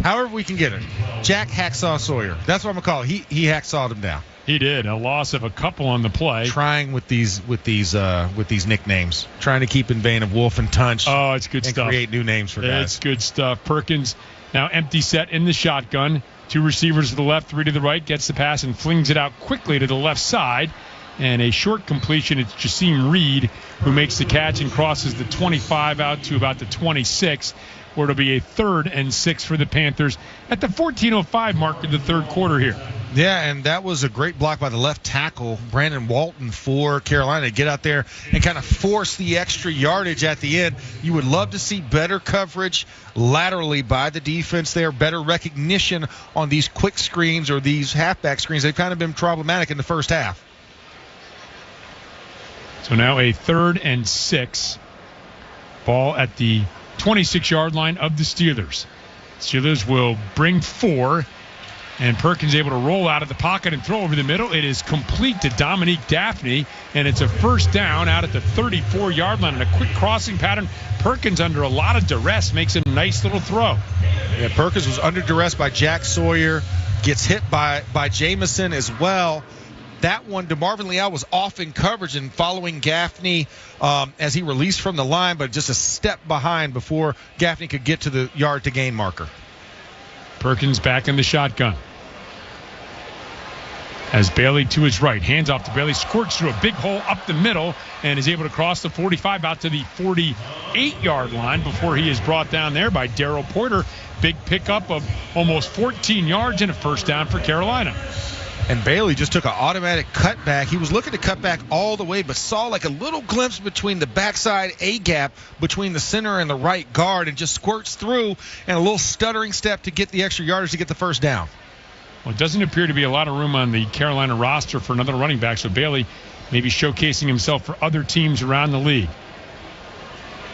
However we can get it. Jack Hacksaw Sawyer. That's what I'm going to call it. He hacksawed him down. He did. A loss of a couple on the play. Trying with these nicknames. Trying to keep in vein of Wolf and Tunch. Oh, it's good stuff. And create new names for guys. It's good stuff. Perkins now empty set in the shotgun. 2 receivers to the left, 3 to the right. Gets the pass and flings it out quickly to the left side. And a short completion, it's Jasim Reed who makes the catch and crosses the 25 out to about the 26, where it'll be a 3rd and 6 for the Panthers at the 14:05 mark of the third quarter here. Yeah, and that was a great block by the left tackle, Brandon Walton, for Carolina to get out there and kind of force the extra yardage at the end. You would love to see better coverage laterally by the defense there, better recognition on these quick screens or these halfback screens. They've kind of been problematic in the first half. So now a 3rd and 6. Ball at the 26-yard line of the Steelers. Steelers will bring 4. And Perkins able to roll out of the pocket and throw over the middle. It is complete to Dominique Daphne, and it's a first down out at the 34-yard line. And a quick crossing pattern. Perkins, under a lot of duress, makes a nice little throw. Yeah, Perkins was under duress by Jack Sawyer. Gets hit by Jamison as well. That one, DeMarvin Leal was off in coverage and following Gaffney as he released from the line, but just a step behind before Gaffney could get to the yard-to-gain marker. Perkins back in the shotgun. As Bailey to his right, hands off to Bailey, squirts through a big hole up the middle and is able to cross the 45 out to the 48-yard line before he is brought down there by Darryl Porter. Big pickup of almost 14 yards and a first down for Carolina. And Bailey just took an automatic cutback. He was looking to cut back all the way, but saw like a little glimpse between the backside A-gap between the center and the right guard, and just squirts through and a little stuttering step to get the extra yardage to get the first down. Well, it doesn't appear to be a lot of room on the Carolina roster for another running back, so Bailey maybe showcasing himself for other teams around the league.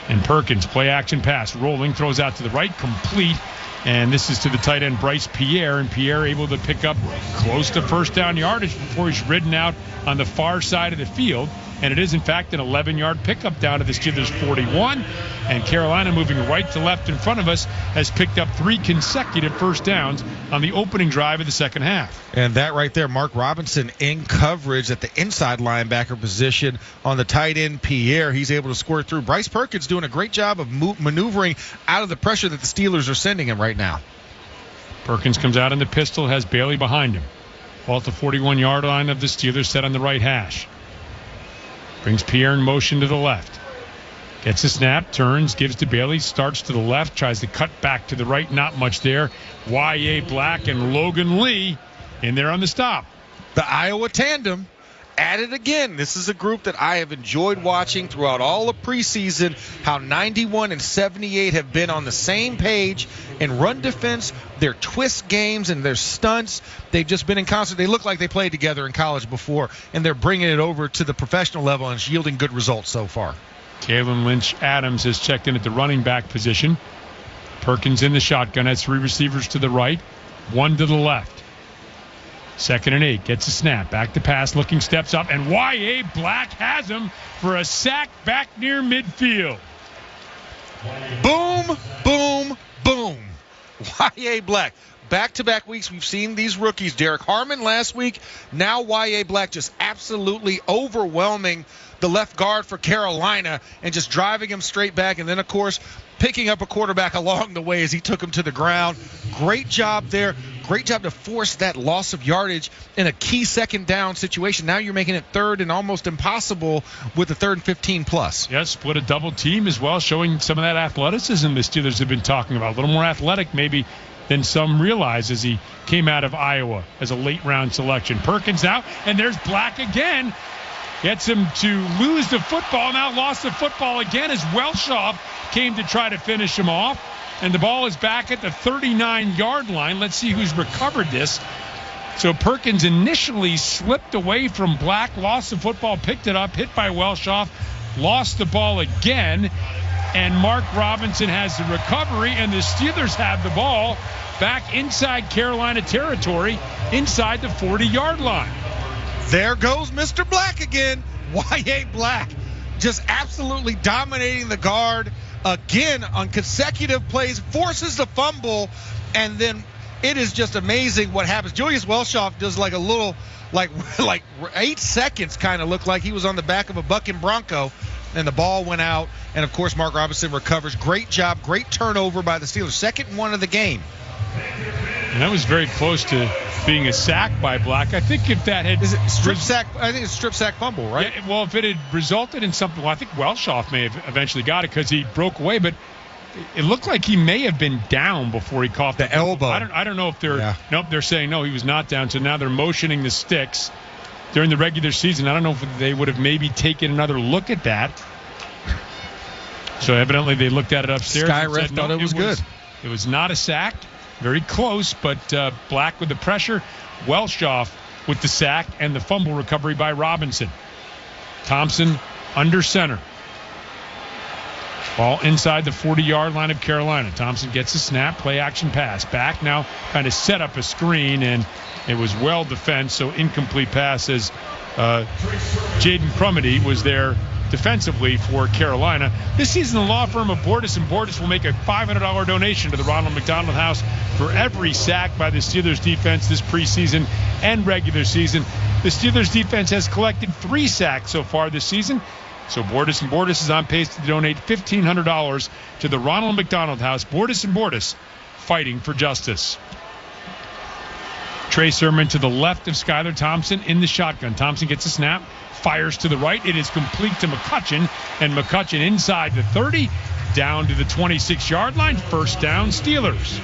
And Perkins, play action pass, rolling, throws out to the right, complete. And this is to the tight end, Bryce Pierre. And Pierre able to pick up close to first down yardage before he's ridden out on the far side of the field. And it is, in fact, an 11-yard pickup down to the Steelers' 41. And Carolina, moving right to left in front of us, has picked up 3 consecutive first downs on the opening drive of the second half. And that right there, Mark Robinson in coverage at the inside linebacker position on the tight end, Pierre. He's able to squirt through. Bryce Perkins doing a great job of maneuvering out of the pressure that the Steelers are sending him right now. Perkins comes out in the pistol, has Bailey behind him. Ball at the 41-yard line of the Steelers, set on the right hash. Brings Pierre in motion to the left. Gets a snap, turns, gives to Bailey, starts to the left, tries to cut back to the right, not much there. Y.A. Black and Logan Lee in there on the stop. The Iowa tandem at it again. This is a group that I have enjoyed watching throughout all of preseason, how 91 and 78 have been on the same page in run defense, their twist games and their stunts. They've just been in concert. They look like they played together in college before, and they're bringing it over to the professional level, and it's yielding good results so far. Kalen Lynch-Adams has checked in at the running back position. Perkins in the shotgun, has 3 receivers to the right, 1 to the left. 2nd and 8, gets a snap, back to pass, looking, steps up, and Y.A. Black has him for a sack back near midfield. Boom, boom, boom. Y.A. Black. Back-to-back weeks, we've seen these rookies. Derek Harmon last week. Now Y.A. Black just absolutely overwhelming the left guard for Carolina and just driving him straight back. And then, of course, picking up a quarterback along the way as he took him to the ground. Great job there. Great job to force that loss of yardage in a key second down situation. Now you're making it third and almost impossible with the 3rd and 15 plus. Yes, split a double team as well, showing some of that athleticism the Steelers have been talking about. A little more athletic maybe than some realize as he came out of Iowa as a late round selection. Perkins out, and there's Black again. Gets him to lose the football. Now lost the football again as Welshoff came to try to finish him off. And the ball is back at the 39-yard line. Let's see who's recovered this. So Perkins initially slipped away from Black, lost the football, picked it up, hit by Welshoff, lost the ball again. And Mark Robinson has the recovery, and the Steelers have the ball back inside Carolina territory, inside the 40-yard line. There goes Mr. Black again. Y.A. Black just absolutely dominating the guard again on consecutive plays, forces the fumble, and then it is just amazing what happens. Julius Welshoff does like a little, like 8 seconds kind of looked like he was on the back of a bucking bronco, and the ball went out, and of course Mark Robinson recovers. Great job, great turnover by the Steelers. 2nd one of the game. And that was very close to being a sack by Black. I think if that had... Is it strip sack? I think it's strip sack fumble, right? Yeah, well, if it had resulted in something... Well, I think Welshoff may have eventually got it because he broke away, but it looked like he may have been down before he caught the elbow. I don't know if they're... Yeah. Nope, they're saying no, he was not down, so now they're motioning the sticks. During the regular season, I don't know if they would have maybe taken another look at that. So evidently they looked at it upstairs. Sky Ref thought it was good. It was not a sack. Very close, but Black with the pressure. Welshoff with the sack and the fumble recovery by Robinson. Thompson under center. Ball inside the 40-yard line of Carolina. Thompson gets a snap, play action pass. Back now kind of set up a screen, and it was well defensed, so incomplete pass as Jaden Crumity was there defensively for Carolina. This season, the law firm of Bordas & Bordas will make a $500 donation to the Ronald McDonald House for every sack by the Steelers defense this preseason and regular season. The Steelers defense has collected 3 sacks so far this season, so Bordas & Bordas is on pace to donate $1,500 to the Ronald McDonald House. Bordas & Bordas, fighting for justice. Trey Sermon to the left of Skylar Thompson in the shotgun. Thompson gets a snap, fires to the right. It is complete to McCutcheon, and McCutcheon inside the 30, down to the 26-yard line. First down, Steelers.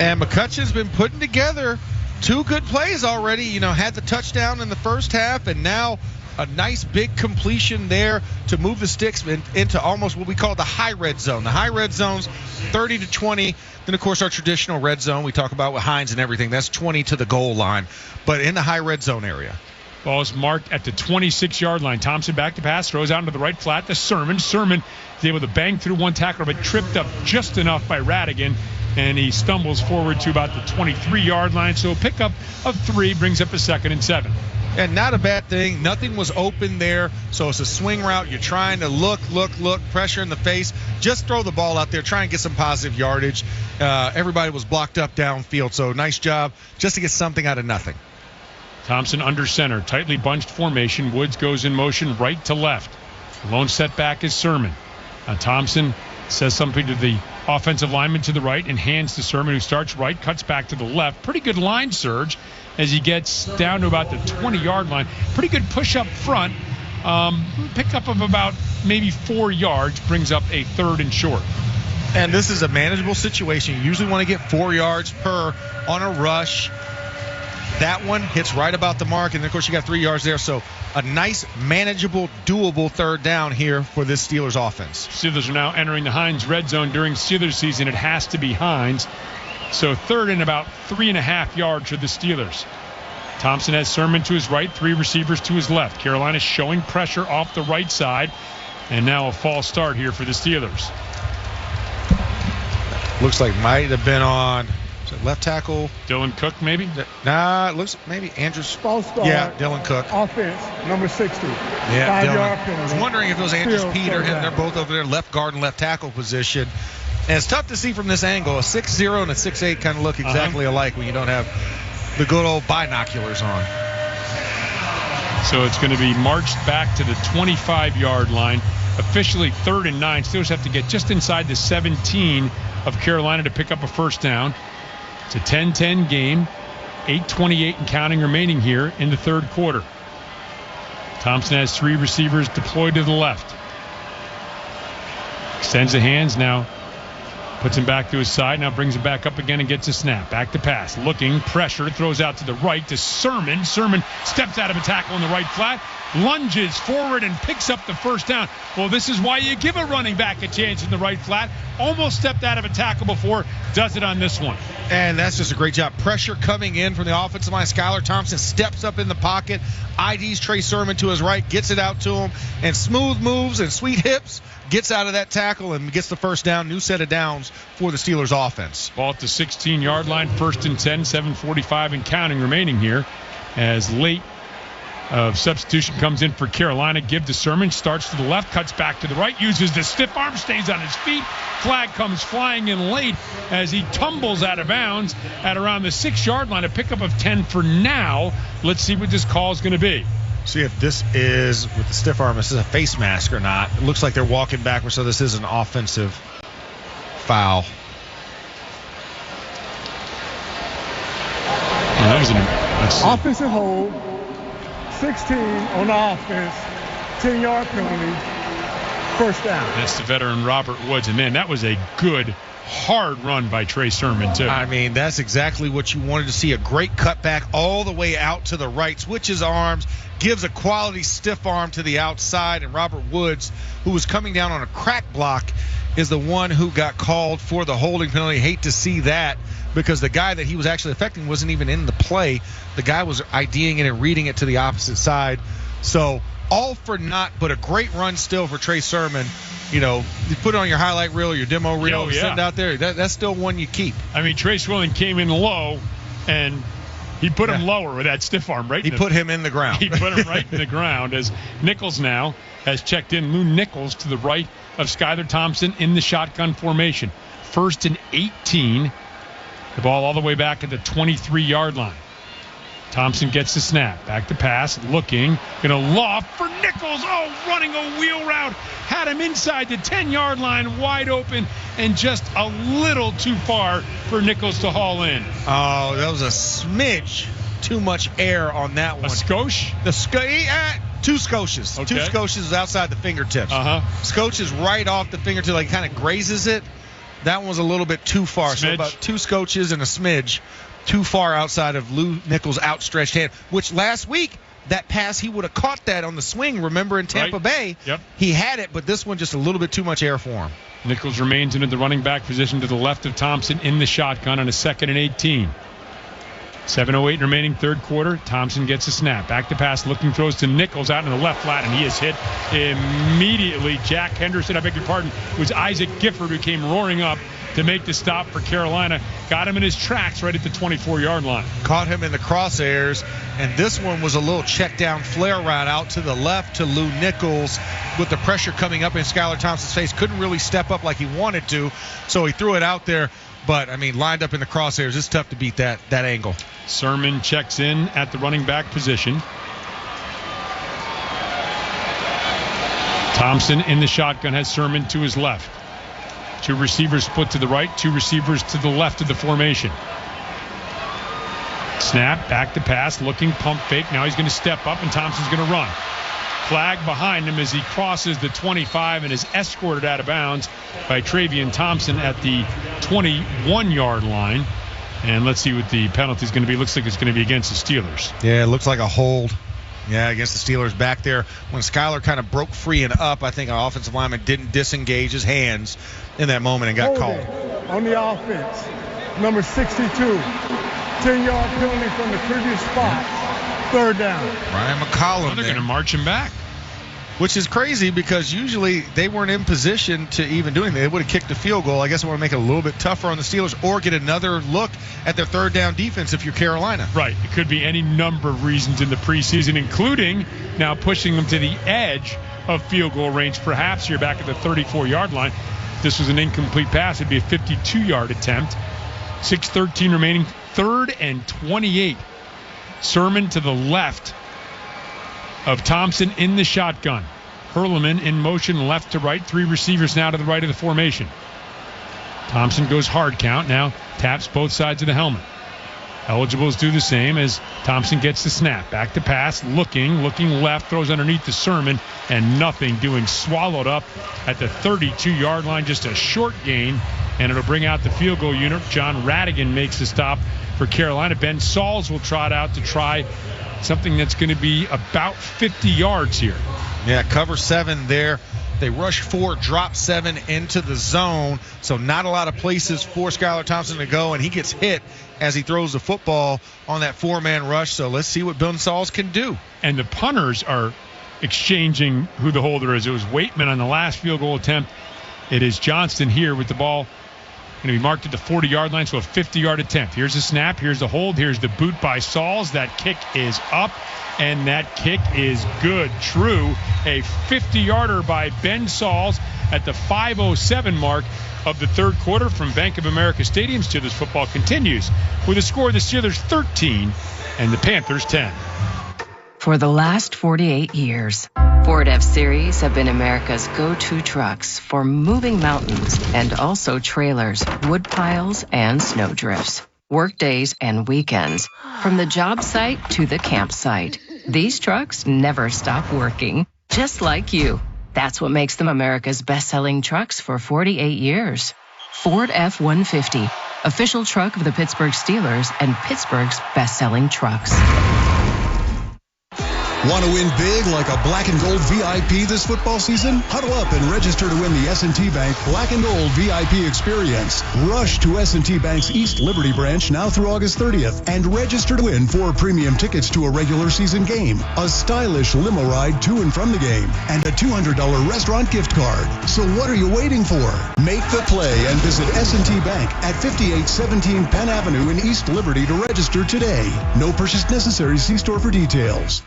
And McCutcheon's been putting together 2 good plays already. Had the touchdown in the first half, and now a nice big completion there to move the sticks into almost what we call the high red zone. The high red zone's 30 to 20. Then, of course, our traditional red zone we talk about with Hines and everything, that's 20 to the goal line. But in the high red zone area. Ball is marked at the 26-yard line. Thompson back to pass, throws out into the right flat to Sermon. Sermon is able to bang through one tackler, but tripped up just enough by Radigan, and he stumbles forward to about the 23-yard line. So a pickup of 3 brings up a 2nd and 7. And not a bad thing. Nothing was open there, so it's a swing route. You're trying to look, pressure in the face. Just throw the ball out there, try and get some positive yardage. Everybody was blocked up downfield, so nice job just to get something out of nothing. Thompson under center, tightly bunched formation. Woods goes in motion right to left. Lone setback is Sermon. Thompson says something to the offensive lineman to the right and hands to Sermon, who starts right, cuts back to the left. Pretty good line surge as he gets down to about the 20-yard line. Pretty good push up front. Pickup of about maybe 4 yards brings up a 3rd and short. And this is a manageable situation. You usually want to get 4 yards per on a rush. That one hits right about the mark, and of course you got 3 yards there. So a nice, manageable, doable 3rd down here for this Steelers offense. Steelers are now entering the Hines red zone. During Steelers season, it has to be Hines. So 3rd and about 3.5 yards for the Steelers. Thompson has Sermon to his right, 3 receivers to his left. Carolina showing pressure off the right side, and now a false start here for the Steelers. Looks like might have been on left tackle. Dylan Cook, maybe? Nah, it looks maybe Andrews. False start. Yeah, Dylan Cook. Offense, number 60. Yeah, 5-yard penalty. I was wondering if it was Andrews Peter, and they're both over there, left guard and left tackle position. And it's tough to see from this angle. A 6'0 and a 6'8 kind of look exactly alike when you don't have the good old binoculars on. So it's going to be marched back to the 25-yard line. Officially 3rd and 9. Steelers have to get just inside the 17 of Carolina to pick up a 1st down. It's a 10-10 game. 8:28 and counting remaining here in the 3rd quarter. Thompson has 3 receivers deployed to the left. Extends the hands now. Puts him back to his side. Now brings him back up again and gets a snap. Back to pass. Looking. Pressure. Throws out to the right to Sermon. Sermon steps out of a tackle in the right flat. Lunges forward and picks up the 1st down. Well, this is why you give a running back a chance in the right flat. Almost stepped out of a tackle before. Does it on this one. And that's just a great job. Pressure coming in from the offensive line. Skylar Thompson steps up in the pocket. IDs Trey Sermon to his right. Gets it out to him. And smooth moves and sweet hips. Gets out of that tackle and gets the 1st down. New set of downs for the Steelers offense. Ball at the 16-yard line. 1st and 10. 7:45 and counting remaining here. As late of substitution comes in for Carolina. Give to Sermon. Starts to the left. Cuts back to the right. Uses the stiff arm. Stays on his feet. Flag comes flying in late as he tumbles out of bounds at around the 6-yard line. A pickup of 10 for now. Let's see what this call is going to be. See if this is, with the stiff arm, this is a face mask or not. It looks like they're walking backwards, so this is an offensive foul. That was an offensive hold. 16 on the offense. 10-yard penalty. 1st down. That's the veteran Robert Woods. And, man, that was a good, hard run by Trey Sermon, too. I mean, that's exactly what you wanted to see. A great cutback all the way out to the right. Switches arms. Gives a quality stiff arm to the outside. And Robert Woods, who was coming down on a crack block, is the one who got called for the holding penalty. Hate to see that because the guy that he was actually affecting wasn't even in the play. The guy was IDing it and reading it to the opposite side. So all for naught, but a great run still for Trey Sermon. You know, you put it on your highlight reel or your demo reel, send out there. That's still one you keep. I mean, Trey Sermon came in low, and he put him lower with that stiff arm. Right? He put him in the ground. He put him right in the ground as Nichols now has checked in. Lou Nichols to the right of Skylar Thompson in the shotgun formation. 1st and 18. The ball all the way back at the 23-yard line. Thompson gets the snap. Back to pass. Looking. Going to loft for Nichols. Oh, running a wheel route. Had him inside the 10-yard line, wide open, and just a little too far for Nichols to haul in. Oh, that was a smidge too much air on that one. A skosh? Two scotches. Okay. 2 scotches outside the fingertips. Scotch is right off the fingertip, like kind of grazes it. That one was a little bit too far. Smidge. So about 2 scotches and a smidge too far outside of Lou Nichols' outstretched hand, which last week, that pass, he would have caught that on the swing. Remember in Tampa Bay, he had it, but this one just a little bit too much air for him. Nichols remains in the running back position to the left of Thompson in the shotgun on a 2nd and 18. 7:08 remaining third quarter. Thompson gets a snap. Back to pass, looking, throws to Nichols out in the left flat, and he is hit immediately. Jack Henderson, I beg your pardon, it was Isaac Gifford who came roaring up to make the stop for Carolina. Got him in his tracks right at the 24-yard line. Caught him in the crosshairs, and this one was a little check down flare route out to the left to Lou Nichols with the pressure coming up in Skylar Thompson's face. Couldn't really step up like he wanted to, so he threw it out there. But, I mean, lined up in the crosshairs, it's tough to beat that angle. Sermon checks in at the running back position. Thompson in the shotgun has Sermon to his left. 2 receivers split to the right, 2 receivers to the left of the formation. Snap, back to pass, looking, pump fake. Now he's going to step up, and Thompson's going to run. Flag behind him as he crosses the 25 and is escorted out of bounds by Travion Thompson at the 21-yard line. And let's see what the penalty is going to be. Looks like it's going to be against the Steelers. Yeah, it looks like a hold. Yeah, against the Steelers back there. When Skylar kind of broke free and up, I think our offensive lineman didn't disengage his hands in that moment and got called. On the offense, number 62, 10-yard penalty from the previous spot. 3rd down. Ryan McCollum. They're going to march him back. Which is crazy because usually they weren't in position to even do anything. They would have kicked a field goal. I guess I want to make it a little bit tougher on the Steelers or get another look at their 3rd down defense if you're Carolina. Right. It could be any number of reasons in the preseason, including now pushing them to the edge of field goal range. Perhaps you're back at the 34-yard line. If this was an incomplete pass, it'd be a 52-yard attempt. 6:13 remaining, 3rd and 28. Sermon to the left of Thompson in the shotgun. Hurleman in motion left to right. 3 receivers now to the right of the formation. Thompson goes hard count. Now taps both sides of the helmet. Eligibles do the same as Thompson gets the snap. Back to pass. Looking left. Throws underneath the Sermon. And nothing doing. Swallowed up at the 32-yard line. Just a short gain. And it'll bring out the field goal unit. John Radigan makes the stop for Carolina. Ben Sauls will trot out to try something that's going to be about 50 yards here. Yeah, cover 7 there. They rush 4, drop 7 into the zone. So not a lot of places for Skylar Thompson to go, and he gets hit as he throws the football on that 4-man rush. So let's see what Ben Sauls can do. And the punters are exchanging who the holder is. It was Waitman on the last field goal attempt. It is Johnston here with the ball. Going to be marked at the 40-yard line, so a 50-yard attempt. Here's the snap. Here's the hold. Here's the boot by Sauls. That kick is up, and that kick is good. True. A 50-yarder by Ben Sauls at the 5:07 mark of the third quarter from Bank of America Stadium. Steelers football continues with a score of the Steelers 13 and the Panthers 10. For the last 48 years, Ford F-Series have been America's go-to trucks for moving mountains and also trailers, wood piles, and snow drifts. Work days and weekends, from the job site to the campsite. These trucks never stop working, just like you. That's what makes them America's best-selling trucks for 48 years. Ford F-150, official truck of the Pittsburgh Steelers and Pittsburgh's best-selling trucks. Want to win big like a black and gold VIP this football season? Huddle up and register to win the S&T Bank Black and Gold VIP experience. Rush to S&T Bank's East Liberty branch now through August 30th and register to win 4 premium tickets to a regular season game, a stylish limo ride to and from the game, and a $200 restaurant gift card. So what are you waiting for? Make the play and visit S&T Bank at 5817 Penn Avenue in East Liberty to register today. No purchase necessary. See store for details.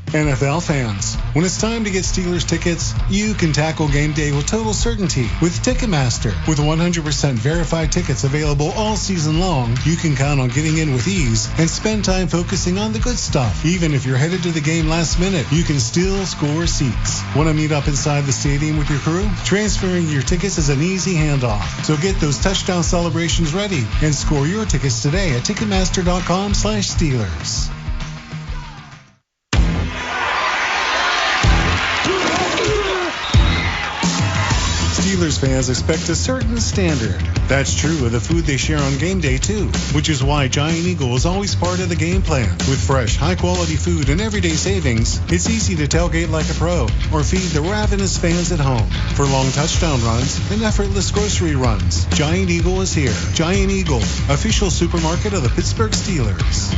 NFL fans, when it's time to get Steelers tickets, you can tackle game day with total certainty with Ticketmaster. With 100% verified tickets available all season long, you can count on getting in with ease and spend time focusing on the good stuff. Even if you're headed to the game last minute, you can still score seats. Want to meet up inside the stadium with your crew? Transferring your tickets is an easy handoff. So get those touchdown celebrations ready and score your tickets today at Ticketmaster.com/Steelers. Steelers fans expect a certain standard. That's true of the food they share on game day, too, which is why Giant Eagle is always part of the game plan. With fresh, high-quality food and everyday savings, it's easy to tailgate like a pro or feed the ravenous fans at home. For long touchdown runs and effortless grocery runs, Giant Eagle is here. Giant Eagle, official supermarket of the Pittsburgh Steelers.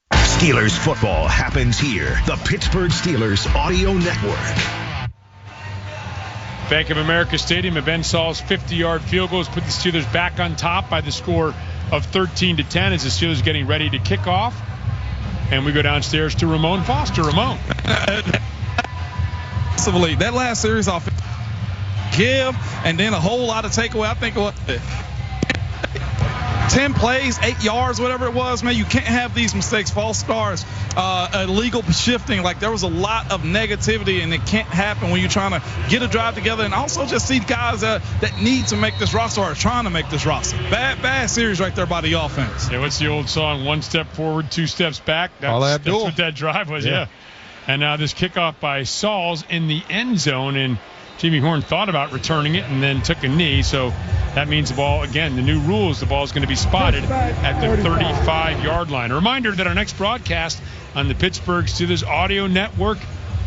Steelers football happens here. The Pittsburgh Steelers Audio Network. Bank of America Stadium, and Ben Saul's 50-yard field goals put the Steelers back on top by the score of 13-10 as the Steelers getting ready to kick off. And we go downstairs to Ramon Foster. Ramon. That last series off give and then a whole lot of takeaway. I think what 10 plays, 8 yards, whatever it was, man, you can't have these mistakes, false starts, illegal shifting. Like, there was a lot of negativity, and it can't happen when you're trying to get a drive together. And also just see guys that need to make this roster or are trying to make this roster. Bad series right there by the offense. Yeah, what's the old song? 1 step forward, 2 steps back. That's what that drive was, yeah. And now this kickoff by Sauls in the end zone, and Jimmy Horn thought about returning it and then took a knee. So that means the ball, again, the new rules, the ball is going to be spotted at the 35-yard line. A reminder that our next broadcast on the Pittsburgh Steelers Audio Network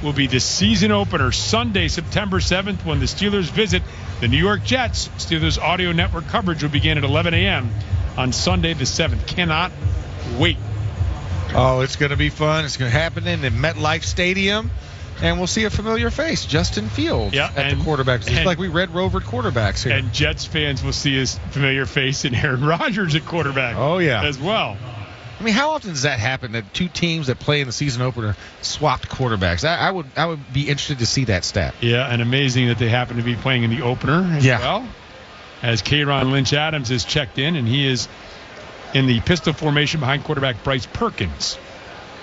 will be the season opener Sunday, September 7th, when the Steelers visit the New York Jets. Steelers Audio Network coverage will begin at 11 a.m. on Sunday the 7th. Cannot wait. Oh, it's going to be fun. It's going to happen in the MetLife Stadium. And we'll see a familiar face, Justin Fields, at the quarterback. It's like we Red Rover quarterbacks here. And Jets fans will see his familiar face in Aaron Rodgers at quarterback. Oh, yeah. As well. I mean, how often does that happen, that two teams that play in the season opener swapped quarterbacks? I would be interested to see that stat. Yeah, and amazing that they happen to be playing in the opener as well. As K'Ron Lynch Adams is checked in, and he is in the pistol formation behind quarterback Bryce Perkins.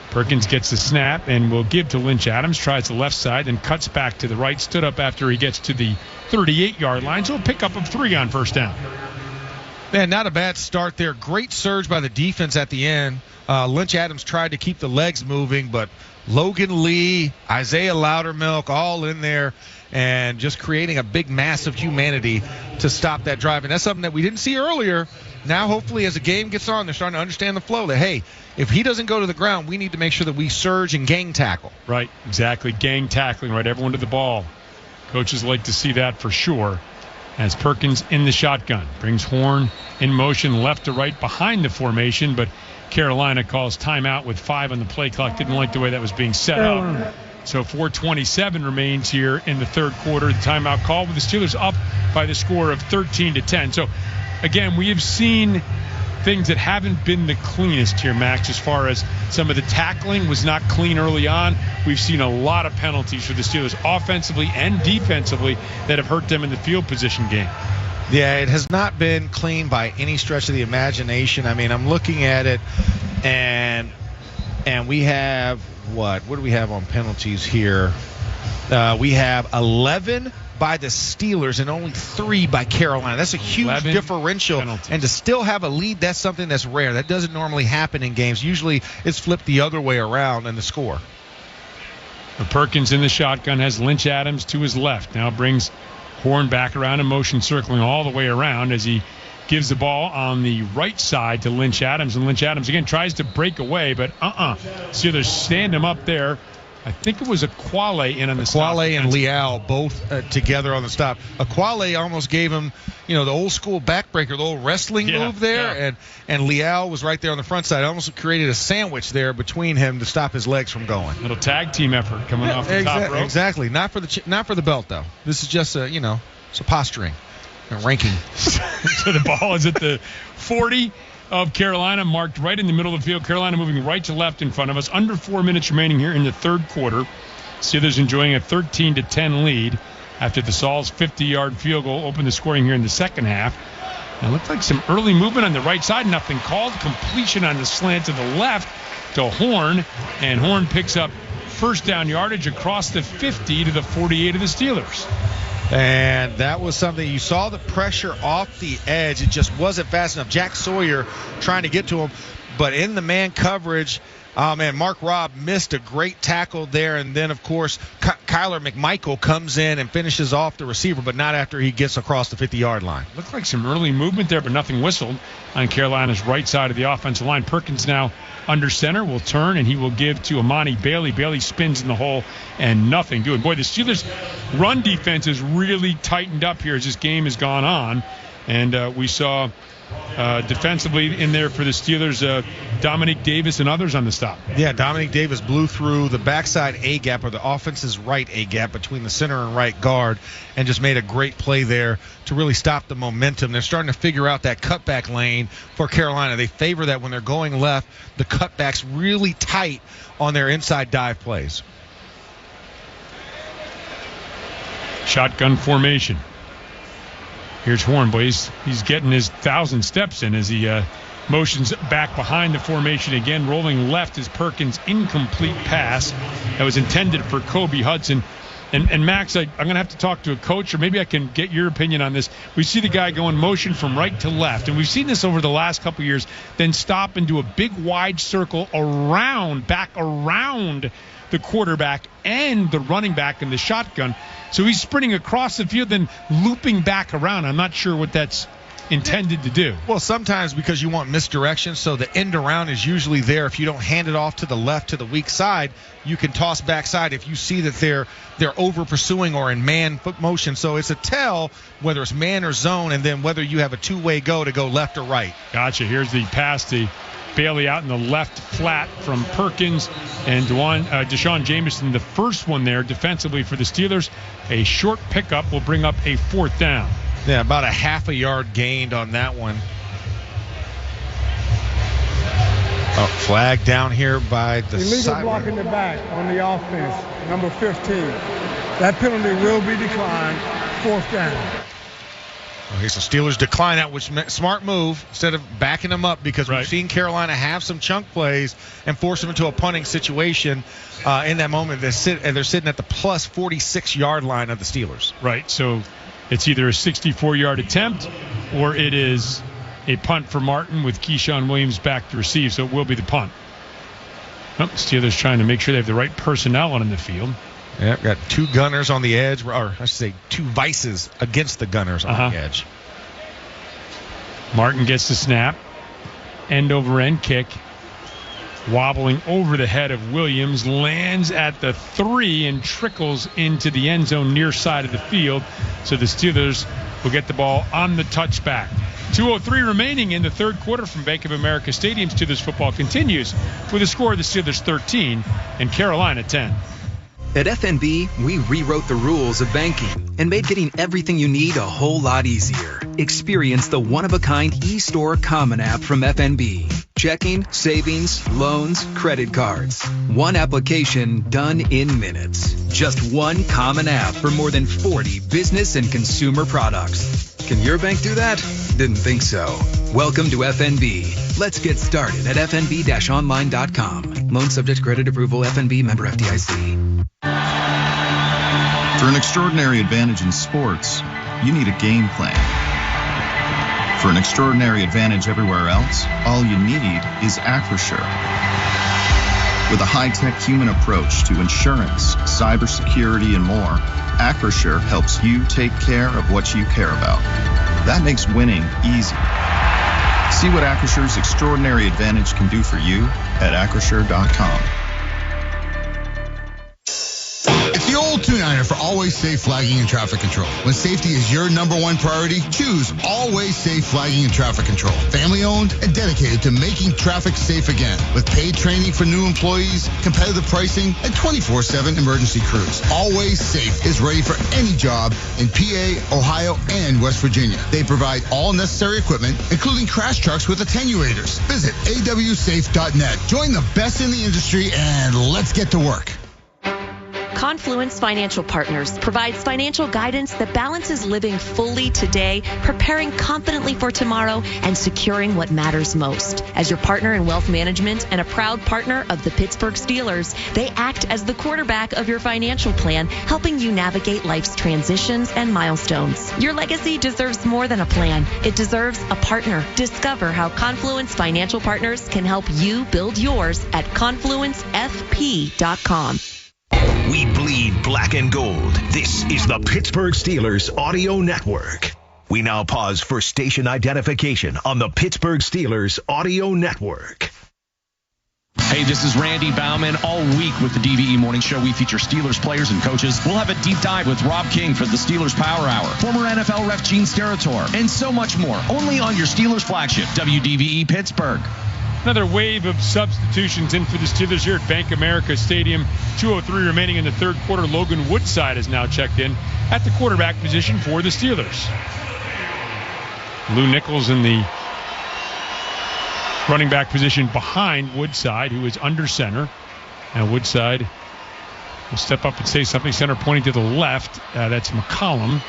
Perkins gets the snap and will give to Lynch Adams, tries the left side, then cuts back to the right, stood up after he gets to the 38-yard line, so a pickup of 3 on first down. Man, not a bad start there. Great surge by the defense at the end. Lynch Adams tried to keep the legs moving, but Logan Lee, Isaiah Loudermilk, all in there and just creating a big mass of humanity to stop that drive. And that's something that we didn't see earlier. Now, hopefully, as the game gets on, they're starting to understand the flow that, hey, if he doesn't go to the ground, we need to make sure that we surge and gang tackle. Right, exactly. Gang tackling, right? Everyone to the ball. Coaches like to see that for sure. As Perkins in the shotgun. Brings Horn in motion left to right behind the formation, but Carolina calls timeout with 5 on the play clock. Didn't like the way that was being set up. So 4:27 remains here in the third quarter. The timeout call with the Steelers up by the score of 13-10. So, again, we have seen things that haven't been the cleanest here, Max, as far as some of the tackling was not clean early on. We've seen a lot of penalties for the Steelers offensively and defensively that have hurt them in the field position game. Yeah, it has not been clean by any stretch of the imagination. I mean, I'm looking at it, and we have what do we have on penalties here? We have 11 by the Steelers and only 3 by Carolina. That's a huge differential. Penalties. And to still have a lead, that's something that's rare. That doesn't normally happen in games. Usually it's flipped the other way around in the score. Perkins in the shotgun has Lynch Adams to his left. Now brings Horn back around in motion, circling all the way around as he gives the ball on the right side to Lynch Adams. And Lynch Adams, again, tries to break away, but Steelers stand him up there. I think it was Aquale in on the stop. Aquale and Leal both together on the stop. Aquale almost gave him, the old school backbreaker, the old wrestling move there, and Leal was right there on the front side. Almost created a sandwich there between him to stop his legs from going. Little tag team effort coming off the top rope. Exactly. Not for the belt though. This is just it's a posturing, a ranking. So the ball is at the 40. Of Carolina, marked right in the middle of the field. Carolina moving right to left in front of us. Under 4 minutes remaining here in the third quarter. Steelers enjoying a 13-10 lead after the Sauls 50-yard field goal opened the scoring here in the second half. And it looked like some early movement on the right side. Nothing called. Completion on the slant to the left to Horn. And Horn picks up first down yardage across the 50 to the 48 of the Steelers. And that was something, you saw the pressure off the edge. It just wasn't fast enough. Jack Sawyer trying to get to him, but in the man coverage, Oh, man, Mark Robb missed a great tackle there. And then, of course, Kyler McMichael comes in and finishes off the receiver, but not after he gets across the 50-yard line. Looked like some early movement there, but nothing whistled on Carolina's right side of the offensive line. Perkins now under center will turn, and he will give to Amani Bailey. Bailey spins in the hole, and nothing doing. Boy, the Steelers' run defense has really tightened up here as this game has gone on. And we saw defensively in there for the Steelers, Dominique Davis and others on the stop. Yeah, Dominique Davis blew through the backside A-gap, or the offense's right A-gap between the center and right guard, and just made a great play there to really stop the momentum. They're starting to figure out that cutback lane for Carolina. They favor that when they're going left. The cutback's really tight on their inside dive plays. Shotgun formation. Here's Horn, boys. He's getting his 1,000 steps in as he motions back behind the formation again. Rolling left is Perkins' incomplete pass that was intended for Kobe Hudson. And Max, I'm going to have to talk to a coach, or maybe I can get your opinion on this. We see the guy go in motion from right to left, and we've seen this over the last couple of years, then stop and do a big wide circle back around the quarterback and the running back in the shotgun. So he's sprinting across the field, then looping back around. I'm not sure what that's intended to do. Well, sometimes because you want misdirection, so the end around is usually there. If you don't hand it off to the left, to the weak side, you can toss backside if you see that they're over pursuing or in man foot motion. So it's a tell whether it's man or zone, and then whether you have a two-way go to go left or right. Gotcha. Here's the pass to Bailey out in the left flat from Perkins and Deshaun Jameson. The first one there defensively for the Steelers. A short pickup will bring up a 4th down. Yeah, about a half a yard gained on that one. Flag down here by the illegal block in the back on the offense, number 15. That penalty will be declined. 4th down. Okay, so Steelers decline that, which meant smart move instead of backing them up, because we've seen Carolina have some chunk plays and force them into a punting situation. In that moment, they're sitting at the plus 46-yard line of the Steelers. Right, so it's either a 64-yard attempt or it is a punt for Martin with Keyshawn Williams back to receive, so it will be the punt. Steelers trying to make sure they have the right personnel on the field. Yeah, got 2 gunners on the edge, or I should say 2 vices against the gunners on the edge. Martin gets the snap. End over end kick. Wobbling over the head of Williams. Lands at the 3 and trickles into the end zone near side of the field. So the Steelers will get the ball on the touchback. 2:03 remaining in the third quarter from Bank of America Stadium. Steelers football continues with a score of the Steelers 13 and Carolina 10. At FNB, we rewrote the rules of banking and made getting everything you need a whole lot easier. Experience the one-of-a-kind eStore Common app from FNB. Checking, savings, loans, credit cards. One application done in minutes. Just one common app for more than 40 business and consumer products. Can your bank do that? Didn't think so. Welcome to FNB. Let's get started at fnb-online.com. Loan subject to credit approval. FNB member FDIC. For an extraordinary advantage in sports, you need a game plan. For an extraordinary advantage everywhere else, all you need is Acrisure. With a high-tech human approach to insurance, cybersecurity, and more, Acrisure helps you take care of what you care about. That makes winning easy. See what Acrissure's extraordinary advantage can do for you at Acrisure.com. It's the old two-niner for Always Safe Flagging and Traffic Control. When safety is your #1 priority, choose Always Safe Flagging and Traffic Control. Family-owned and dedicated to making traffic safe again. With paid training for new employees, competitive pricing, and 24/7 emergency crews. Always Safe is ready for any job in PA, Ohio, and West Virginia. They provide all necessary equipment, including crash trucks with attenuators. Visit awsafe.net. Join the best in the industry, and let's get to work. Confluence Financial Partners provides financial guidance that balances living fully today, preparing confidently for tomorrow, and securing what matters most. As your partner in wealth management and a proud partner of the Pittsburgh Steelers, they act as the quarterback of your financial plan, helping you navigate life's transitions and milestones. Your legacy deserves more than a plan. It deserves a partner. Discover how Confluence Financial Partners can help you build yours at confluencefp.com. We bleed black and gold. This is the Pittsburgh Steelers Audio Network. We now pause for station identification on the Pittsburgh Steelers Audio Network. Hey, this is Randy Baumann. All week with the DVE Morning Show, we feature Steelers players and coaches. We'll have a deep dive with Rob King for the Steelers Power Hour, former NFL ref Gene Steratore, and so much more. Only on your Steelers flagship, WDVE Pittsburgh. Another wave of substitutions in for the Steelers here at Bank America Stadium. 2:03 remaining in the third quarter. Logan Woodside is now checked in at the quarterback position for the Steelers. Lou Nichols in the running back position behind Woodside, who is under center. Now Woodside will step up and say something. Center pointing to the left. That's McCollum.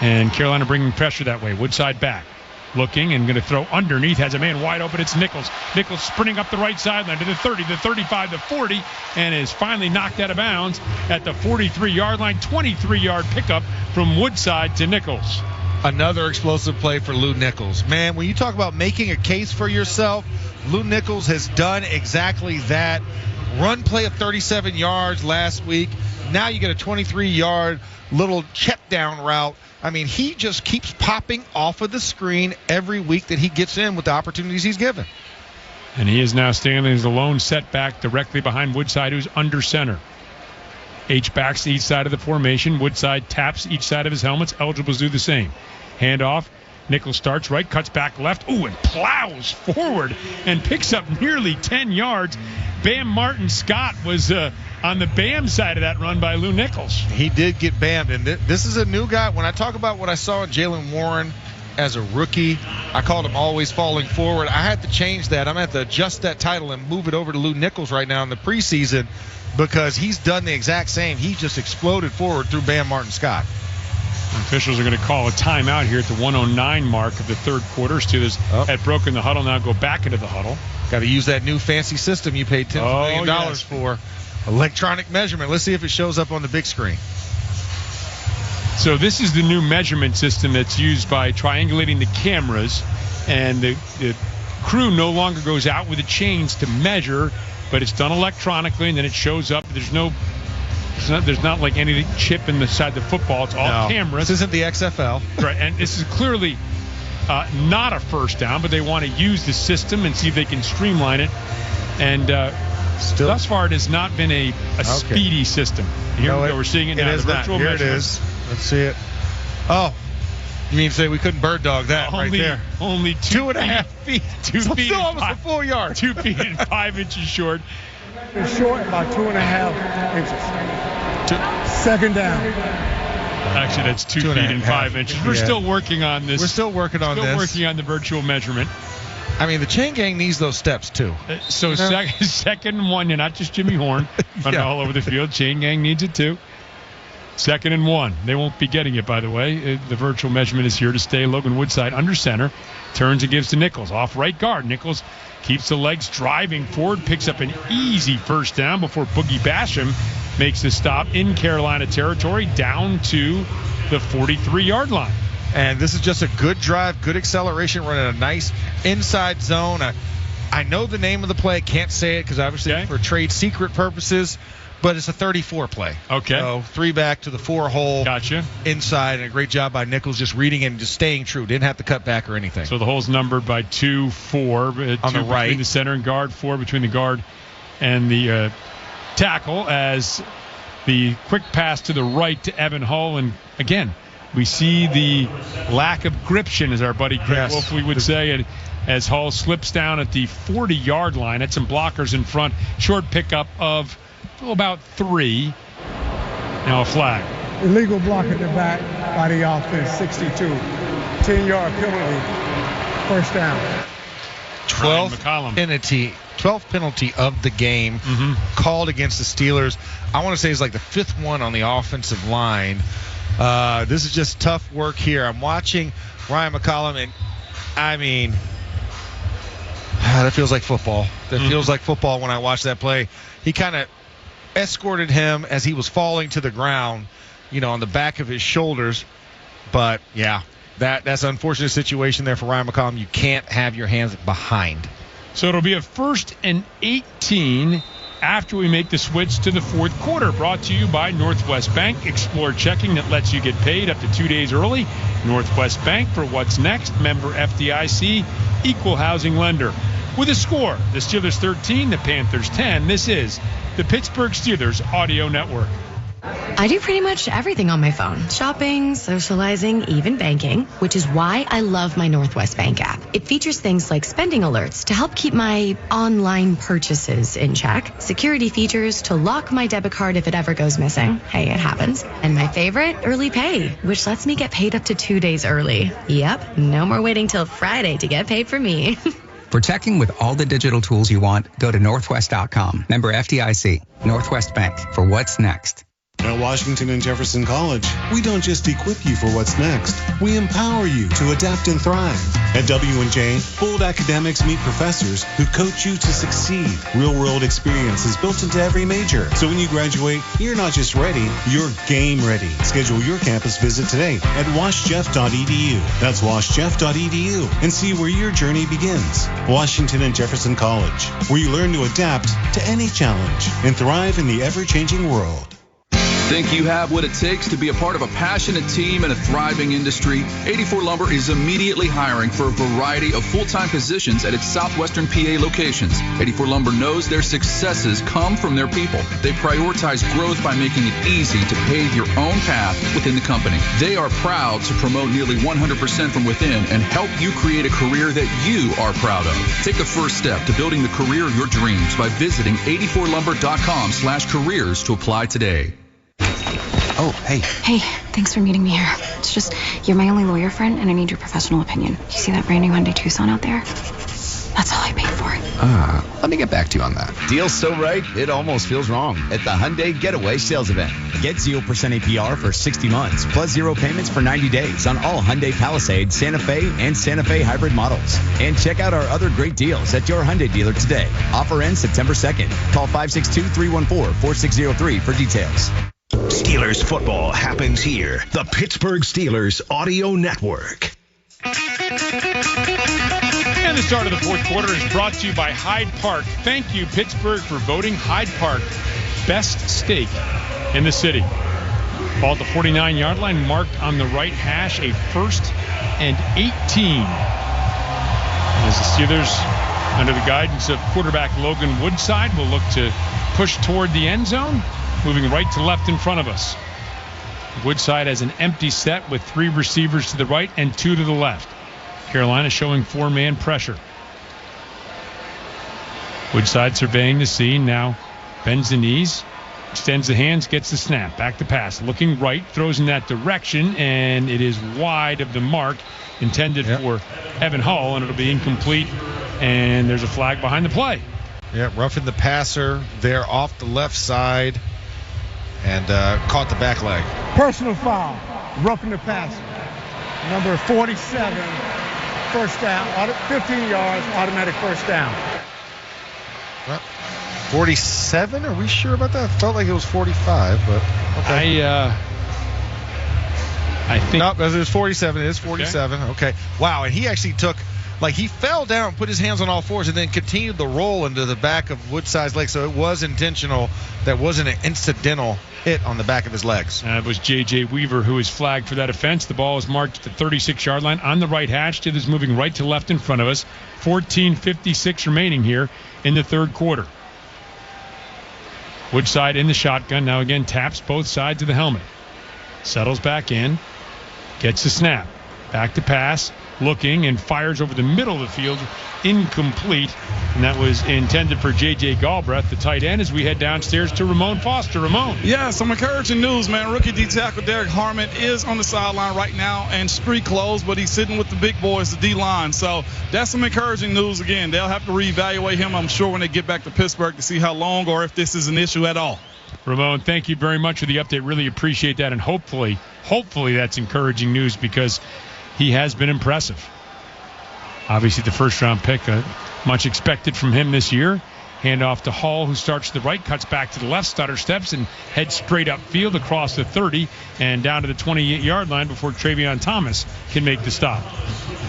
And Carolina bringing pressure that way. Woodside back. Looking and going to throw underneath. Has a man wide open. It's Nichols. Nichols sprinting up the right sideline to the 30, the 35, the 40, and is finally knocked out of bounds at the 43-yard line. 23-yard pickup from Woodside to Nichols. Another explosive play for Lou Nichols. Man, when you talk about making a case for yourself, Lou Nichols has done exactly that. Run play of 37 yards last week. Now you get a 23-yard little check down route. I mean, he just keeps popping off of the screen every week that he gets in with the opportunities he's given. And he is now standing as a lone setback directly behind Woodside, who's under center. H-backs each side of the formation. Woodside taps each side of his helmets. Eligibles do the same. Handoff. Nichols starts right, cuts back left. Ooh, and plows forward and picks up nearly 10 yards. Bam Martin Scott was on the Bam side of that run by Lou Nichols. He did get bammed, and this is a new guy. When I talk about what I saw in Jalen Warren as a rookie, I called him always falling forward. I had to change that. I'm going to have to adjust that title and move it over to Lou Nichols right now in the preseason because he's done the exact same. He just exploded forward through Bam Martin Scott. Officials are going to call a timeout here at the 1:09 mark of the third quarter. Steelers had broken the huddle, now go back into the huddle. Got to use that new fancy system you paid $10 million for. Electronic measurement. Let's see if it shows up on the big screen. So this is the new measurement system that's used by triangulating the cameras, and the crew no longer goes out with the chains to measure, but it's done electronically, and then it shows up. There's not like any chip in the side of the football. It's all cameras. This isn't the XFL. Right, and this is clearly not a first down, but they want to use the system and see if they can streamline it. And thus far, it has not been a speedy system. Here we go. We're seeing it now. It is not. Here it is. Let's see it. Oh, you mean to say we couldn't bird dog that right there? Only 2.5 feet. 2 feet. Still almost a full yard. 2 feet and 5 inches short. It's short by 2.5 inches. Second down. Actually, that's 2 feet and 5 inches. We're still working on this. We're still working on this. Still working on the virtual measurement. I mean, the chain gang needs those steps, too. Second and one. You're not just Jimmy Horn running all over the field. Chain gang needs it, too. 2nd and 1. They won't be getting it, by the way. The virtual measurement is here to stay. Logan Woodside under center. Turns and gives to Nichols. Off right guard. Nichols keeps the legs driving forward. Picks up an easy first down before Boogie Basham makes the stop in Carolina territory down to the 43-yard line. And this is just a good drive, good acceleration, running a nice inside zone. I know the name of the play. Can't say it because obviously for trade secret purposes. But it's a 34 play. Okay. So 3 back to the 4 hole. Gotcha. Inside, and a great job by Nichols just reading and just staying true. Didn't have to cut back or anything. So the hole's numbered by 2, 4. On the right. Between the center and guard, 4 between the guard and the tackle as the quick pass to the right to Evan Hull. And, again, we see the lack of gription, as our buddy Greg Wolfley would say, and as Hull slips down at the 40-yard line. Had some blockers in front. Short pickup of about 3. Now a flag. Illegal block at the back by the offense, 62. 10-yard penalty, first down. 12th penalty. 12th penalty of the game called against the Steelers. I want to say it's like the 5th one on the offensive line. This is just tough work here. I'm watching Ryan McCollum, and I mean, that feels like football. That feels like football when I watch that play. He kind of escorted him as he was falling to the ground, on the back of his shoulders. But, yeah, that's an unfortunate situation there for Ryan McCollum. You can't have your hands behind. So it'll be a 1st and 18 after we make the switch to the 4th quarter. Brought to you by Northwest Bank. Explore checking that lets you get paid up to 2 days early. Northwest Bank for what's next. Member FDIC, equal housing lender. With a score, the Steelers 13, the Panthers 10. This is the Pittsburgh Steelers Audio Network. I do pretty much everything on my phone. Shopping, socializing, even banking, which is why I love my Northwest Bank app. It features things like spending alerts to help keep my online purchases in check, security features to lock my debit card if it ever goes missing. Hey, it happens. And my favorite, early pay, which lets me get paid up to 2 days early. Yep, no more waiting till Friday to get paid for me. For checking with all the digital tools you want, go to northwest.com. Member FDIC. Northwest Bank for what's next. At Washington and Jefferson College, we don't just equip you for what's next. We empower you to adapt and thrive. At W&J, bold academics meet professors who coach you to succeed. Real-world experience is built into every major. So when you graduate, you're not just ready, you're game ready. Schedule your campus visit today at washjeff.edu. That's washjeff.edu and see where your journey begins. Washington and Jefferson College, where you learn to adapt to any challenge and thrive in the ever-changing world. Think you have what it takes to be a part of a passionate team and a thriving industry? 84 Lumber is immediately hiring for a variety of full-time positions at its southwestern PA locations. 84 Lumber knows their successes come from their people. They prioritize growth by making it easy to pave your own path within the company. They are proud to promote nearly 100% from within and help you create a career that you are proud of. Take the first step to building the career of your dreams by visiting 84lumber.com/careers to apply today. Oh, hey. Hey, thanks for meeting me here. It's just, you're my only lawyer friend, and I need your professional opinion. You see that brand new Hyundai Tucson out there? That's all I paid for it. Let me get back to you on that. Deal's so right, it almost feels wrong. At the Hyundai Getaway Sales Event. Get 0% APR for 60 months, plus 0 payments for 90 days on all Hyundai Palisade, Santa Fe, and Santa Fe hybrid models. And check out our other great deals at your Hyundai dealer today. Offer ends September 2nd. Call 562-314-4603 for details. Steelers football happens here. The Pittsburgh Steelers Audio Network. And the start of the 4th quarter is brought to you by Hyde Park. Thank you, Pittsburgh, for voting Hyde Park best steak in the city. Ball at the 49-yard line, marked on the right hash, a 1st and 18. As the Steelers, under the guidance of quarterback Logan Woodside, will look to push toward the end zone, moving right to left in front of us. Woodside has an empty set with 3 receivers to the right and 2 to the left. Carolina showing 4-man pressure. Woodside surveying the scene, now bends the knees, extends the hands, gets the snap, back to pass, looking right, throws in that direction, and it is wide of the mark intended for Evan Hull, and it'll be incomplete, and there's a flag behind the play. Yeah, roughing the passer there off the left side, and caught the back leg. Personal foul, roughing the passer. Number 47, first down, 15 yards, automatic first down. 47? Are we sure about that? Felt like it was 45, but okay. I think. Nope, it was 47. It is 47. Okay. Wow, and he actually took, he fell down, put his hands on all fours, and then continued the roll into the back of Woodside's leg. So it was intentional. That wasn't an incidental hit on the back of his legs. It was J.J. Weaver who was flagged for that offense. The ball is marked at the 36-yard line on the right hash. Steelers moving right to left in front of us. 14:56 remaining here in the 3rd quarter. Woodside in the shotgun. Now again taps both sides of the helmet. Settles back in. Gets the snap. Back to pass. looking and fires over the middle of the field. Incomplete. And that was intended for J.J. Galbraith, the tight end, as we head downstairs to Ramon Foster. Ramon. Yeah, some encouraging news, man. Rookie D-tackle Derek Harmon is on the sideline right now and street clothes, but he's sitting with the big boys, the D-line. So that's some encouraging news again. They'll have to reevaluate him, I'm sure, when they get back to Pittsburgh to see how long or if this is an issue at all. Ramon, thank you very much for the update. Really appreciate that. And hopefully that's encouraging news because he has been impressive. Obviously, the first-round pick, much expected from him this year. Hand off to Hall, who starts to the right, cuts back to the left, stutter steps, and heads straight upfield across the 30 and down to the 28-yard line before Travion Thomas can make the stop.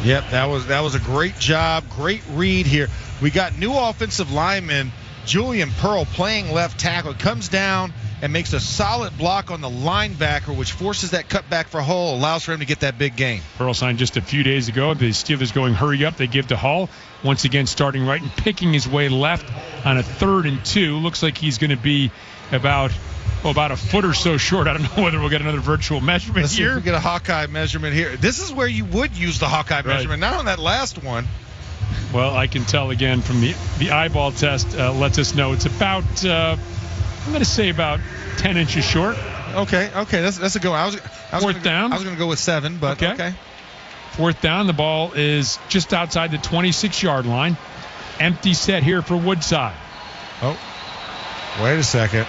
Yep, that was a great job, great read here. We got new offensive lineman Julian Pearl playing left tackle. It comes down and makes a solid block on the linebacker, which forces that cutback for Hull, allows for him to get that big gain. Pearl signed just a few days ago. The Steelers going hurry up. They give to Hull. Once again, starting right and picking his way left on a 3rd and 2. Looks like he's going to be about a foot or so short. I don't know whether we'll get another virtual measurement Let's here. See if we get a Hawkeye measurement here. This is where you would use the Hawkeye measurement, not on that last one. Well, I can tell again from the eyeball test lets us know it's about, I'm going to say about 10 inches short. Okay, that's a go. I was Fourth down. I was going to go with 7, but okay. 4th down, the ball is just outside the 26-yard line. Empty set here for Woodside. Oh, wait a second.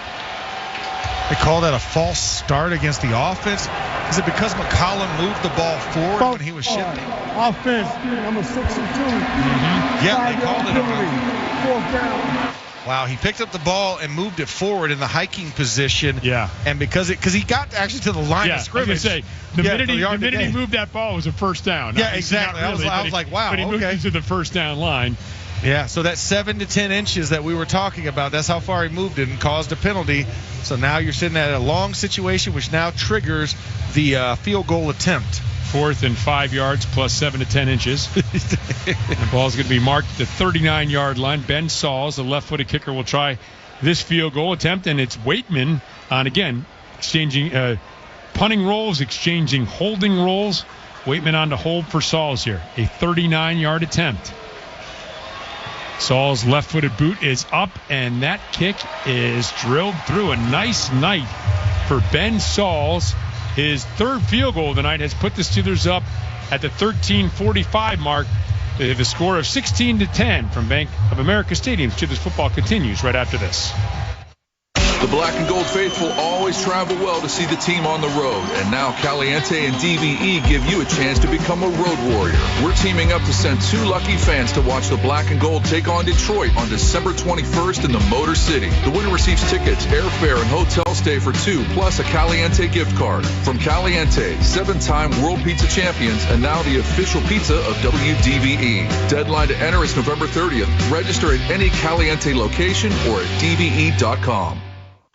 They call that a false start against the offense. Is it because McCollum moved the ball forward when he was shifting? Offense, number 62. Yeah, they called it a move. 4th down. Wow, he picked up the ball and moved it forward in the hiking position. Yeah. And because he got actually to the line of scrimmage. I was going to say, the minute he moved that ball, it was a first down. Yeah, exactly. Really, I was like, wow, but he moved into the first down line. Yeah, so that 7 to 10 inches that we were talking about, that's how far he moved it and caused a penalty. So now you're sitting at a long situation, which now triggers the field goal attempt. 4th and 5 yards plus 7 to 10 inches. The ball's going to be marked at the 39-yard line. Ben Sauls, the left-footed kicker, will try this field goal attempt, and it's Waitman on, again, exchanging punting rolls, exchanging holding rolls. Waitman on to hold for Sauls here. A 39-yard attempt. Saul's left-footed boot is up, and that kick is drilled through. A nice night for Ben Sauls. His 3rd field goal of the night has put the Steelers up at the 13:45 mark. They have a score of 16-10 from Bank of America Stadium. Steelers football continues right after this. The black and gold faithful always travel well to see the team on the road. And now Caliente and DVE give you a chance to become a road warrior. We're teaming up to send 2 lucky fans to watch the black and gold take on Detroit on December 21st in the Motor City. The winner receives tickets, airfare, and hotel stay for 2, plus a Caliente gift card. From Caliente, 7-time World Pizza Champions and now the official pizza of WDVE. Deadline to enter is November 30th. Register at any Caliente location or at DVE.com.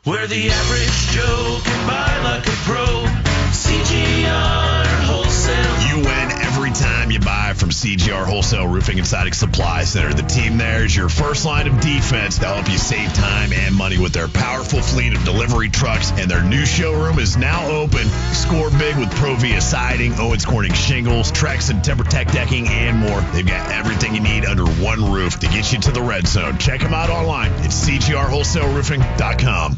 Where the average Joe can buy like a pro. CGR Wholesale. You win every time you buy from CGR Wholesale Roofing and Siding Supply Center. The team there is your first line of defense. They'll help you save time and money with their powerful fleet of delivery trucks, and their new showroom is now open. Score big with Provia Siding, Owens Corning Shingles, Trex and TimberTech Decking, and more. They've got everything you need under one roof to get you to the red zone. Check them out online at cgrwholesaleroofing.com.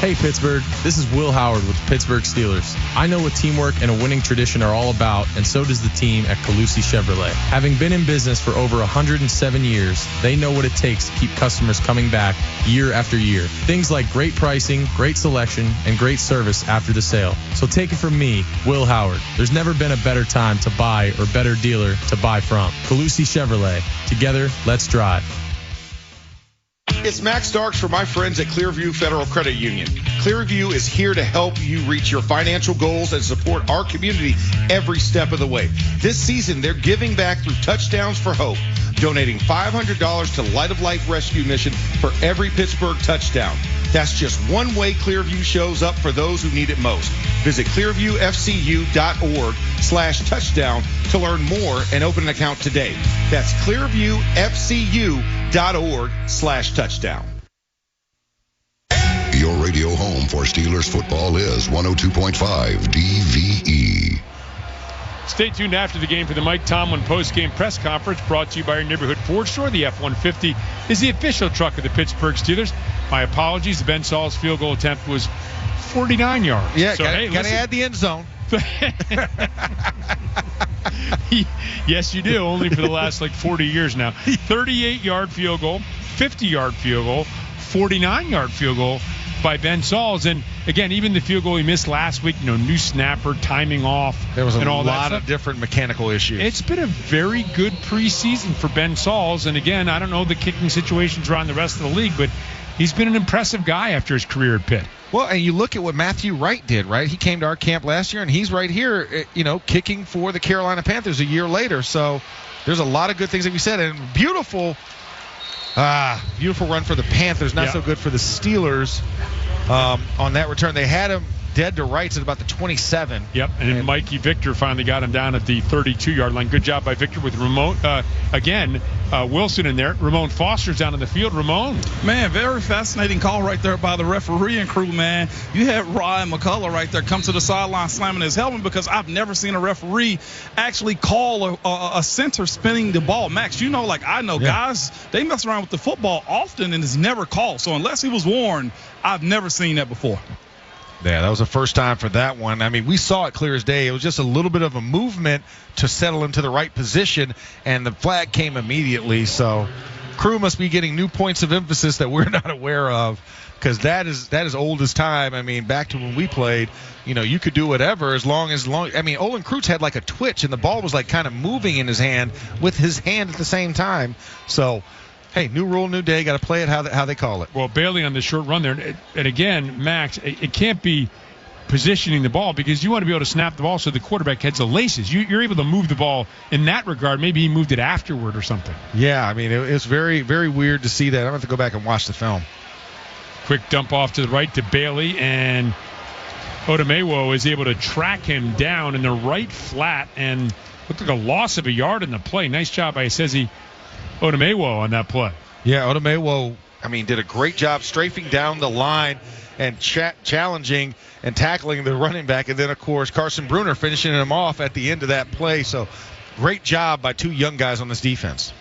Hey Pittsburgh, this is Will Howard with the Pittsburgh Steelers. I know what teamwork and a winning tradition are all about, and so does the team at Calusi Chevrolet. Having been in business for over 107 years, they know what it takes to keep customers coming back year after year. Things like great pricing, great selection, and great service after the sale. So take it from me, Will Howard. There's never been a better time to buy or better dealer to buy from. Calusi Chevrolet. Together, let's drive. It's Max Starks for my friends at Clearview Federal Credit Union. Clearview is here to help you reach your financial goals and support our community every step of the way. This season, they're giving back through Touchdowns for Hope, donating $500 to Light of Life Rescue Mission for every Pittsburgh touchdown. That's just one way Clearview shows up for those who need it most. Visit clearviewfcu.org/touchdown to learn more and open an account today. That's clearviewfcu.org/touchdown. Your radio home for Steelers football is 102.5 DVE. Stay tuned after the game for the Mike Tomlin post-game press conference brought to you by your neighborhood Ford store. The F-150 is the official truck of the Pittsburgh Steelers. My apologies. The Ben Saul's field goal attempt was 49 yards. Yeah, so, got to add the end zone. Yes, you do. Only for the last 40 years now. 38-yard field goal, 50-yard field goal, 49-yard field goal by Ben Sauls. And again, even the field goal he missed last week, new snapper, timing off. There was a lot of different mechanical issues. It's been a very good preseason for Ben Sauls. And again, I don't know the kicking situations around the rest of the league, but he's been an impressive guy after his career at Pitt. Well, and you look at what Matthew Wright did, right? He came to our camp last year, and he's right here, kicking for the Carolina Panthers a year later. So there's a lot of good things that we said. And beautiful run for the Panthers. Not so good for the Steelers on that return. They had him dead to rights at about the 27. Yep, and Mikey Victor finally got him down at the 32-yard line. Good job by Victor with Wilson in there. Ramon Foster's down in the field. Ramon. Man, very fascinating call right there by the referee and crew, man. You had Ryan McCullough right there come to the sideline slamming his helmet because I've never seen a referee actually call a center spinning the ball. Max, I know guys, they mess around with the football often and it's never called. So unless he was warned, I've never seen that before. Yeah, that was the first time for that one. I mean, we saw it clear as day. It was just a little bit of a movement to settle into the right position, and the flag came immediately. So crew must be getting new points of emphasis that we're not aware of, because that is old as time. I mean, back to when we played, you could do whatever as long. I mean, Olin Kreutz had like a twitch, and the ball was kind of moving in his hand with his hand at the same time. So, hey, new rule, new day. Got to play it how they call it. Well, Bailey on the short run there. And again, Max, it can't be positioning the ball because you want to be able to snap the ball so the quarterback heads the laces. You're able to move the ball in that regard. Maybe he moved it afterward or something. Yeah, I mean, it's very, very weird to see that. I'm going to have to go back and watch the film. Quick dump off to the right to Bailey, and Odomewo is able to track him down in the right flat and looked like a loss of a yard in the play. Nice job by Odomewo on that play. Yeah, Odomewo, did a great job strafing down the line and challenging and tackling the running back. And then, of course, Carson Bruner finishing him off at the end of that play. So great job by two young guys on this defense.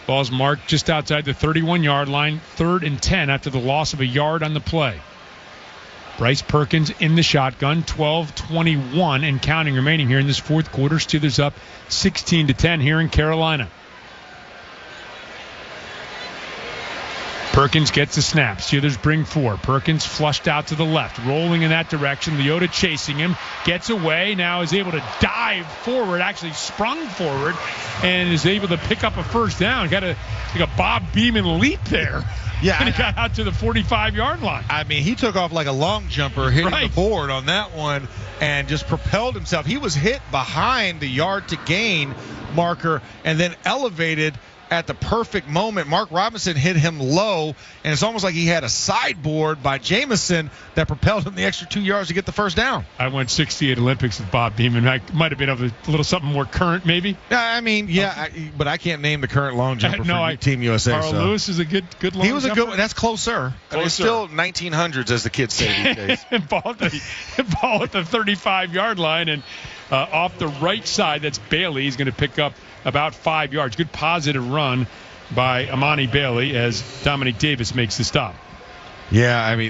Ball's marked just outside the 31-yard line, 3rd and 10 after the loss of a yard on the play. Bryce Perkins in the shotgun, 12-21 and counting remaining here in this fourth quarter. Steelers up 16-10 here in Carolina. Perkins gets the snap. Steelers bring 4. Perkins flushed out to the left, rolling in that direction. Leota chasing him, gets away, now is able to dive forward, actually sprung forward, and is able to pick up a first down. Got a Bob Beeman leap there. Yeah, and he got out to the 45-yard line. I mean, he took off like a long jumper, hitting the board on that one, and just propelled himself. He was hit behind the yard to gain marker and then elevated at the perfect moment. Mark Robinson hit him low, and it's almost like he had a sideboard by Jamison that propelled him the extra 2 yards to get the first down. I went 68 Olympics with Bob Beeman. I might have been of a little something more current, maybe. But I can't name the current long jumper for Team USA. Carl Lewis is a good long jumper. He was a good one. That's closer. It's still 1900s, as the kids say these days. ball at the 35-yard line, and off the right side, that's Bailey. He's going to pick up about 5 yards. Good positive run by Amani Bailey as Dominic Davis makes the stop. Yeah,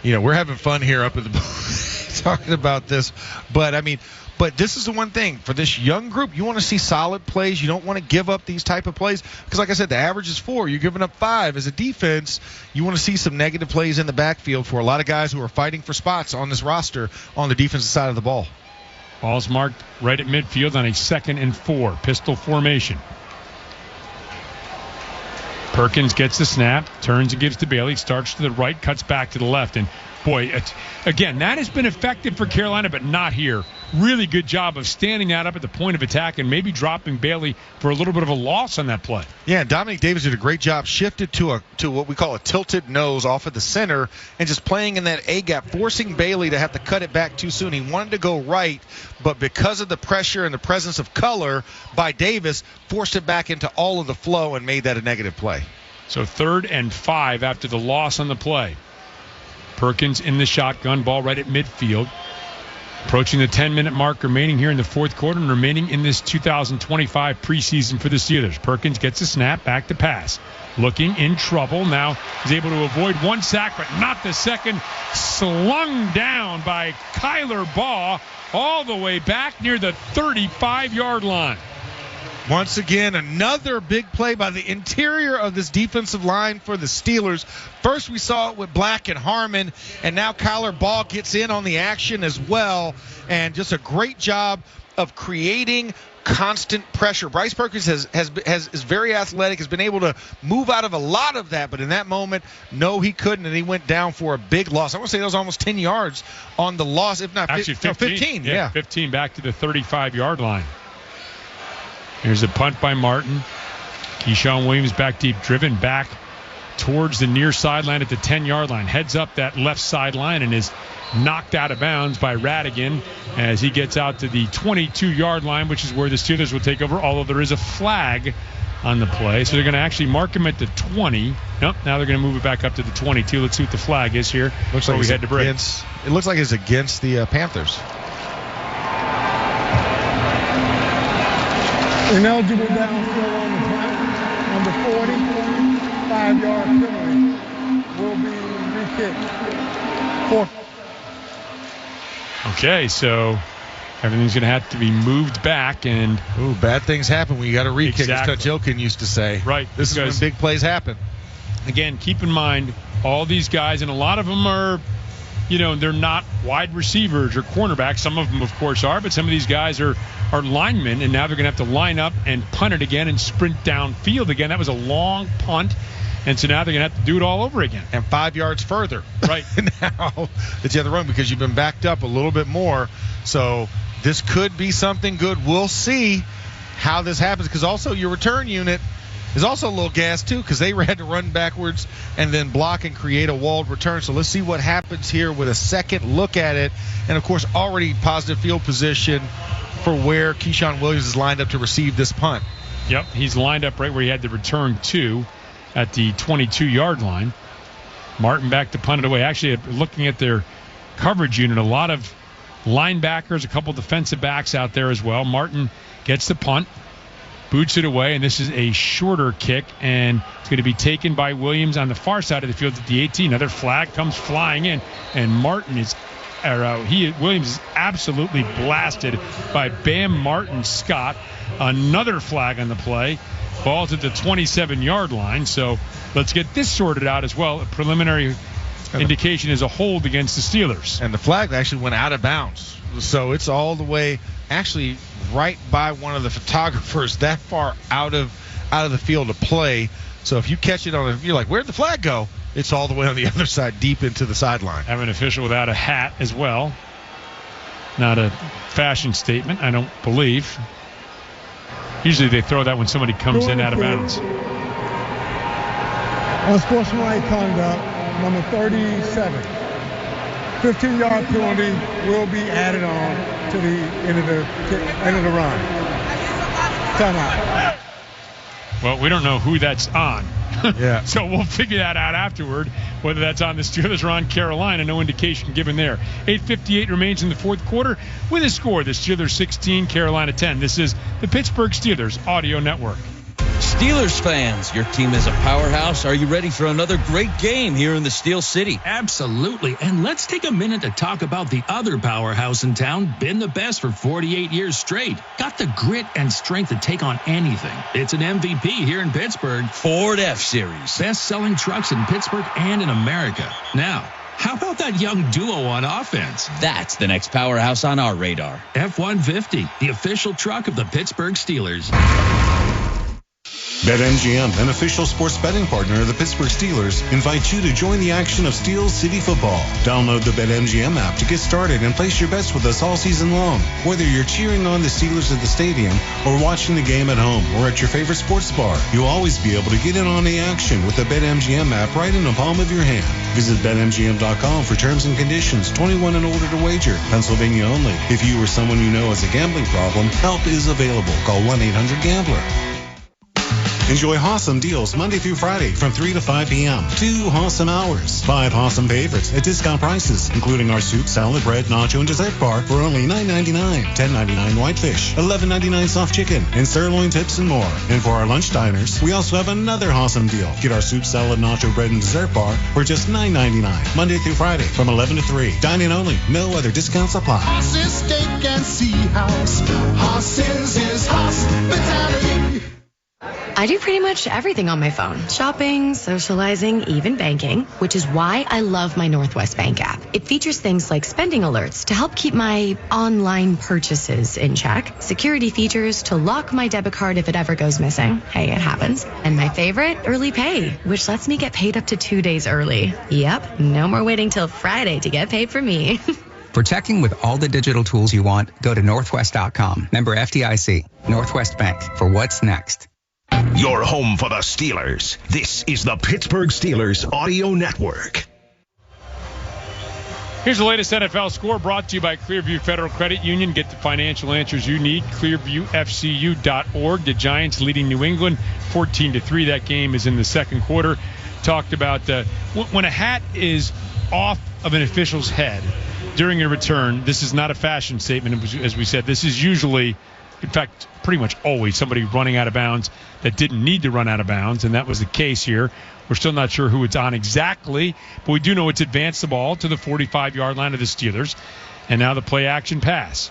we're having fun here up at the talking about this, but this is the one thing for this young group. You want to see solid plays. You don't want to give up these type of plays because, like I said, the average is 4. You're giving up 5 as a defense. You want to see some negative plays in the backfield for a lot of guys who are fighting for spots on this roster on the defensive side of the ball. Ball's marked right at midfield on a 2nd and 4. Pistol formation. Perkins gets the snap, turns and gives to Bailey, starts to the right, cuts back to the left. And, boy, again, that has been effective for Carolina, but not here. Really good job of standing out up at the point of attack and maybe dropping Bailey for a little bit of a loss on that play. Yeah, Dominic Davis did a great job, shifted to what we call a tilted nose off of the center and just playing in that A-gap, forcing Bailey to have to cut it back too soon. He wanted to go right, but because of the pressure and the presence of color by Davis, forced it back into all of the flow and made that a negative play. So 3rd and 5 after the loss on the play. Perkins in the shotgun, ball right at midfield. Approaching the 10-minute mark remaining here in the fourth quarter and remaining in this 2025 preseason for the Steelers. Perkins gets a snap, back to pass. Looking in trouble. Now he's able to avoid one sack, but not the second. Slung down by Kyler Baugh all the way back near the 35-yard line. Once again, another big play by the interior of this defensive line for the Steelers. First, we saw it with Black and Harmon, and now Kyler Baugh gets in on the action as well. And just a great job of creating constant pressure. Bryce Perkins is very athletic, has been able to move out of a lot of that, but in that moment, no, he couldn't, and he went down for a big loss. I want to say that was almost 10 yards on the loss, if not actually 15. Yeah, 15 back to the 35-yard line. Here's a punt by Martin. Keyshawn Williams back deep, driven back towards the near sideline at the 10-yard line. Heads up that left sideline and is knocked out of bounds by Radigan as he gets out to the 22-yard line, which is where the Steelers will take over, although there is a flag on the play. So they're going to actually mark him at the 20. Nope, now they're going to move it back up to the 22. Let's see what the flag is here. Looks like we head to break. It looks like it's against the Panthers. Ineligible downfield on the punt. Number 40, 5-yard penalty will be re-kicked. Okay, so everything's going to have to be moved back. And bad things happen when you got a re-kick. Exactly. As Coach Jokin used to say. Right. This is when big plays happen. Again, keep in mind, all these guys, and a lot of them are, they're not wide receivers or cornerbacks. Some of them, of course, are, but some of these guys are linemen, and now they're going to have to line up and punt it again and sprint downfield again. That was a long punt, and so now they're going to have to do it all over again. And 5 yards further. Right. Now that you have to run because you've been backed up a little bit more. So this could be something good. We'll see how this happens, because also your return unit is also a little gassed too, because they had to run backwards and then block and create a walled return. So let's see what happens here with a second look at it. And, of course, already positive field position for where Keyshawn Williams is lined up to receive this punt. Yep, he's lined up right where he had to return to at the 22-yard line. Martin back to punt it away. Actually, looking at their coverage unit, a lot of linebackers, a couple defensive backs out there as well. Martin gets the punt, boots it away, and this is a shorter kick, and it's going to be taken by Williams on the far side of the field at the 18. Another flag comes flying in, and Williams is absolutely blasted by Bam Martin Scott. Another flag on the play. Ball to the 27-yard line. So let's get this sorted out as well. A preliminary indication is a hold against the Steelers. And the flag actually went out of bounds. So it's all the way actually right by one of the photographers, that far out of the field to play. So if you catch it you're like, where'd the flag go? It's all the way on the other side, deep into the sideline. Have an official without a hat as well. Not a fashion statement, I don't believe. Usually they throw that when somebody comes in out of bounds. Unsportsmanlike conduct, number 37. 15-yard penalty will be added on to the end of the run. Timeout. Well, we don't know who that's on. Yeah. So we'll figure that out afterward, whether that's on the Steelers or on Carolina. No indication given there. 8:58 remains in the fourth quarter with a score. The Steelers 16, Carolina 10. This is the Pittsburgh Steelers Audio Network. Steelers fans, your team is a powerhouse. Are you ready for another great game here in the Steel City? Absolutely. And let's take a minute to talk about the other powerhouse in town. Been the best for 48 years straight. Got the grit and strength to take on anything. It's an MVP here in Pittsburgh. Ford F-Series. Best-selling trucks in Pittsburgh and in America. Now, how about that young duo on offense? That's the next powerhouse on our radar. F-150, the official truck of the Pittsburgh Steelers. BetMGM, an official sports betting partner of the Pittsburgh Steelers, invites you to join the action of Steel City football. Download the BetMGM app to get started and place your bets with us all season long. Whether you're cheering on the Steelers at the stadium or watching the game at home or at your favorite sports bar, you'll always be able to get in on the action with the BetMGM app right in the palm of your hand. Visit BetMGM.com for terms and conditions. 21 and older to wager. Pennsylvania only. If you or someone you know has a gambling problem, help is available. Call 1-800-GAMBLER. Enjoy awesome deals Monday through Friday from 3 to 5 p.m. 2 awesome hours. 5 awesome favorites at discount prices, including our soup, salad, bread, nacho, and dessert bar for only $9.99. $10.99 whitefish, $11.99 soft chicken, and sirloin tips and more. And for our lunch diners, we also have another awesome deal. Get our soup, salad, nacho, bread, and dessert bar for just $9.99. Monday through Friday from 11 to 3. Dine-in only. No other discounts apply. Horses, steak, and sea house. Horses is hospitality. I do pretty much everything on my phone. Shopping, socializing, even banking, which is why I love my Northwest Bank app. It features things like spending alerts to help keep my online purchases in check, security features to lock my debit card if it ever goes missing. Hey, it happens. And my favorite, early pay, which lets me get paid up to 2 days early. Yep, no more waiting till Friday to get paid for me. For checking with all the digital tools you want, go to northwest.com. Member FDIC. Northwest Bank. For what's next. Your home for the Steelers. This is the Pittsburgh Steelers Audio Network. Here's the latest NFL score brought to you by Clearview Federal Credit Union. Get the financial answers you need. ClearviewFCU.org. The Giants leading New England 14-3. That game is in the second quarter. Talked about when a hat is off of an official's head during a return, this is not a fashion statement, as we said. This is usually, in fact, pretty much always somebody running out of bounds that didn't need to run out of bounds, and that was the case here. We're still not sure who it's on exactly, but we do know it's advanced the ball to the 45-yard line of the Steelers. And now the play-action pass.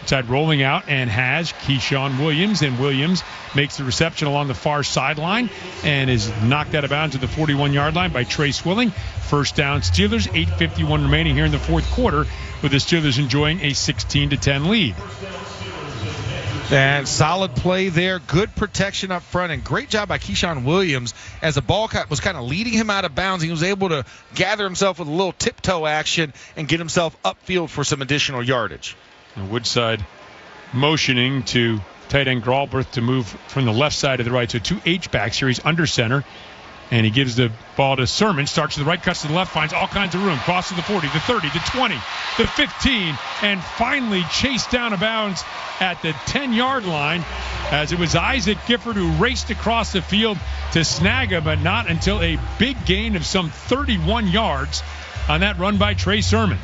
Inside rolling out and has Keyshawn Williams, and Williams makes the reception along the far sideline and is knocked out of bounds at the 41-yard line by Trey Swilling. First down Steelers, 8:51 remaining here in the fourth quarter, with the Steelers enjoying a 16-10 lead. And solid play there. Good protection up front. And great job by Keyshawn Williams as the ball was kind of leading him out of bounds. He was able to gather himself with a little tiptoe action and get himself upfield for some additional yardage. And Woodside motioning to tight end Gralberth to move from the left side to the right. So 2 H-backs here. He's under center. And he gives the ball to Sermon. Starts to the right, cuts to the left, finds all kinds of room. Crosses the 40, the 30, the 20, the 15, and finally chased down of bounds at the 10-yard line as it was Isaac Gifford who raced across the field to snag him, but not until a big gain of some 31 yards on that run by Trey Sermon.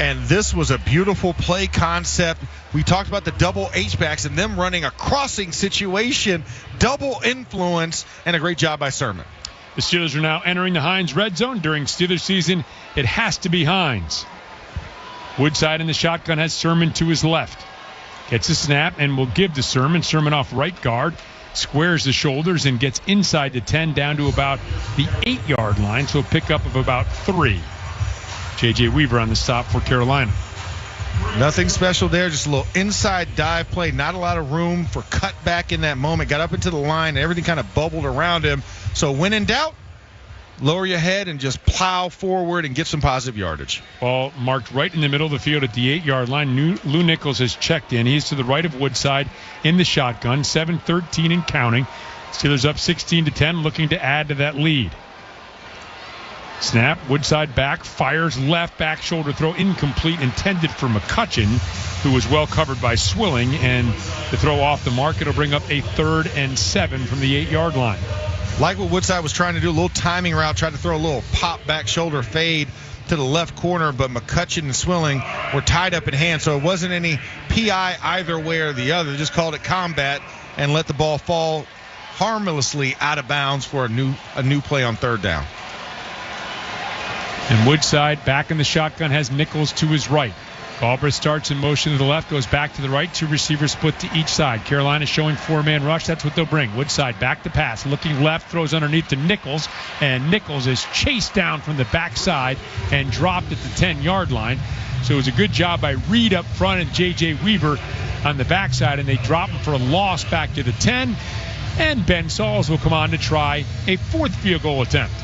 And this was a beautiful play concept. We talked about the double H-backs and them running a crossing situation, double influence, and a great job by Sermon. The Steelers are now entering the Heinz red zone. During Steelers season, it has to be Heinz. Woodside in the shotgun has Sermon to his left. Gets a snap and will give to Sermon. Sermon off right guard. Squares the shoulders and gets inside the 10 down to about the 8-yard line. So a pickup of about 3. J.J. Weaver on the stop for Carolina. Nothing special there. Just a little inside dive play. Not a lot of room for cutback in that moment. Got up into the line and everything kind of bubbled around him. So when in doubt, lower your head and just plow forward and get some positive yardage. Ball marked right in the middle of the field at the 8-yard line. Lou Nichols has checked in. He's to the right of Woodside in the shotgun. 7-13 and counting. Steelers up 16-10, looking to add to that lead. Snap, Woodside back, fires left, back shoulder throw, incomplete, intended for McCutcheon, who was well covered by Swilling, and the throw off the mark. It'll bring up a 3rd and 7 from the 8-yard line. Like what Woodside was trying to do, a little timing route, tried to throw a little pop back shoulder fade to the left corner, but McCutcheon and Swilling were tied up in hand, so it wasn't any PI either way or the other. They just called it combat and let the ball fall harmlessly out of bounds for a new play on 3rd down. And Woodside back in the shotgun has Nichols to his right. Galbraith starts in motion to the left, goes back to the right. 2 receivers split to each side. Carolina showing 4-man rush. That's what they'll bring. Woodside back to pass. Looking left, throws underneath to Nichols. And Nichols is chased down from the backside and dropped at the 10-yard line. So it was a good job by Reed up front and J.J. Weaver on the backside. And they drop him for a loss back to the 10. And Ben Sauls will come on to try a 4th field goal attempt.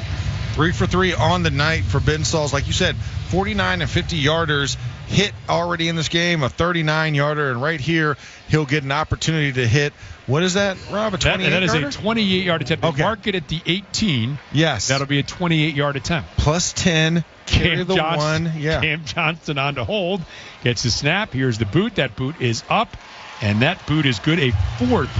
3 for 3 on the night for Ben Sauls. Like you said, 49 and 50-yarders hit already in this game, a 39-yarder, and right here he'll get an opportunity to hit. What is that, Rob, a 28-yarder? That is a 28-yard attempt. Okay. Mark it at the 18. Yes. That'll be a 28-yard attempt. Plus 10, carry the Johnston, 1. Yeah. Cam Johnston on to hold, gets the snap. Here's the boot. That boot is up, And that boot is good. A fourth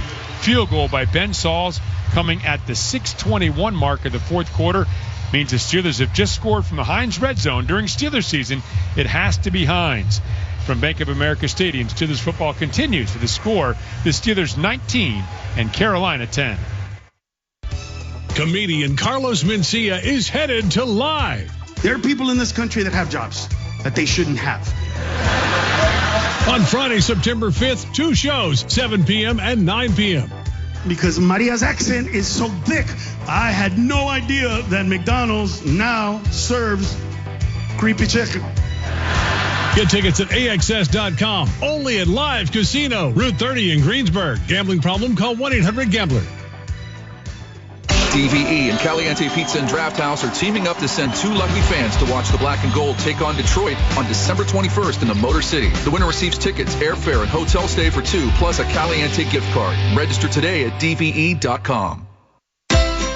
field goal by Ben Sauls coming at the 6:21 mark of the fourth quarter. Means the Steelers have just scored from the Heinz Red Zone. During Steelers season, it has to be Heinz. From Bank of America Stadium, Steelers football continues to the score. The Steelers 19 and Carolina 10. Comedian Carlos Mencia is headed to Live. There are people in this country that have jobs that they shouldn't have. On Friday, September 5th, 2 shows, 7 p.m. and 9 p.m. Because Maria's accent is so thick, I had no idea that McDonald's now serves creepy chicken. Get tickets at AXS.com. Only at Live Casino, Route 30 in Greensburg. Gambling problem? Call 1-800-GAMBLER. DVE and Caliente Pizza and Draft House are teaming up to send 2 lucky fans to watch the Black and Gold take on Detroit on December 21st in the Motor City. The winner receives tickets, airfare, and hotel stay for 2, plus a Caliente gift card. Register today at DVE.com.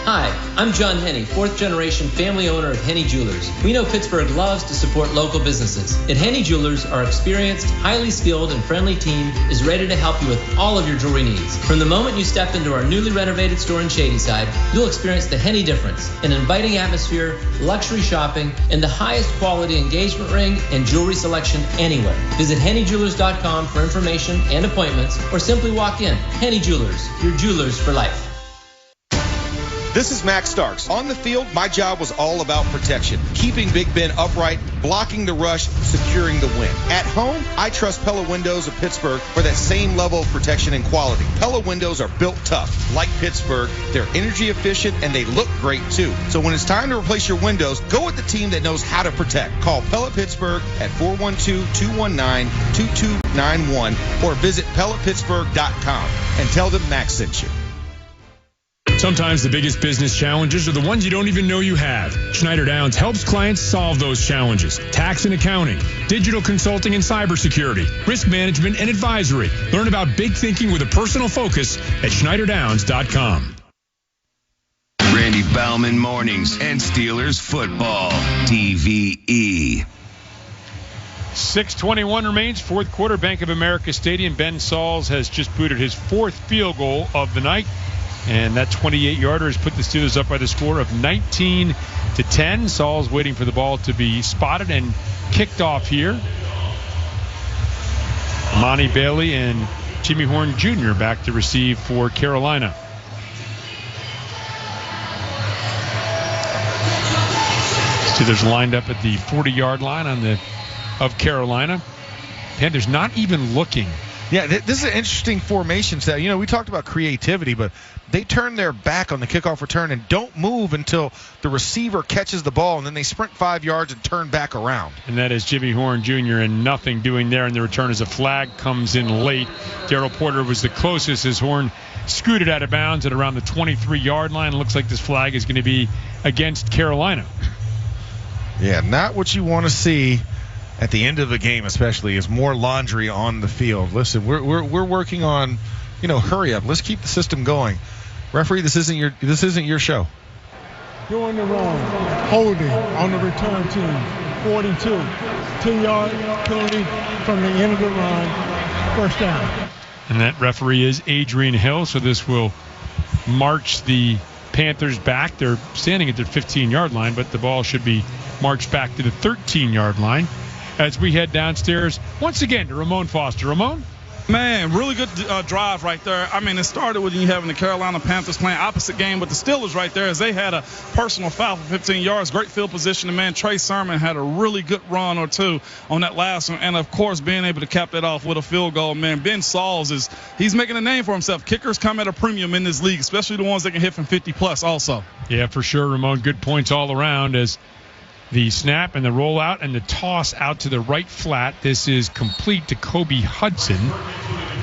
Hi, I'm John Henny, 4th-generation family owner of Henny Jewelers. We know Pittsburgh loves to support local businesses. At Henny Jewelers, our experienced, highly skilled, and friendly team is ready to help you with all of your jewelry needs. From the moment you step into our newly renovated store in Shadyside, you'll experience the Henny difference, an inviting atmosphere, luxury shopping, and the highest quality engagement ring and jewelry selection anywhere. Visit HennyJewelers.com for information and appointments, or simply walk in. Henny Jewelers, your jewelers for life. This is Max Starks. On the field, my job was all about protection. Keeping Big Ben upright, blocking the rush, securing the win. At home, I trust Pella Windows of Pittsburgh for that same level of protection and quality. Pella Windows are built tough. Like Pittsburgh, they're energy efficient and they look great too. So when it's time to replace your windows, go with the team that knows how to protect. Call Pella Pittsburgh at 412-219-2291 or visit PellaPittsburgh.com and tell them Max sent you. Sometimes the biggest business challenges are the ones you don't even know you have. Schneider Downs helps clients solve those challenges. Tax and accounting, digital consulting and cybersecurity, risk management and advisory. Learn about big thinking with a personal focus at SchneiderDowns.com. Randy Baumann Mornings and Steelers Football, TVE. 6:21 remains, fourth quarter, Bank of America Stadium. Ben Sauls has just booted his 4th field goal of the night. And that 28-yarder has put the Steelers up by the score of 19-10. Saul's waiting for the ball to be spotted and kicked off here. Monty Bailey and Jimmy Horn Jr. back to receive for Carolina. Steelers lined up at the 40-yard line of Carolina. Panthers not even looking. Yeah, this is an interesting formation set. We talked about creativity, but they turn their back on the kickoff return and don't move until the receiver catches the ball, and then they sprint 5 yards and turn back around. And that is Jimmy Horn Jr. and nothing doing there in the return as a flag comes in late. Darrell Porter was the closest as Horn scooted out of bounds at around the 23-yard line. It looks like this flag is going to be against Carolina. Yeah, not what you want to see at the end of the game, especially, is more laundry on the field. Listen, we're working on, hurry up. Let's keep the system going. Referee, this isn't your show. Doing the wrong. Holding on the return team. 42. 10-yard penalty from the end of the run. First down. And that referee is Adrian Hill, so this will march the Panthers back. They're standing at their 15-yard line, but the ball should be marched back to the 13-yard line as we head downstairs once again to Ramon Foster. Ramon? Man, really good drive right there. I mean, it started with you having the Carolina Panthers playing opposite game with the Steelers right there as they had a personal foul for 15 yards. Great field position. And, man, Trey Sermon had a really good run or two on that last one. And, of course, being able to cap that off with a field goal. Man, Ben Sauls he's making a name for himself. Kickers come at a premium in this league, especially the ones that can hit from 50-plus also. Yeah, for sure, Ramon. Good points all around as the snap and the rollout and the toss out to the right flat. This is complete to Kobe Hudson.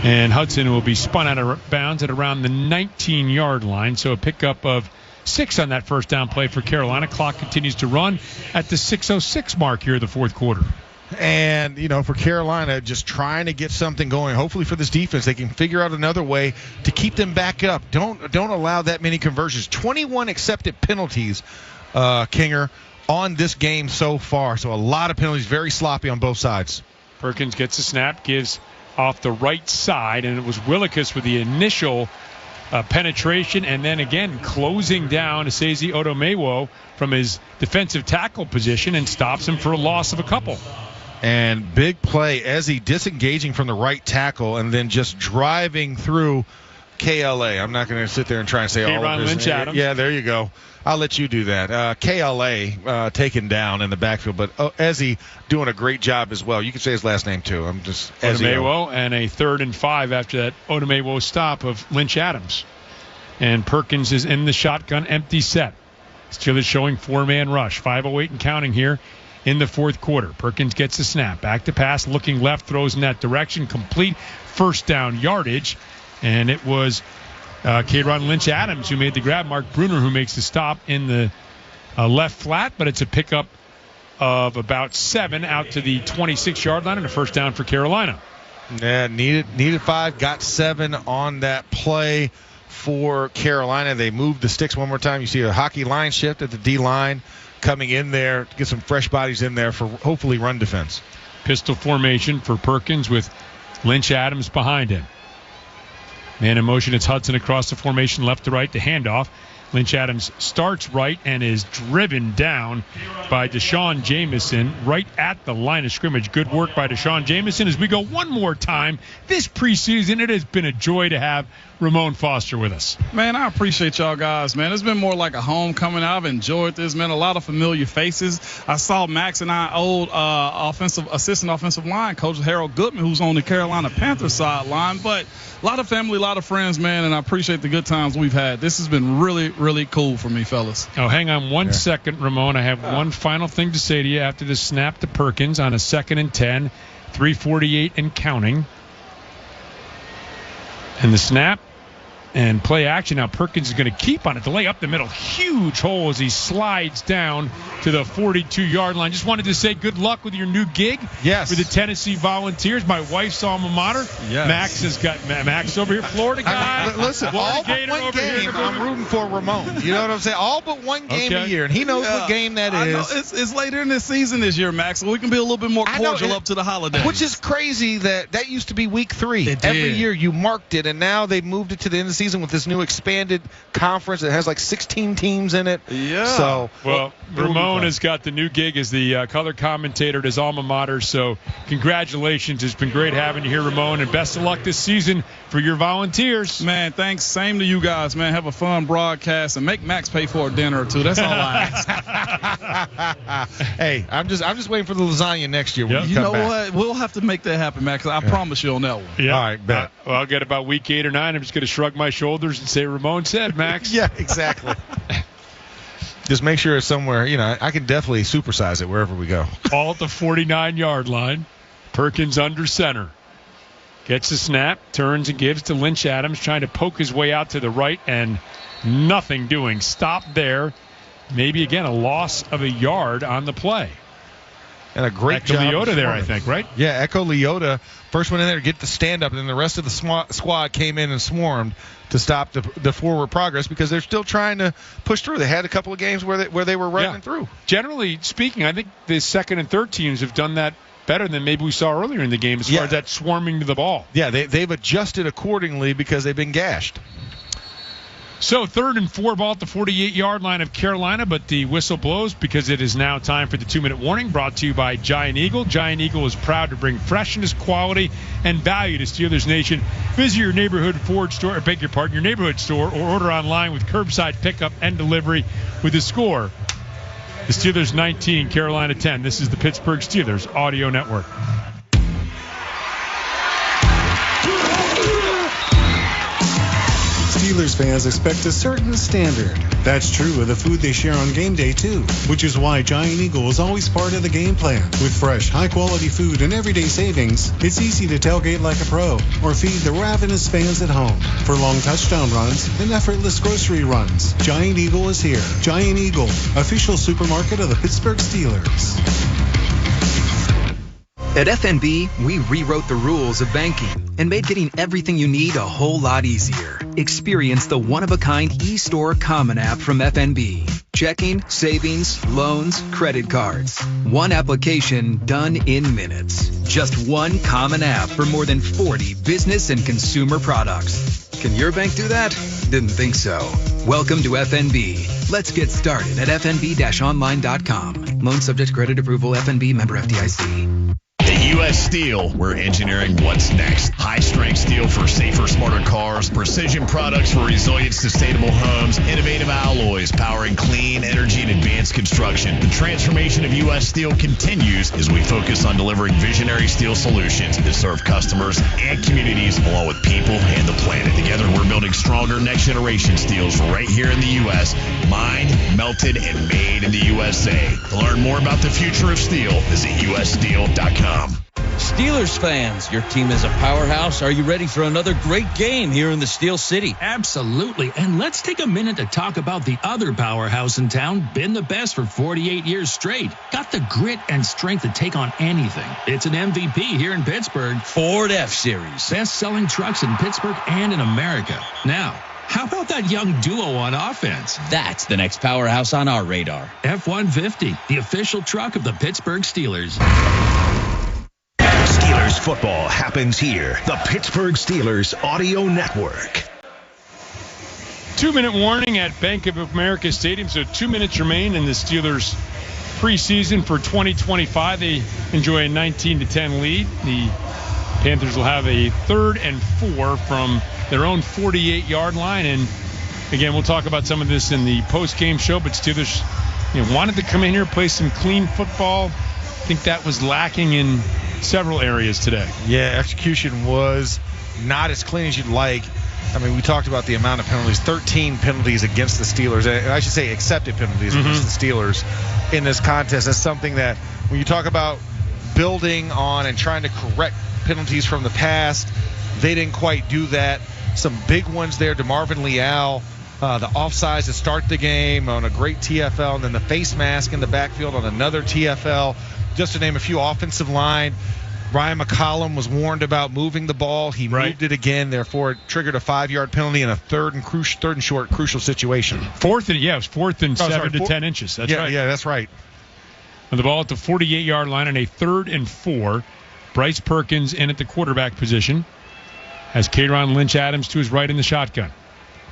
And Hudson will be spun out of bounds at around the 19-yard line. So a pickup of 6 on that first down play for Carolina. Clock continues to run at the 6:06 mark here in the fourth quarter. And, for Carolina, just trying to get something going. Hopefully for this defense, they can figure out another way to keep them back up. Don't allow that many conversions. 21 accepted penalties, Kinger, on this game so far. So a lot of penalties, very sloppy on both sides. Perkins gets a snap, gives off the right side, and it was Willikis with the initial penetration, and then again closing down Asezi Odomewo from his defensive tackle position and stops him for a loss of a couple. And big play, Ezzy disengaging from the right tackle and then just driving through KLA. I'm not going to sit there and try and say all of this. Lynch Adams. Yeah, there you go. I'll let you do that. KLA taken down in the backfield, but Ezzy doing a great job as well. You can say his last name too. I'm just Odomewo, and a 3rd and 5 after that Odomewo stop of Lynch Adams. And Perkins is in the shotgun, empty set. Steelers showing 4-man rush, 5:08 and counting here in the fourth quarter. Perkins gets the snap, back to pass, looking left, throws in that direction, complete, first down yardage, and it was K'Ron Lynch Adams who made the grab. Mark Bruner who makes the stop in the left flat, but it's a pickup of about 7 out to the 26-yard line and a first down for Carolina. Yeah, needed 5, got 7 on that play for Carolina. They moved the sticks one more time. You see a hockey line shift at the D-line coming in there to get some fresh bodies in there for hopefully run defense. Pistol formation for Perkins with Lynch Adams behind him. Man in motion, it's Hudson across the formation, left to right, the handoff. Lynch Adams starts right and is driven down by Deshaun Jameson right at the line of scrimmage. Good work by Deshaun Jameson. As we go one more time this preseason, it has been a joy to have Ramon Foster with us. Man, I appreciate y'all guys, man. It's been more like a homecoming. I've enjoyed this, man. A lot of familiar faces. I saw Max and our old assistant offensive line coach, Harold Goodman, who's on the Carolina Panthers sideline. But a lot of family, a lot of friends, man, and I appreciate the good times we've had. This has been really, really cool for me, fellas. Oh, hang on one second, Ramon. I have one final thing to say to you after the snap to Perkins on a 2nd and 10, 3:48 and counting. And the snap and play action. Now Perkins is going to keep on it. Delay up the middle. Huge hole as he slides down to the 42-yard line. Just wanted to say good luck with your new gig. Yes. For the Tennessee Volunteers, my wife's alma mater. Yes. Max has got Max over here, Florida guy. Listen, all but one game I'm rooting for Ramon. You know what I'm saying? All but one game a year, and he knows what game that is. I know. It's later in the season this year, Max, so we can be a little bit more cordial up to the holidays. Which is crazy that used to be week 3. Every year you marked it, and now they moved it to the end of the season with this new expanded conference that has like 16 teams in it. Yeah. So, well, Ramon has got the new gig as the color commentator at his alma mater. So, congratulations. It's been great having you here, Ramon, and best of luck this season for your Volunteers. Man, thanks. Same to you guys, man. Have a fun broadcast and make Max pay for a dinner or two. That's all I ask. Hey, I'm just waiting for the lasagna next year. You know what? We'll have to make that happen, Max. I promise you on that one. Yeah. All right, bet. Well, I'll get about week 8 or 9. I'm just going to shrug my shoulders and say Ramon said, Max. Yeah, exactly. Just make sure it's somewhere, I can definitely supersize it wherever we go. All at the 49-yard line. Perkins under center. Gets the snap, turns and gives to Lynch Adams, trying to poke his way out to the right, and nothing doing. Stop there. Maybe, again, a loss of a yard on the play. And a great Echo job. Leota there, I think, right? Yeah, Echo Leota, first one in there to get the stand-up, and then the rest of the squad came in and swarmed to stop the forward progress because they're still trying to push through. They had a couple of games where they were running through. Generally speaking, I think the second and third teams have done that better than maybe we saw earlier in the game as far as that swarming to the ball. Yeah, they've adjusted accordingly because they've been gashed. So 3rd and 4 ball at the 48-yard line of Carolina, but the whistle blows because it is now time for the 2-minute warning brought to you by Giant Eagle. Giant Eagle is proud to bring freshness, quality, and value to Steelers Nation. Visit your neighborhood Ford store, your neighborhood store, or order online with curbside pickup and delivery with the score. The Steelers 19, Carolina 10. This is the Pittsburgh Steelers Audio Network. Steelers fans expect a certain standard. That's true of the food they share on game day, too, which is why Giant Eagle is always part of the game plan. With fresh, high-quality food and everyday savings, it's easy to tailgate like a pro or feed the ravenous fans at home. For long touchdown runs and effortless grocery runs, Giant Eagle is here. Giant Eagle, official supermarket of the Pittsburgh Steelers. At FNB, we rewrote the rules of banking and made getting everything you need a whole lot easier. Experience the one-of-a-kind eStore Common app from FNB. Checking, savings, loans, credit cards. One application done in minutes. Just one common app for more than 40 business and consumer products. Can your bank do that? Didn't think so. Welcome to FNB. Let's get started at fnb-online.com. Loan subject to credit approval. FNB member FDIC. At U.S. Steel, we're engineering what's next. High-strength steel for safer, smarter cars, precision products for resilient, sustainable homes, innovative alloys powering clean energy and advanced construction. The transformation of U.S. Steel continues as we focus on delivering visionary steel solutions that serve customers and communities along with people and the planet. Together, we're building stronger next-generation steels right here in the U.S., mined, melted, and made in the USA. To learn more about the future of steel, visit ussteel.com. Steelers fans, your team is a powerhouse. Are you ready for another great game here in the Steel City? Absolutely. And let's take a minute to talk about the other powerhouse in town, been the best for 48 years straight. Got the grit and strength to take on anything. It's an MVP here in Pittsburgh. Ford F-Series. Best-selling trucks in Pittsburgh and in America. Now, how about that young duo on offense? That's the next powerhouse on our radar. F-150, the official truck of the Pittsburgh Steelers. Steelers football happens here. The Pittsburgh Steelers Audio Network. 2-minute warning at Bank of America Stadium. So 2 minutes remain in the Steelers preseason for 2025. They enjoy a 19-10 lead. The Panthers will have a 3rd and 4 from their own 48-yard line. And again, we'll talk about some of this in the post-game show. But Steelers wanted to come in here, play some clean football. I think that was lacking in several areas today. Yeah, execution was not as clean as you'd like. I mean, we talked about the amount of penalties, 13 penalties against the Steelers, and I should say accepted penalties against the Steelers in this contest. That's something that when you talk about building on and trying to correct penalties from the past, they didn't quite do that. Some big ones there, DeMarvin Leal, the offsides to start the game on a great TFL, and then the face mask in the backfield on another TFL. Just to name a few, offensive line. Ryan McCollum was warned about moving the ball. He moved it again, therefore it triggered a 5-yard penalty in a third and short crucial situation. It was 4th and 7 to 10 inches. That's right. Yeah, that's right. And the ball at the 48-yard line on a 3rd and 4. Bryce Perkins in at the quarterback position. Has Kayron Lynch-Adams to his right in the shotgun.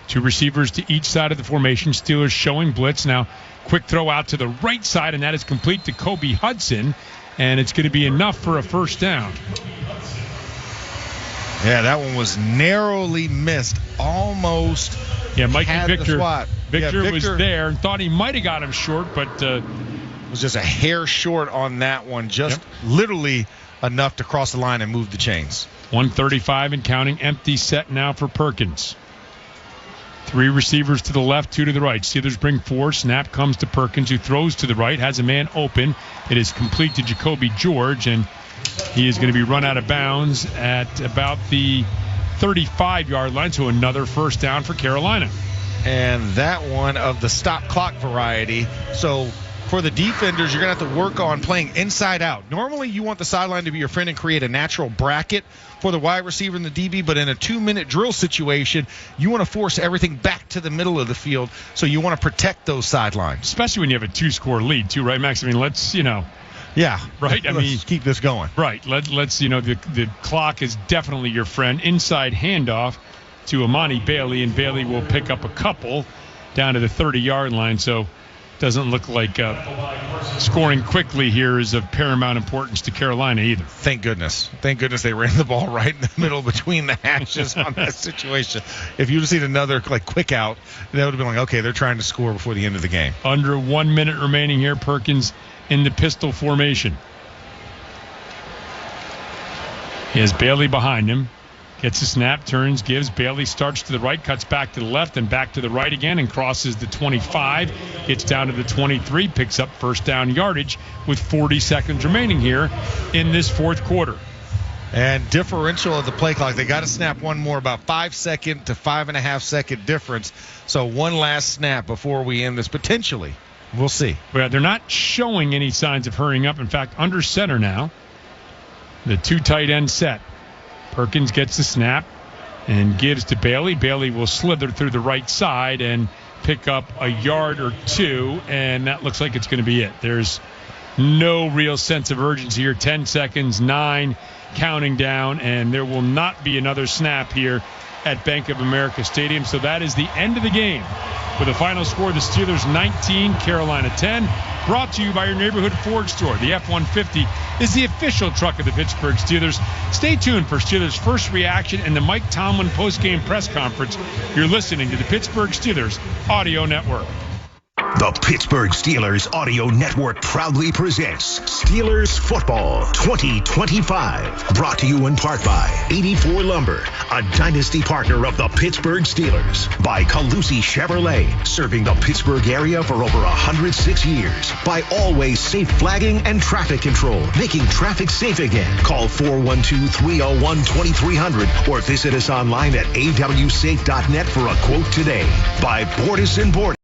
2 receivers to each side of the formation. Steelers showing blitz. Now, quick throw out to the right side, and that is complete to Kobe Hudson, and it's going to be enough for a first down. Yeah, that one was narrowly missed. Almost. Yeah, Mike and Victor. Victor was there and thought he might have got him short, but was just a hair short on that one. Just literally enough to cross the line and move the chains. 135 and counting. Empty set now for Perkins. 3 receivers to the left, 2 to the right. Steelers bring 4. Snap comes to Perkins, who throws to the right, has a man open. It is complete to Jacoby George, and he is going to be run out of bounds at about the 35-yard line, so another first down for Carolina. And that one of the stop clock variety. So for the defenders, you're going to have to work on playing inside out. Normally, you want the sideline to be your friend and create a natural bracket for the wide receiver and the DB, but in a 2-minute drill situation, you want to force everything back to the middle of the field, so you want to protect those sidelines. Especially when you have a 2-score lead, too, right, Max? I mean, let's, Yeah. Right? Let's keep this going. Right. Let's the clock is definitely your friend. Inside handoff to Amani Bailey, and Bailey will pick up a couple down to the 30-yard line, so doesn't look like scoring quickly here is of paramount importance to Carolina either. Thank goodness. Thank goodness they ran the ball right in the middle between the hashes on that situation. If you'd have seen another quick out, that would have been like, okay, they're trying to score before the end of the game. Under 1 minute remaining here. Perkins in the pistol formation. He has Bailey behind him. Gets a snap, turns, gives. Bailey starts to the right, cuts back to the left, and back to the right again, and crosses the 25. Gets down to the 23, picks up first down yardage with 40 seconds remaining here in this fourth quarter. And differential of the play clock, they got to snap one more, about 5-second to 5.5-second difference. So one last snap before we end this, potentially. We'll see. Well, they're not showing any signs of hurrying up. In fact, under center now. The two tight end set. Perkins gets the snap and gives to Bailey. Bailey will slither through the right side and pick up a yard or two, and that looks like it's going to be it. There's no real sense of urgency here. 10 seconds, 9, counting down, and there will not be another snap here at Bank of America Stadium. So that is the end of the game. With a final score, the Steelers 19, Carolina 10. Brought to you by your neighborhood Ford store. The F-150 is the official truck of the Pittsburgh Steelers. Stay tuned for Steelers' first reaction and the Mike Tomlin postgame press conference. You're listening to the Pittsburgh Steelers Audio Network. The Pittsburgh Steelers Audio Network proudly presents Steelers Football 2025. Brought to you in part by 84 Lumber, a dynasty partner of the Pittsburgh Steelers. By Calusi Chevrolet, serving the Pittsburgh area for over 106 years. By Always Safe Flagging and Traffic Control, making traffic safe again. Call 412-301-2300 or visit us online at awsafe.net for a quote today. By Bordes & Bordes.